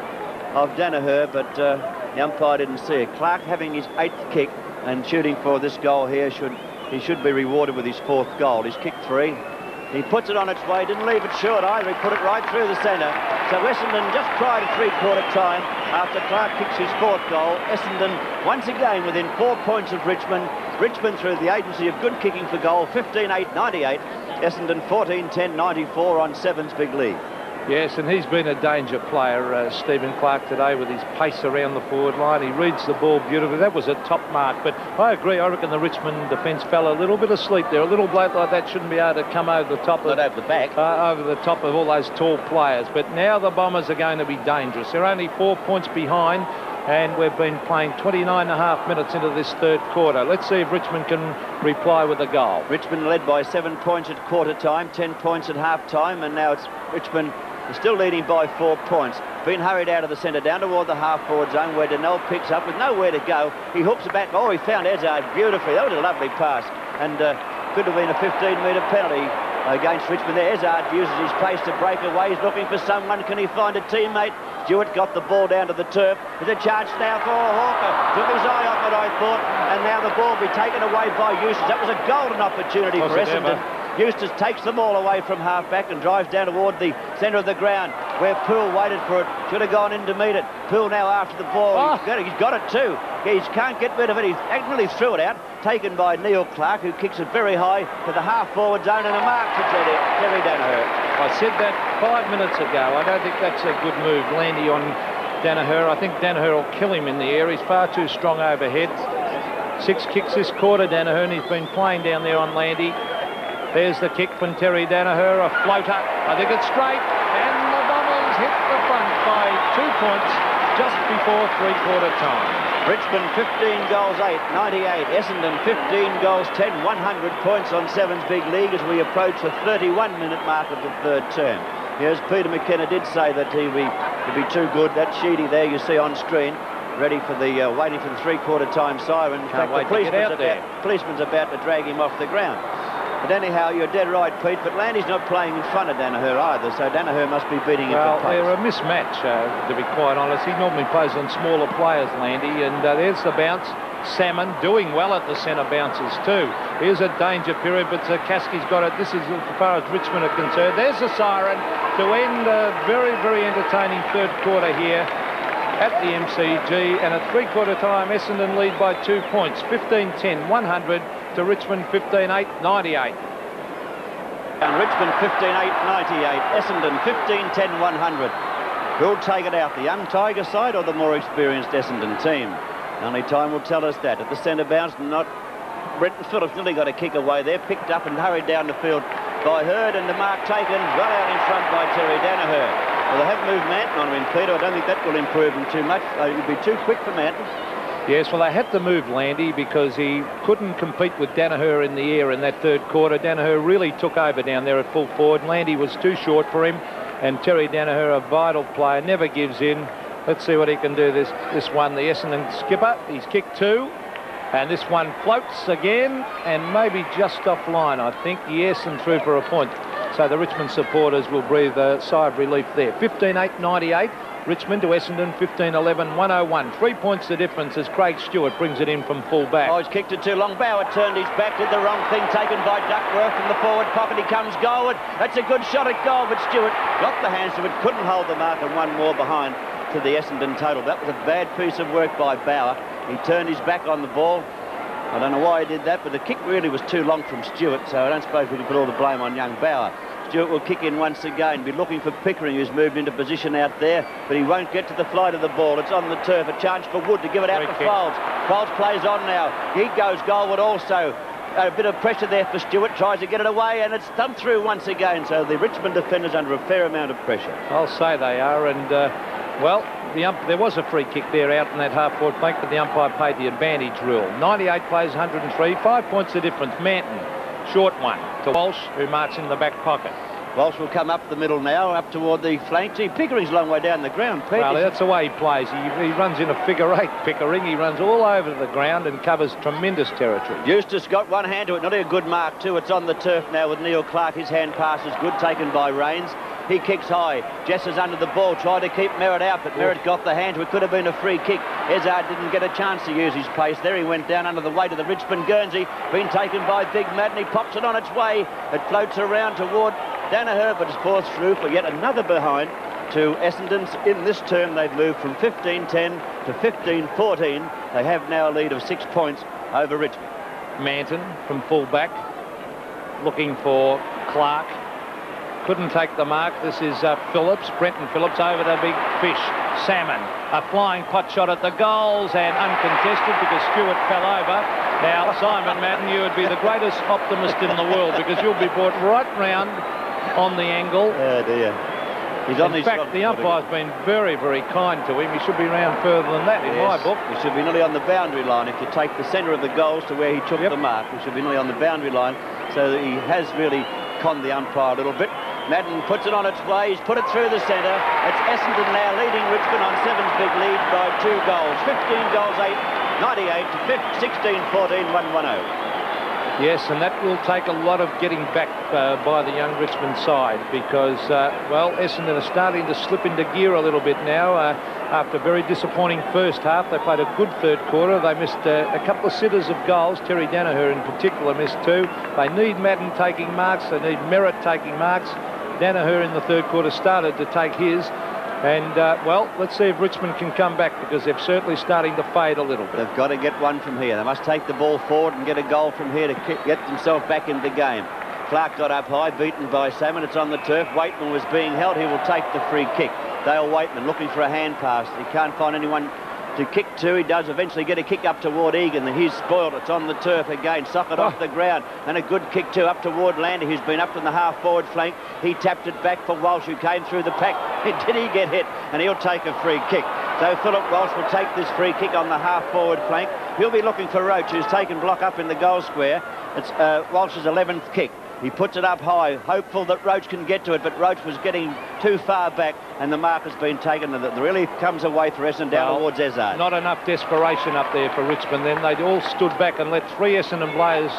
of Daniher, but the umpire didn't see it. Clarke having his 8th kick and shooting for this goal here, he should be rewarded with his 4th goal. He's kicked 3. He puts it on its way, didn't leave it short either. He put it right through the centre. So Essendon just prior to three-quarter time, after Clarke kicks his 4th goal, Essendon once again within 4 points of Richmond. Richmond through the agency of good kicking for goal, 15-8-98. Essendon 14-10-94 on Seven's Big League. Yes, and he's been a danger player, Stephen Clarke, today with his pace around the forward line. He reads the ball beautifully. That was a top mark, but I agree. I reckon the Richmond defence fell a little bit asleep there. A little bloke like that shouldn't be able to come over the top. Not over the back. Over the top of all those tall players. But now the Bombers are going to be dangerous. They're only 4 points behind, and we've been playing 29.5 minutes into this third quarter. Let's see if Richmond can reply with a goal. Richmond led by 7 points at quarter time, 10 points at half time, and now it's Richmond is still leading by 4 points. Been hurried out of the centre down toward the half-forward zone where Donnell picks up with nowhere to go. He hooks it back. Oh, he found Ezard beautifully. That was a lovely pass. And could have been a 15-metre penalty against Richmond there. Ezard uses his pace to break away. He's looking for someone. Can he find a teammate? Stewart got the ball down to the turf. There's a chance now for Hawker. Took his eye off it, I thought. And now the ball will be taken away by Eustace. That was a golden opportunity for Essendon. Eustace takes the ball away from half-back and drives down toward the centre of the ground where Poole waited for it. Should have gone in to meet it. Poole now after the ball. Oh. He's got it too. He can't get rid of it. He actually threw it out. Taken by Neil Clarke, who kicks it very high to the half-forward zone, and a mark to Terry Daniher. I said that 5 minutes ago. I don't think that's a good move, Landy on Daniher. I think Daniher will kill him in the air. He's far too strong overhead. 6 kicks this quarter, Daniher, and he's been playing down there on Landy. There's the kick from Terry Daniher, a floater. I think it's straight, and the Bombers hit the front by 2 points, just before three-quarter time. Richmond 15 goals 8, 98. Essendon 15 goals 10, 100 points on Sevens Big League as we approach the 31-minute mark of the third term. Yes, Peter McKenna did say that he'd be too good. That Sheedy there you see on screen, ready for the waiting for the three-quarter time siren. In fact, the policeman's about to drag him off the ground. But anyhow, you're dead right, Pete, but Landy's not playing in front of Daniher either, so Daniher must be beating him for pace. Well, they're a mismatch, to be quite honest. He normally plays on smaller players, Landy, and there's the bounce. Salmon doing well at the centre bounces too. Here's a danger period, but Kaski's got it. This is as far as Richmond are concerned. There's the siren to end a very, very entertaining third quarter here at the MCG, and at three-quarter time Essendon lead by 2 points, 15-10, 100 to Richmond 15-8, 98. And Richmond 15-8, 98. Essendon 15-10, 100. Who'll take it out, the young Tiger side or the more experienced Essendon team? Only time will tell us that. At the centre bounce, not Brenton Phillips nearly got a kick away there, picked up and hurried down the field by Hurd, and the mark taken well out in front by Terry Daniher. Well, they have moved Manton on him, Peter. I don't think that will improve him too much. It would be too quick for Manton. Yes, well, they had to move Landy because he couldn't compete with Daniher in the air in that third quarter. Daniher really took over down there at full forward. Landy was too short for him, and Terry Daniher, a vital player, never gives in. Let's see what he can do this one. The Essendon skipper, he's kicked two, and this one floats again, and maybe just offline, I think. Yes, and through for a point. So the Richmond supporters will breathe a sigh of relief there. 15-8, 98. Richmond to Essendon, 15-11, 101. 3 points the difference as Craig Stewart brings it in from full back. Oh, he's kicked it too long. Bauer turned his back, did the wrong thing, taken by Duckworth from the forward pocket. He comes goalward. That's a good shot at goal, but Stewart got the hands to it, couldn't hold the mark, and one more behind to the Essendon total. That was a bad piece of work by Bauer. He turned his back on the ball. I don't know why he did that, but the kick really was too long from Stewart, so I don't suppose we can put all the blame on young Bauer. Stewart will kick in once again, be looking for Pickering, who's moved into position out there, but he won't get to the flight of the ball. It's on the turf, a chance for Wood to give it out to Foulds. Foulds plays on now. He goes goalward also. A bit of pressure there for Stewart, tries to get it away, and it's thumped through once again, so the Richmond defenders under a fair amount of pressure. I'll say they are, and well, there was a free kick there out in that half-forward flank, but the umpire paid the advantage rule. 98 plays 103, 5 points the difference. Manton, short one to Walsh, who marks in the back pocket. Walsh will come up the middle now, up toward the flank. Gee, Pickering's a long way down the ground. Well, that's the way he plays. He runs in a figure eight, Pickering. He runs all over the ground and covers tremendous territory. Eustace got one hand to it. Not a good mark, too. It's on the turf now with Neil Clarke. His hand pass is good, taken by Rains. He kicks high. Jess is under the ball, tried to keep Merrett out, but Merrett got the hand to it. Could have been a free kick. Ezard didn't get a chance to use his pace there. He went down under the weight of the Richmond Guernsey. Been taken by Big Madden. He pops it on its way. It floats around toward Daniher, but it's forced through for yet another behind to Essendon. In this term, they've moved from 15-10 to 15-14. They have now a lead of 6 points over Richmond. Manton from full back, looking for Clarke. Couldn't take the mark. This is Phillips, Brenton Phillips over the big fish. Salmon, a flying pot shot at the goals and uncontested because Stewart fell over. Now, Simon Madden, you would be the greatest optimist in the world because you'll be brought right round on the angle. Oh dear. He's on in fact, the umpire's been very, very kind to him. He should be round further than that in my book. He should be nearly on the boundary line. If you take the centre of the goals to where he took the mark, he should be nearly on the boundary line. So that he has really conned the umpire a little bit. Madden puts it on its way. He's put it through the centre. It's Essendon now leading Richmond on Sevens Big lead by 2 goals. 15 goals, 8, 98 to 16-14, 1-1-0. Yes, and that will take a lot of getting back by the young Richmond side because, well, Essendon are starting to slip into gear a little bit now. After a very disappointing first half, they played a good third quarter. They missed a couple of sitters of goals. Terry Daniher in particular missed 2. They need Madden taking marks. They need Merrett taking marks. Daniher in the third quarter started to take his. And, well, let's see if Richmond can come back because they're certainly starting to fade a little bit. They've got to get one from here. They must take the ball forward and get a goal from here to get themselves back into the game. Clarke got up high, beaten by Salmon. It's on the turf. Weightman was being held. He will take the free kick. Dale Weightman looking for a hand pass. He can't find anyone to kick to. He does eventually get a kick up toward Egan. He's spoiled. It's on the turf again. Socket off the ground. And a good kick too up toward Landy, who's been up in the half-forward flank. He tapped it back for Walsh, who came through the pack. Did he get hit? And he'll take a free kick. So Phillip Walsh will take this free kick on the half-forward flank. He'll be looking for Roach, who's taken block up in the goal square. It's Walsh's 11th kick. He puts it up high, hopeful that Roach can get to it, but Roach was getting too far back, and the mark has been taken, and it really comes away for Essendon down towards Ezard. Not enough desperation up there for Richmond then. They all stood back and let 3 Essendon players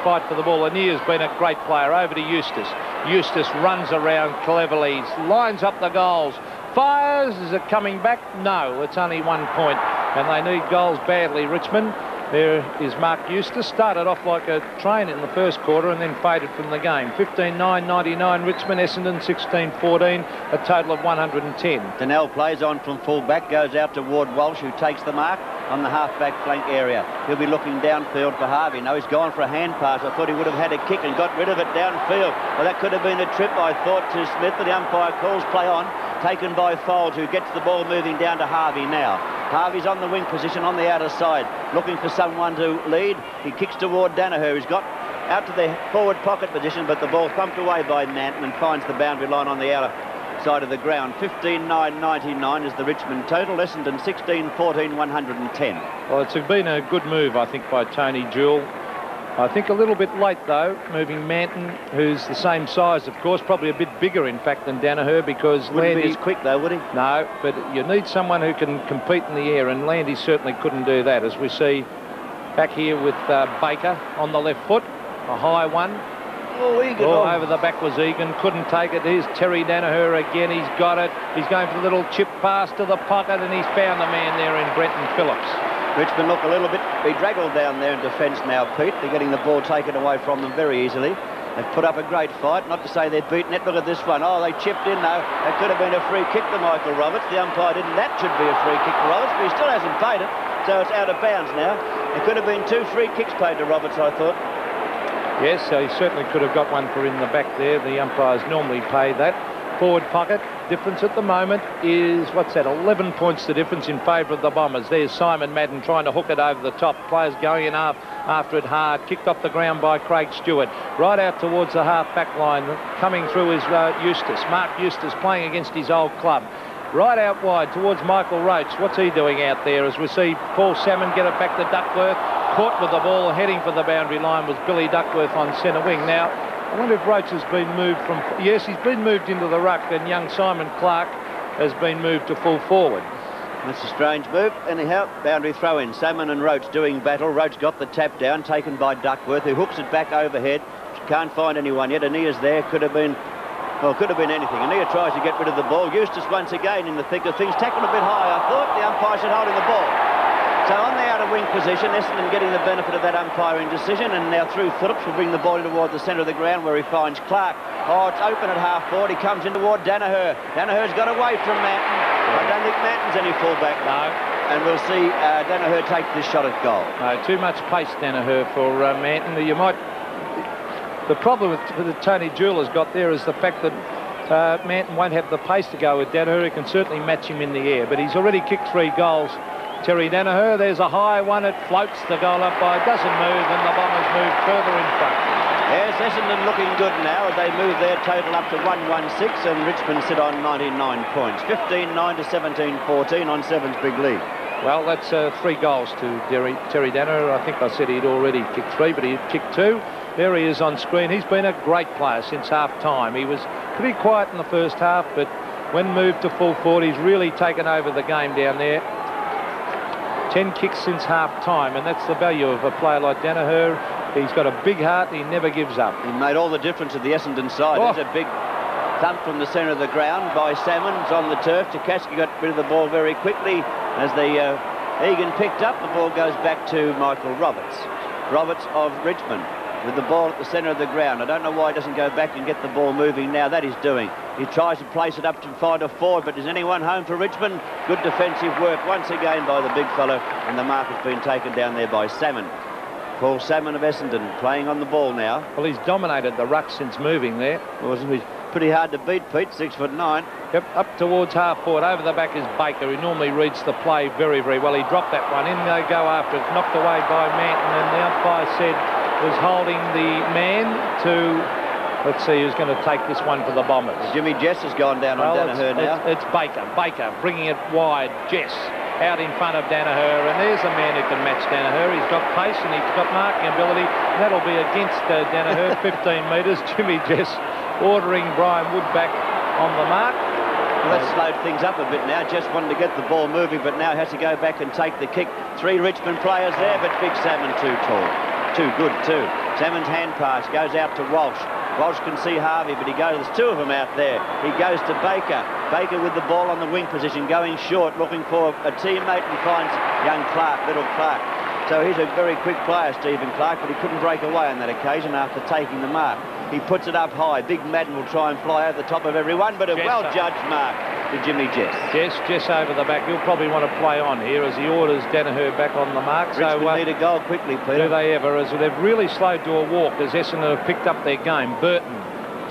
fight for the ball. Annear's been a great player. Over to Eustace. Eustace runs around cleverly, lines up the goals. Fires. Is it coming back? No, it's only 1 point, and they need goals badly, Richmond. There is Mark Eustace. Started off like a train in the first quarter and then faded from the game. 15-9-99 Richmond, Essendon 16-14, a total of 110. Daniher plays on from full back, goes out toward Walsh, who takes the mark on the half-back flank area. He'll be looking downfield for Harvey. No, he's gone for a hand pass. I thought he would have had a kick and got rid of it downfield. Well, that could have been a trip, I thought, to Smith, but the umpire calls play on. Taken by Foulds, who gets the ball moving down to Harvey now. Harvey's on the wing position on the outer side, looking for someone to lead. He kicks toward Daniher, who's got out to the forward pocket position, but the ball thumped away by Manton and finds the boundary line on the outer side of the ground. 15-9-99 is the Richmond total. Essendon 16-14, 110. Well, it's been a good move, I think, by Tony Jewell. I think a little bit late, though, moving Manton, who's the same size, of course, probably a bit bigger, in fact, than Daniher, because wouldn't be as quick, though, would he? No, but you need someone who can compete in the air, and Landy certainly couldn't do that, as we see back here with Baker on the left foot, a high one. Oh, Egan. Over the back was Egan, couldn't take it. Here's Terry Daniher again, he's got it. He's going for the little chip pass to the pocket, and he's found the man there in Brenton Phillips. Richmond look a little bit bedraggled down there in defence now, Pete. They're getting the ball taken away from them very easily. They've put up a great fight. Not to say they've beaten it. Look at this one. Oh, they chipped in, though. It could have been a free kick to Michael Roberts. The umpire didn't. That should be a free kick to Roberts, but he still hasn't paid it. So it's out of bounds now. It could have been 2 free kicks paid to Roberts, I thought. Yes, so he certainly could have got one for in the back there. The umpires normally pay that. Forward pocket difference at the moment is, what's that, 11 points the difference in favour of the Bombers. There's Simon Madden trying to hook it over the top. Players going in after it hard. Kicked off the ground by Craig Stewart. Right out towards the half-back line. Coming through is Eustace. Mark Eustace playing against his old club. Right out wide towards Michael Roach. What's he doing out there? As we see Paul Salmon get it back to Duckworth. Caught with the ball, heading for the boundary line was Billy Duckworth on centre wing. Now, I wonder if Roach has been moved from... Yes, he's been moved into the ruck, and young Simon Clarke has been moved to full forward. That's a strange move. Anyhow, boundary throw in. Salmon and Roach doing battle. Roach got the tap down, taken by Duckworth, who hooks it back overhead. Can't find anyone yet. Annear's there. Could have been... Well, could have been anything. Annear tries to get rid of the ball. Eustace once again in the thick of things. Tackled a bit high. I thought the umpire should hold in the ball. So on the outer wing position, Essendon getting the benefit of that umpiring decision, and now through Phillips will bring the ball toward the centre of the ground where he finds Clarke. Oh, it's open at half-forward. He comes in toward Daniher. Daniher's got away from Manton. I don't think Manton's any fullback. No. And we'll see Daniher take this shot at goal. No, too much pace, Daniher, for Manton. You might... The problem that Tony Jewell has got there is the fact that Manton won't have the pace to go with Daniher. He can certainly match him in the air, but he's already kicked 3 goals. Terry Daniher, there's a high one, it floats the goal up by, doesn't move, and the Bombers move further in front. Yes, Essendon looking good now as they move their total up to 116, and Richmond sit on 99 points. 15-9 to 17-14 on 7's big lead. Well, that's 3 goals to Terry Daniher. I think I said he'd already kicked 3, but he'd kicked 2. There he is on screen. He's been a great player since half-time. He was pretty quiet in the first half, but when moved to full forward, he's really taken over the game down there. 10 kicks since half-time, and that's the value of a player like Daniher. He's got a big heart. He never gives up. He made all the difference at the Essendon side. There's a big thump from the centre of the ground by Salmon's on the turf. Takaski got rid of the ball very quickly. As the Egan picked up, the ball goes back to Michael Roberts. Roberts of Richmond with the ball at the centre of the ground. I don't know why he doesn't go back and get the ball moving now. That he's doing. He tries to place it up to find a forward, but is anyone home for Richmond? Good defensive work once again by the big fellow, and the mark has been taken down there by Salmon. Paul Salmon of Essendon playing on the ball now. Well, he's dominated the ruck since moving there. Wasn't he? Pretty hard to beat, Pete, 6'9". Yep, up towards half-forward. Over the back is Baker, who normally reads the play very, very well. He dropped that one in. They go after it. Knocked away by Manton, and the umpire said was holding the man to Let's see who's going to take this one for the Bombers. Jimmy Jess has gone down on Daniher now. It's Baker. Baker bringing it wide. Jess out in front of Daniher, and there's a man who can match Daniher. He's got pace and he's got marking ability. That'll be against Daniher, 15 metres. Jimmy Jess ordering Bryan Wood back on the mark. Well, that's slowed things up a bit now. Just wanted to get the ball moving, but now has to go back and take the kick. 3 Richmond players there, but Big Salmon too tall. Too good, too. Salmon's hand pass goes out to Walsh. Walsh can see Harvey, but there's 2 of them out there. He goes to Baker. Baker with the ball on the wing position, going short, looking for a teammate, and finds young Clarke, little Clarke. So he's a very quick player, Stephen Clarke, but he couldn't break away on that occasion after taking the mark. He puts it up high. Big Madden will try and fly over the top of everyone, but a well-judged mark to Jimmy Jess. Jess over the back. He'll probably want to play on here as he orders Daniher back on the mark. Richmond need a goal quickly, Peter. Do they ever? As they've really slowed to a walk as Essendon have picked up their game. Burton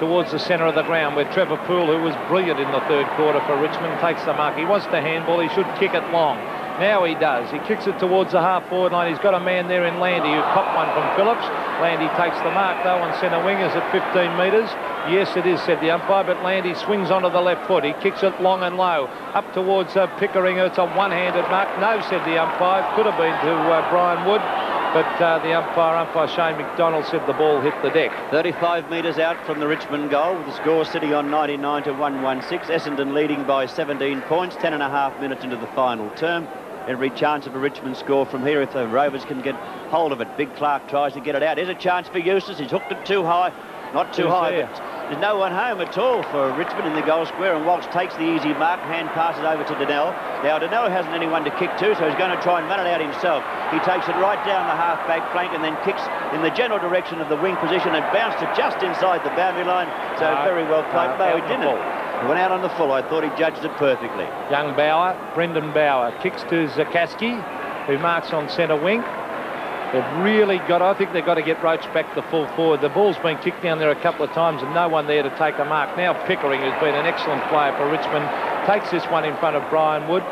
towards the centre of the ground where Trevor Poole, who was brilliant in the 3rd quarter for Richmond, takes the mark. He wants the handball. He should kick it long. Now he does. He kicks it towards the half-forward line. He's got a man there in Landy who copped one from Phillips. Landy takes the mark, though, on centre wingers at 15 metres. Yes, it is, said the umpire, but Landy swings onto the left foot. He kicks it long and low up towards Pickering. It's a one-handed mark. No, said the umpire. Could have been to Bryan Wood. But the umpire Shane McDonald, said the ball hit the deck. 35 metres out from the Richmond goal, with the score sitting on 99 to 116. Essendon leading by 17 points, 10.5 minutes into the final term. Every chance of a Richmond score from here if the Rovers can get hold of it. Big Clarke tries to get it out. Here's a chance for Eustace. He's hooked it too high. Not too high, but there's no one home at all for Richmond in the goal square, and Walsh takes the easy mark. Hand passes over to Daniher. Now Daniher hasn't anyone to kick to, so he's going to try and run it out himself. He takes it right down the half-back flank and then kicks in the general direction of the wing position and bounced it just inside the boundary line. So very well played. No, he didn't. He went out on the full. I thought he judged it perfectly. Young Bauer, Brendan Bauer, kicks to Zakaski, who marks on centre wing. They've really got, I think they've got to get Roach back to full forward. The ball's been kicked down there a couple of times and no one there to take a mark. Now Pickering, who's been an excellent player for Richmond, takes this one in front of Bryan Wood.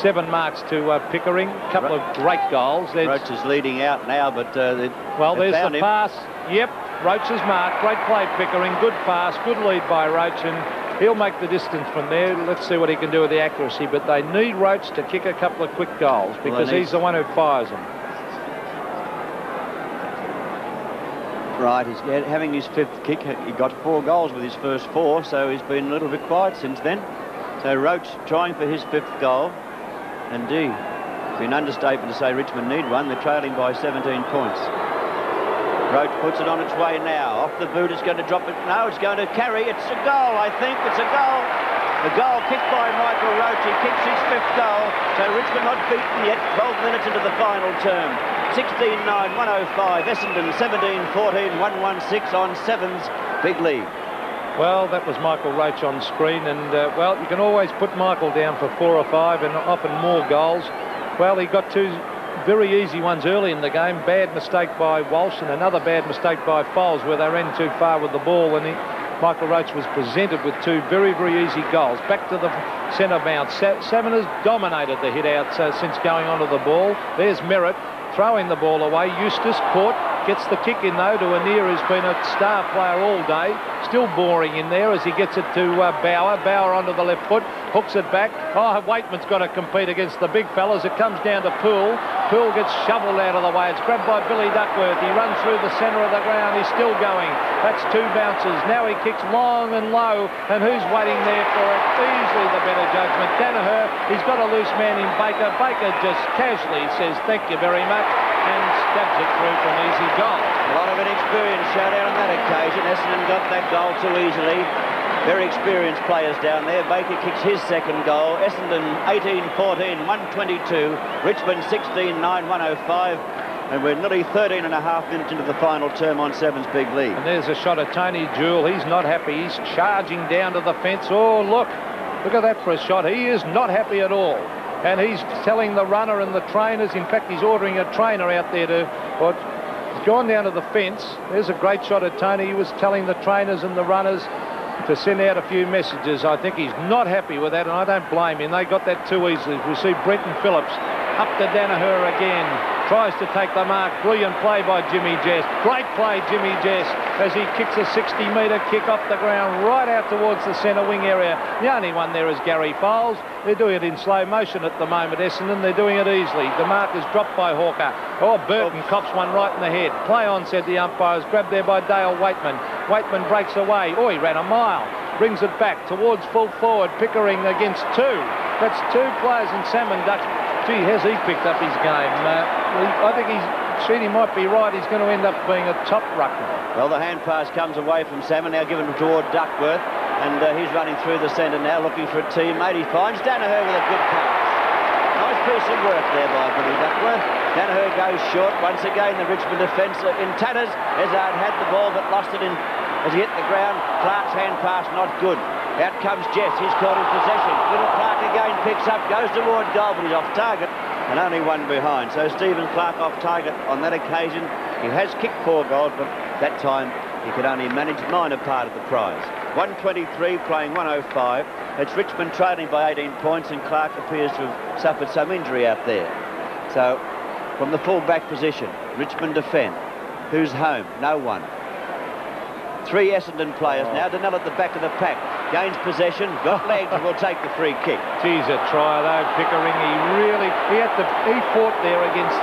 7 marks to Pickering. A couple of great goals. Roach is leading out now, but well, there's the pass. Yep, Roach's mark. Great play, Pickering. Good pass. Good lead by Roach, and he'll make the distance from there. Let's see what he can do with the accuracy. But they need Roach to kick a couple of quick goals because he's the one who fires them. Right, he's having his 5th kick. He got 4 goals with his first 4, so he's been a little bit quiet since then. So Roach trying for his 5th goal. Indeed, it's an understatement to say Richmond need one. They're trailing by 17 points. Roach puts it on its way now. Off the boot, it's going to drop it. No, it's going to carry. It's a goal, I think. It's a goal. A goal kicked by Michael Roach. He kicks his 5th goal. So Richmond not beaten yet. 12 minutes into the final term. 16-9, 105. Essendon 17-14, 116 on 7's big lead. Well, that was Michael Roach on screen, and well, you can always put Michael down for 4 or 5 and often more goals. Well, he got 2 very easy ones early in the game. Bad mistake by Walsh and another bad mistake by Foulds where they ran too far with the ball, and Michael Roach was presented with 2 very, very easy goals. Back to the centre bounce. Salmon has dominated the hit-out since going onto the ball. There's Merrett throwing the ball away. Eustace caught. Gets the kick in, though, to Annear, who's been a star player all day. Still boring in there as he gets it to Bauer. Bauer onto the left foot. Hooks it back. Oh, Weightman's got to compete against the big fellas. It comes down to Poole. Poole gets shoveled out of the way. It's grabbed by Billy Duckworth. He runs through the centre of the ground. He's still going. That's 2 bounces. Now he kicks long and low. And who's waiting there for it? Easily the better judgment. Daniher. He's got a loose man in Baker. Baker just casually says, thank you very much, and stabs it through for an easy goal. A lot of inexperience showed out on that occasion. Essendon got that goal too easily. Very experienced players down there. Baker kicks his 2nd goal. Essendon 18-14, 122. Richmond 16-9, 105. And we're nearly 13.5 minutes into the final term on 7's big lead. And there's a shot of Tony Jewell. He's not happy. He's charging down to the fence. Oh, look at that for a shot. He is not happy at all. And he's telling the runner and the trainers, in fact, he's ordering a trainer out there to, well, he's gone down to the fence. There's a great shot of Tony. He was telling the trainers and the runners to send out a few messages. I think he's not happy with that, and I don't blame him. They got that too easily. We see Brenton Phillips up to Daniher again. tries to take the mark. Brilliant play by Jimmy Jess. Great play, Jimmy Jess, as he kicks a 60-metre kick off the ground right out towards the centre wing area. The only one there is Garry Foulds. They're doing it in slow motion at the moment, Essendon. They're doing it easily. The mark is dropped by Hawker. Oh, Burton cops one right in the head. Play on, said the umpires. Grabbed there by Dale Weightman. Weightman breaks away. Oh, he ran a mile. Brings it back towards full forward. Pickering against two. That's two players in Salmon ducks. Gee, has he picked up his game? I think Sheedy might be right. He's going to end up being a top ruckman. Well, the hand pass comes away from Salmon, now given toward Duckworth, and he's running through the centre now, looking for a teammate. He finds Daniher with a good pass. Nice piece of work there by Billy Duckworth. Daniher goes short. Once again, the Richmond defence in tatters. Ezard had the ball, but lost it as he hit the ground. Clarke's hand pass, not good. Out comes Jess, he's caught in possession. Little Clarke again picks up, goes toward goal, but he's off target and only one behind. So Stephen Clarke off target on that occasion. He has kicked 4 goals, but that time he could only manage the minor part of the prize. 123 playing 105. It's Richmond trailing by 18 points, and Clarke appears to have suffered some injury out there. So from the full-back position, Richmond defend. Who's home? No one. 3 Essendon players now. Daniher at the back of the pack. Gains possession, got legs, and will take the free kick. Geez, a try though, Pickering. He fought there against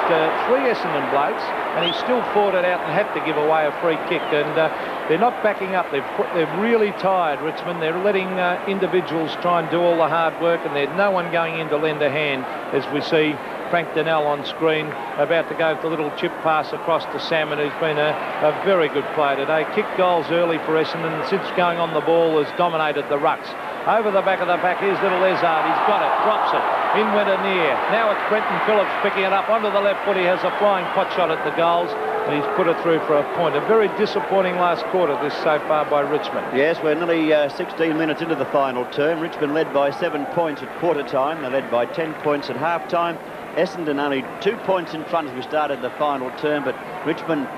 3 Essendon blokes, and he still fought it out and had to give away a free kick. And they're not backing up. They're really tired, Richmond. They're letting individuals try and do all the hard work, and there's no one going in to lend a hand, as we see Frank Daniher on screen, about to go for the little chip pass across to Salmon, who's been a very good player today. Kicked goals early for Essendon, and since going on the ball has dominated the rucks. Over the back of the pack, here's little Ezard. He's got it, drops it. In went Annear. Now it's Brenton Phillips picking it up onto the left foot. He has a flying pot shot at the goals, and he's put it through for a point. A very disappointing last quarter this so far by Richmond. Yes, we're nearly 16 minutes into the final term. Richmond led by 7 points at quarter time. They led by 10 points at half time. Essendon only 2 points in front as we started the final term, but Richmond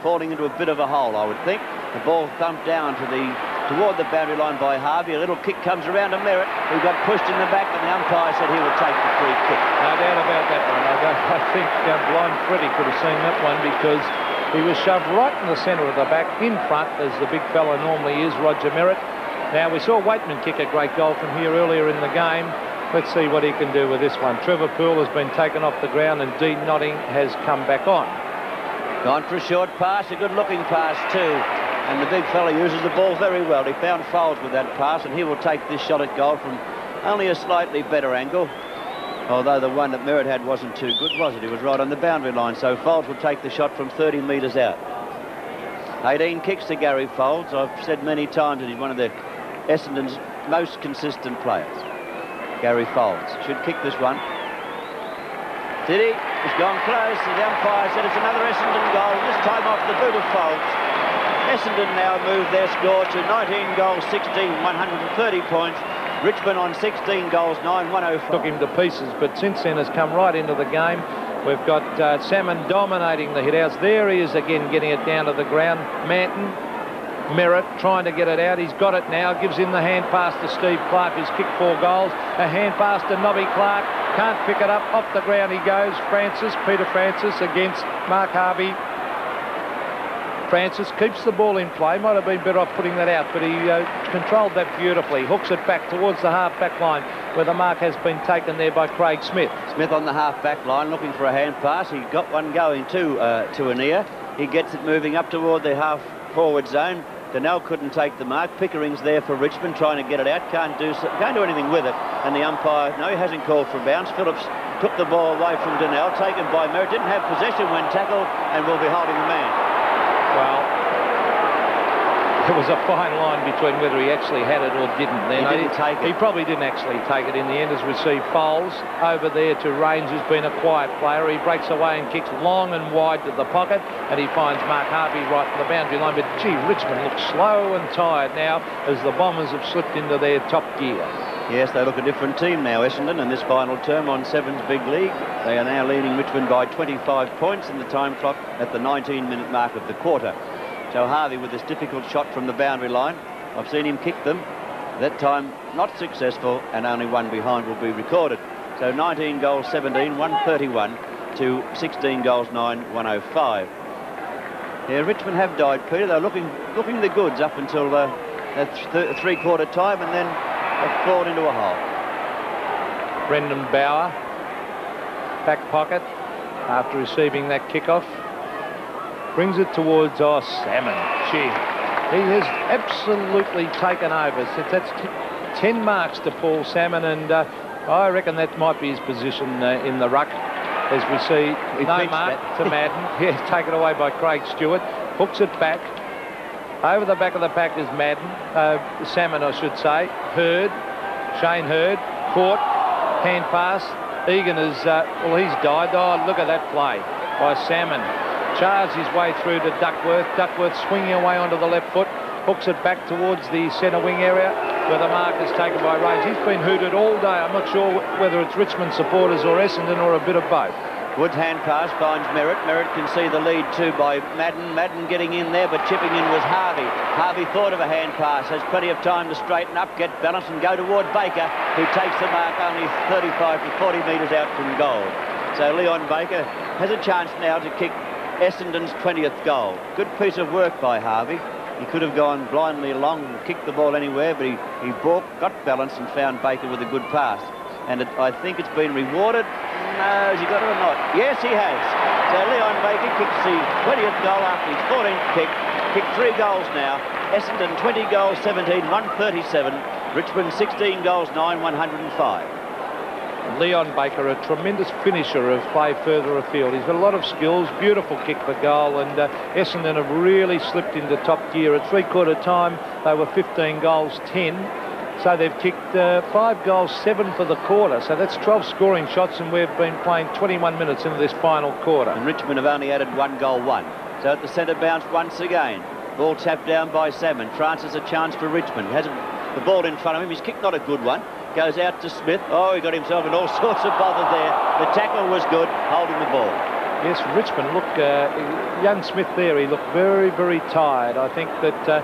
falling into a bit of a hole, I would think. The ball thumped down toward the boundary line by Harvey. A little kick comes around to Merrett, who got pushed in the back, and the umpire said he would take the free kick. No doubt about that one. I think Blind Freddie could have seen that one, because he was shoved right in the centre of the back, in front, as the big fella normally is, Roger Merrett. Now, we saw Weightman kick a great goal from here earlier in the game. Let's see what he can do with this one. Trevor Poole has been taken off the ground, and Dean Notting has come back on. Gone for a short pass, a good-looking pass too. And the big fella uses the ball very well. He found Foulds with that pass, and he will take this shot at goal from only a slightly better angle. Although the one that Merrett had wasn't too good, was it? He was right on the boundary line, so Foulds will take the shot from 30 metres out. 18 kicks to Garry Foulds. I've said many times that he's one of the Essendon's most consistent players. Garry Foulds should kick this one. Did he? He's gone close. The umpire said it's another Essendon goal, this time off the boot of Foulds. Essendon now move their score to 19 goals, 16, 130 points. Richmond on 16 goals, 9, 105. Took him to pieces, but since then has come right into the game. We've got Salmon dominating the hitouts. There he is again, getting it down to the ground. Manton, Merrett trying to get it out. He's got it now. Gives in the hand pass to Steve Clarke, who's kicked 4 goals. A hand pass to Nobby Clarke. Can't pick it up. Off the ground he goes. Peter Francis against Mark Harvey. Francis keeps the ball in play. Might have been better off putting that out, but he controlled that beautifully. Hooks it back towards the half-back line, where the mark has been taken there by Craig Smith. Smith on the half-back line looking for a hand pass. He got one going to Annear. He gets it moving up toward the half-forward zone. Daniher couldn't take the mark. Pickering's there for Richmond, trying to get it out. Can't do anything with it. And the umpire, no, he hasn't called for a bounce. Phillips took the ball away from Daniher, taken by Merrett. Didn't have possession when tackled, and will be holding the man. Well, there was a fine line between whether he actually had it or didn't. Then he didn't take it. He probably didn't actually take it in the end, as we see Foulds over there to Rains, who's been a quiet player. He breaks away and kicks long and wide to the pocket, and he finds Mark Harvey right in the boundary line. But, gee, Richmond looks slow and tired now as the Bombers have slipped into their top gear. Yes, they look a different team now, Essendon, in this final term on Seven's big league. They are now leading Richmond by 25 points in the time clock at the 19-minute mark of the quarter. So Harvey with this difficult shot from the boundary line. I've seen him kick them. That time not successful, and only one behind will be recorded. So 19 goals, 17, 131. to 16 goals 9, 105. Yeah, Richmond have died, Peter. They're looking the goods up until three-quarter time, and then they've fallen into a hole. Brendan Bauer, back pocket after receiving that kickoff. Brings it towards Salmon. Gee, he has absolutely taken over. So that's 10 marks to Poole Salmon, and I reckon that might be his position in the ruck. As we see, no mark to Madden. Yeah, taken away by Craig Stewart. Hooks it back. Over the back of the pack is Madden. Salmon, I should say. Shane Hurd. Caught. Hand pass. Egan is, well, he's died. Oh, look at that play by Salmon. Charged his way through to Duckworth. Duckworth swinging away onto the left foot. Hooks it back towards the centre wing area where the mark is taken by Roach. He's been hooted all day. I'm not sure whether it's Richmond supporters or Essendon or a bit of both. Good hand pass finds Merrett. Merrett can see the lead too by Madden. Madden getting in there, but chipping in was Harvey. Harvey thought of a hand pass, has plenty of time to straighten up, get balance and go toward Baker, who takes the mark only 35 to 40 metres out from goal. So Leon Baker has a chance now to kick Essendon's 20th goal. Good piece of work by Harvey. He could have gone blindly along and kicked the ball anywhere, but he balked, got balance and found Baker with a good pass. And I think it's been rewarded. No, has he got it or not? Yes, he has. So Leon Baker kicks the 20th goal after his 14th kick. Kicked 3 goals now. Essendon 20 goals, 17, 137. Richmond 16 goals, 9, 105. Leon Baker, a tremendous finisher of play further afield. He's got a lot of skills, beautiful kick for goal, and Essendon have really slipped into top gear. At three-quarter time, they were 15 goals, 10. So they've kicked 5 goals, 7 for the quarter. So that's 12 scoring shots, and we've been playing 21 minutes into this final quarter. And Richmond have only added 1 goal, 1. So at the centre bounce once again. Ball tapped down by Salmon. France has a chance for Richmond. Hasn't the ball in front of him. His kick not a good one. Goes out to Smith. Oh, he got himself in all sorts of bother there. The tackle was good, holding the ball. Yes, Richmond, look, young Smith there, he looked very, very tired. I think that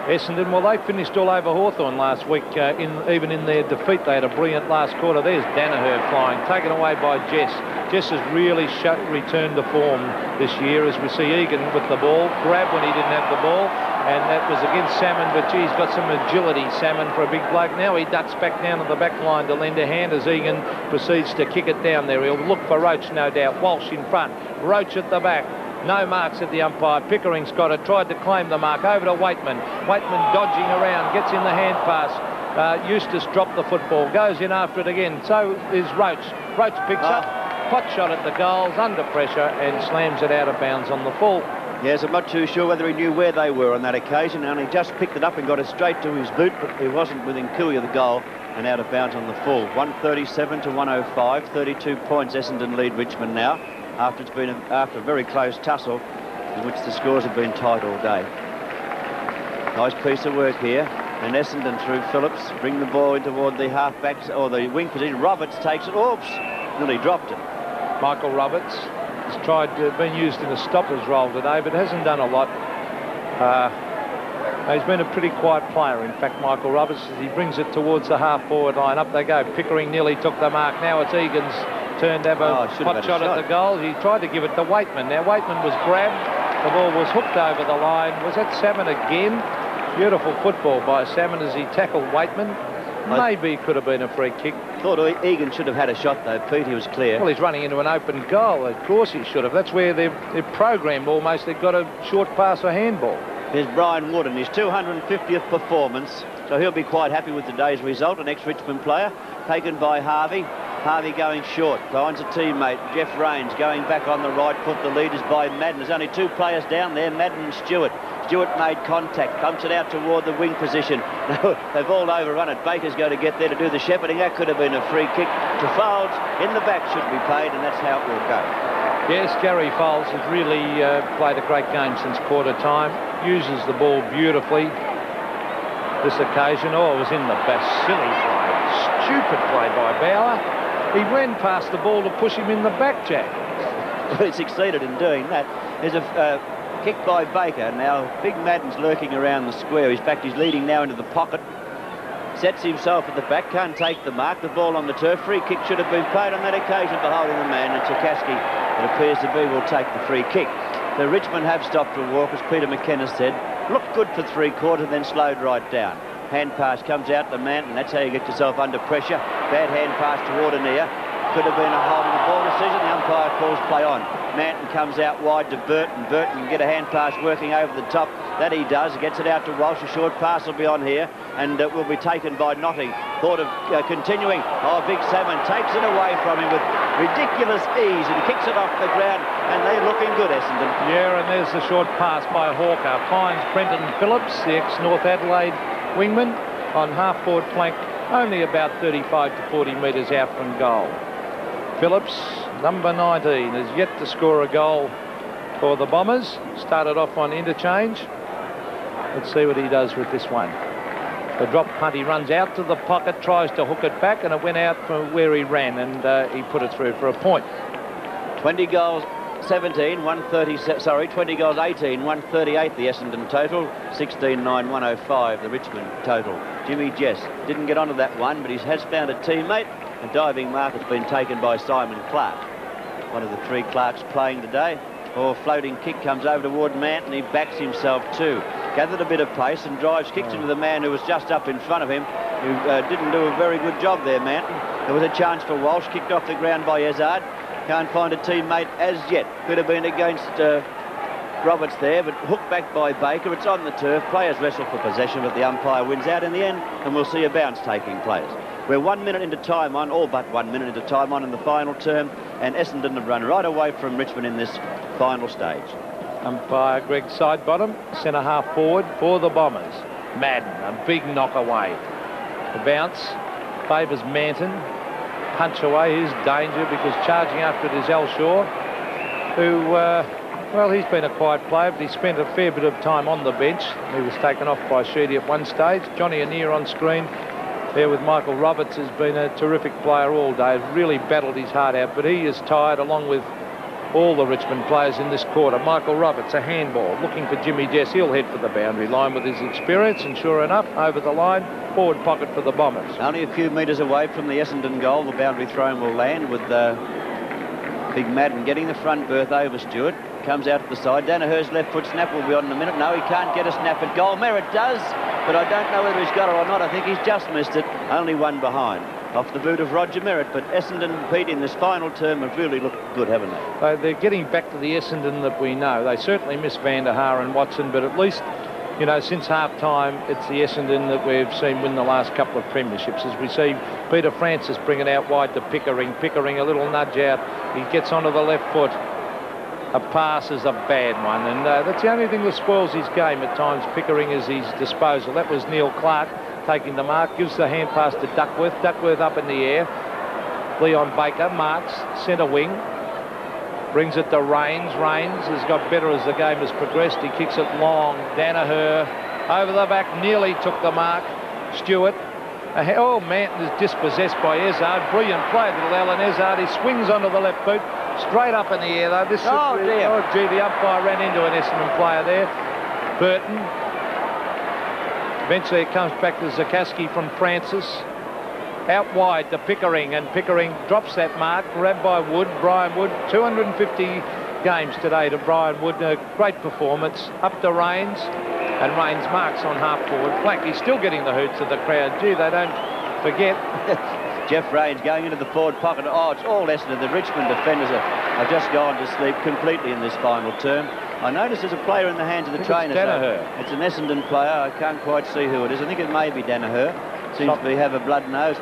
Essendon, well, they finished all over Hawthorn last week, even in their defeat. They had a brilliant last quarter. There's Daniher flying, taken away by Jess. Jess has really returned to form this year, as we see Egan with the ball, grab when he didn't have the ball, and that was against Salmon, but gee, he's got some agility, Salmon, for a big bloke. Now he ducks back down to the back line to lend a hand as Egan proceeds to kick it down there. He'll look for Roach, no doubt. Walsh in front, Roach at the back. No marks at the umpire. Pickering's got it, tried to claim the mark. Over to Weightman. Weightman dodging around, gets in the hand pass. Eustace dropped the football, goes in after it again. So is Roach. Roach picks up, pot shot at the goals, under pressure, and slams it out of bounds on the full. Yes, I'm not too sure whether he knew where they were on that occasion, and he just picked it up and got it straight to his boot, but he wasn't within cooey of the goal and out of bounds on the full. 137 to 105, 32 points Essendon lead Richmond now, after a very close tussle in which the scores have been tight all day. Nice piece of work here, and Essendon through Phillips bring the ball in toward the half-backs or the wing position. Roberts takes it. Oops, nearly dropped it. Michael Roberts has tried to been used in a stoppers role today, but hasn't done a lot. He's been a pretty quiet player, in fact, Michael Roberts, as he brings it towards the half-forward line. Up they go. Pickering nearly took the mark. Now it's Egan's turn to have a pot shot at the goal. He tried to give it to Weightman. Now Weightman was grabbed. The ball was hooked over the line. Was that Salmon again? Beautiful football by Salmon as he tackled Weightman. Maybe could have been a free kick. Thought Egan should have had a shot though, Pete. He was clear. Well, he's running into an open goal. Of course he should have. That's where they're programmed almost. They've got a short pass or handball. There's Bryan Wood, his 250th performance. So he'll be quite happy with today's result. An ex-Richmond player taken by Harvey. Harvey going short, finds a teammate, Jeff Rains, going back on the right foot. The lead is by Madden. There's only 2 players down there, Madden and Stewart. Stewart made contact, pumps it out toward the wing position. No, they've all overrun it. Baker's going to get there to do the shepherding. That could have been a free kick to Foulds. In the back should be paid, and that's how it will go. Yes, Garry Foulds has really played a great game since quarter time. Uses the ball beautifully. This occasion, it was in the best. Silly play. Stupid play by Bauer. He ran past the ball to push him in the back, Jack. He succeeded in doing that. There's a kick by Baker. Now, Big Madden's lurking around the square. In fact, he's leading now into the pocket. Sets himself at the back, can't take the mark. The ball on the turf. Free kick should have been paid on that occasion for holding the man. And Chikaski it appears to be, will take the free kick. So Richmond have stopped to walk, as Peter McKenna said. Looked good for three-quarters, then slowed right down. Hand pass comes out to Manton. That's how you get yourself under pressure. Bad hand pass toward Annear. Could have been a holding the ball decision. The umpire calls play on. Manton comes out wide to Burton. Burton can get a hand pass working over the top. That he does. Gets it out to Walsh. A short pass will be on here, and it will be taken by Notting. Thought of continuing. Oh, Big Salmon takes it away from him with ridiculous ease and kicks it off the ground, and they're looking good, Essendon. Yeah, and there's the short pass by Hawker. Finds Brenton Phillips, the ex-North Adelaide wingman, on half-forward flank, only about 35 to 40 metres out from goal. Phillips, number 19, has yet to score a goal for the Bombers. Started off on interchange. Let's see what he does with this one. The drop punt, he runs out to the pocket, tries to hook it back, and it went out from where he ran, and he put it through for a point. 20 goals 17, 130, sorry, 20 goals 18, 138 the Essendon total, 16-9, 105 the Richmond total. Jimmy Jess didn't get onto that one, but he has found a teammate. A diving mark has been taken by Simon Clarke, one of the three Clarks playing today. Or floating kick comes over toward Manton. He backs himself too. Gathered a bit of pace and drives kicks into the man who was just up in front of him, who didn't do a very good job there, Manton. There was a chance for Walsh, kicked off the ground by Ezard. Can't find a teammate as yet. Could have been against Roberts there, but hooked back by Baker. It's on the turf. Players wrestle for possession, but the umpire wins out in the end, and we'll see a bounce taking place. We're 1 minute into time on, all but 1 minute into time on in the final term, and Essendon have run right away from Richmond in this final stage. Umpire Greg Sidebottom, centre half forward for the Bombers. Madden, a big knock away. The bounce favours Manton. Punch away is danger, because charging after it is Elshaw, who, well, he's been a quiet player, but he spent a fair bit of time on the bench. He was taken off by Sheedy at one stage. Johnny Annear on screen there with Michael Roberts has been a terrific player all day. Has really battled his heart out, but he is tired, along with all the Richmond players in this quarter. Michael Roberts, a handball, looking for Jimmy Jess. He'll head for the boundary line with his experience, and sure enough, over the line, forward pocket for the Bombers. Only a few metres away from the Essendon goal, the boundary throw will land with Big Madden getting the front berth over Stewart. Comes out to the side. Daniher's left foot snap will be on in a minute. No, he can't get a snap at goal. Merrett does, but I don't know whether he's got it or not. I think he's just missed it. Only one behind. Off the boot of Roger Merrett, but Essendon, Pete, in this final term have really looked good, haven't they? They're getting back to the Essendon that we know. They certainly miss Daniher and Watson, but at least, you know, since half-time, it's the Essendon that we've seen win the last couple of premierships. As we see Peter Francis bring it out wide to Pickering. Pickering, a little nudge out. He gets onto the left foot. A pass is a bad one, and that's the only thing that spoils his game at times. Pickering is his disposal. That was Neil Clarke taking the mark, gives the hand pass to Duckworth. Duckworth up in the air. Leon Baker marks centre wing, brings it to Rains. Rains has got better as the game has progressed. He kicks it long. Daniher over the back, nearly took the mark. Stewart. Oh, Manton is dispossessed by Ezard. Brilliant play, little Alan Ezard. He swings onto the left boot, straight up in the air though. This oh, dear. Oh, gee, the umpire ran into an Essendon player there. Burton. Eventually it comes back to Zakaski from Francis. Out wide to Pickering, and Pickering drops that mark. Grabbed by Wood. Bryan Wood, 250 games today to Bryan Wood. A great performance. Up to Rains. And Rains marks on half-forward flank. He's still getting the hoots of the crowd. Gee, they don't forget. Jeff Rains going into the forward pocket. Oh, it's all Essendon. The Richmond defenders have just gone to sleep completely in this final term. I notice there's a player in the hands of the trainer. It's Daniher. So it's an Essendon player. I can't quite see who it is. I think it may be Daniher. Seems to have a blood nose.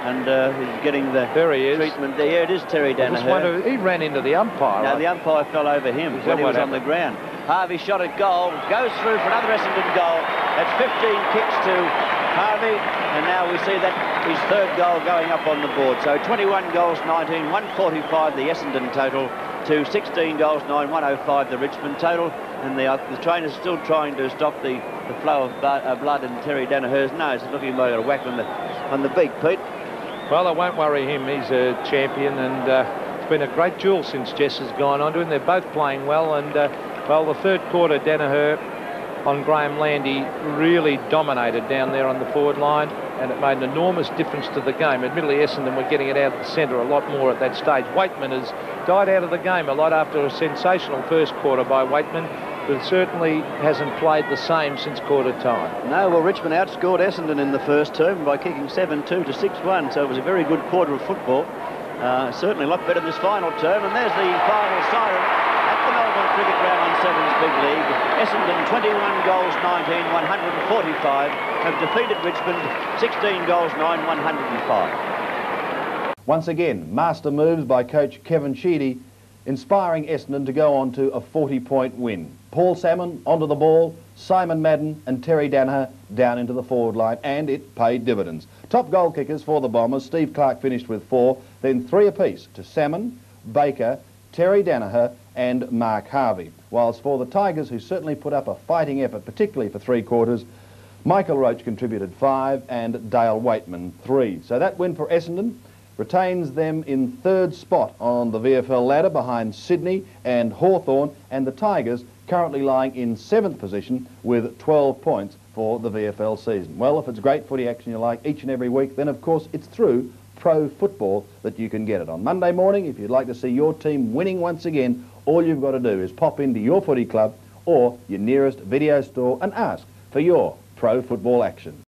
And he's getting the treatment there. Yeah, it is Terry Daniher. He ran into the umpire. No, the umpire fell over him when he was on the ground. Harvey shot at goal, goes through for another Essendon goal. That's 15 kicks to Harvey, and now we see that his third goal going up on the board. So 21 goals, 19, 145 the Essendon total to 16 goals, 9, 105 the Richmond total. And the trainer's still trying to stop the flow of blood in Terry Daniher's nose. He's looking like a whack on the beak, Pete. Well, it won't worry him. He's a champion, and it's been a great duel since Jess has gone on to him. They're both playing well, and well, the third quarter, Daniher on Graham Landy really dominated down there on the forward line. and it made an enormous difference to the game. Admittedly, Essendon were getting it out of the centre a lot more at that stage. Weightman has died out of the game a lot after a sensational first quarter by Weightman, but certainly hasn't played the same since quarter time. No, well, Richmond outscored Essendon in the first term by kicking 7-2 to 6-1, so it was a very good quarter of football. Certainly a lot better this final term, and there's the final siren at the Melbourne Cricket Ground on Sevens Big League. Essendon 21 goals 19, 145 have defeated Richmond 16 goals 9, 105. Once again, master moves by coach Kevin Sheedy, inspiring Essendon to go on to a 40-point win. Paul Salmon onto the ball, Simon Madden and Terry Daniher down into the forward line, and it paid dividends. Top goal kickers for the Bombers. Steve Clarke finished with 4, then 3 apiece to Salmon, Baker, Terry Daniher and Mark Harvey. Whilst for the Tigers, who certainly put up a fighting effort, particularly for 3 quarters, Michael Roach contributed 5 and Dale Weightman 3. So that win for Essendon retains them in 3rd spot on the VFL ladder behind Sydney and Hawthorn, and the Tigers currently lying in 7th position with 12 points for the VFL season. Well, if it's great footy action you like each and every week, then of course it's through Pro Football that you can get it. On Monday morning, if you'd like to see your team winning once again, all you've got to do is pop into your footy club or your nearest video store and ask for your Pro Football action.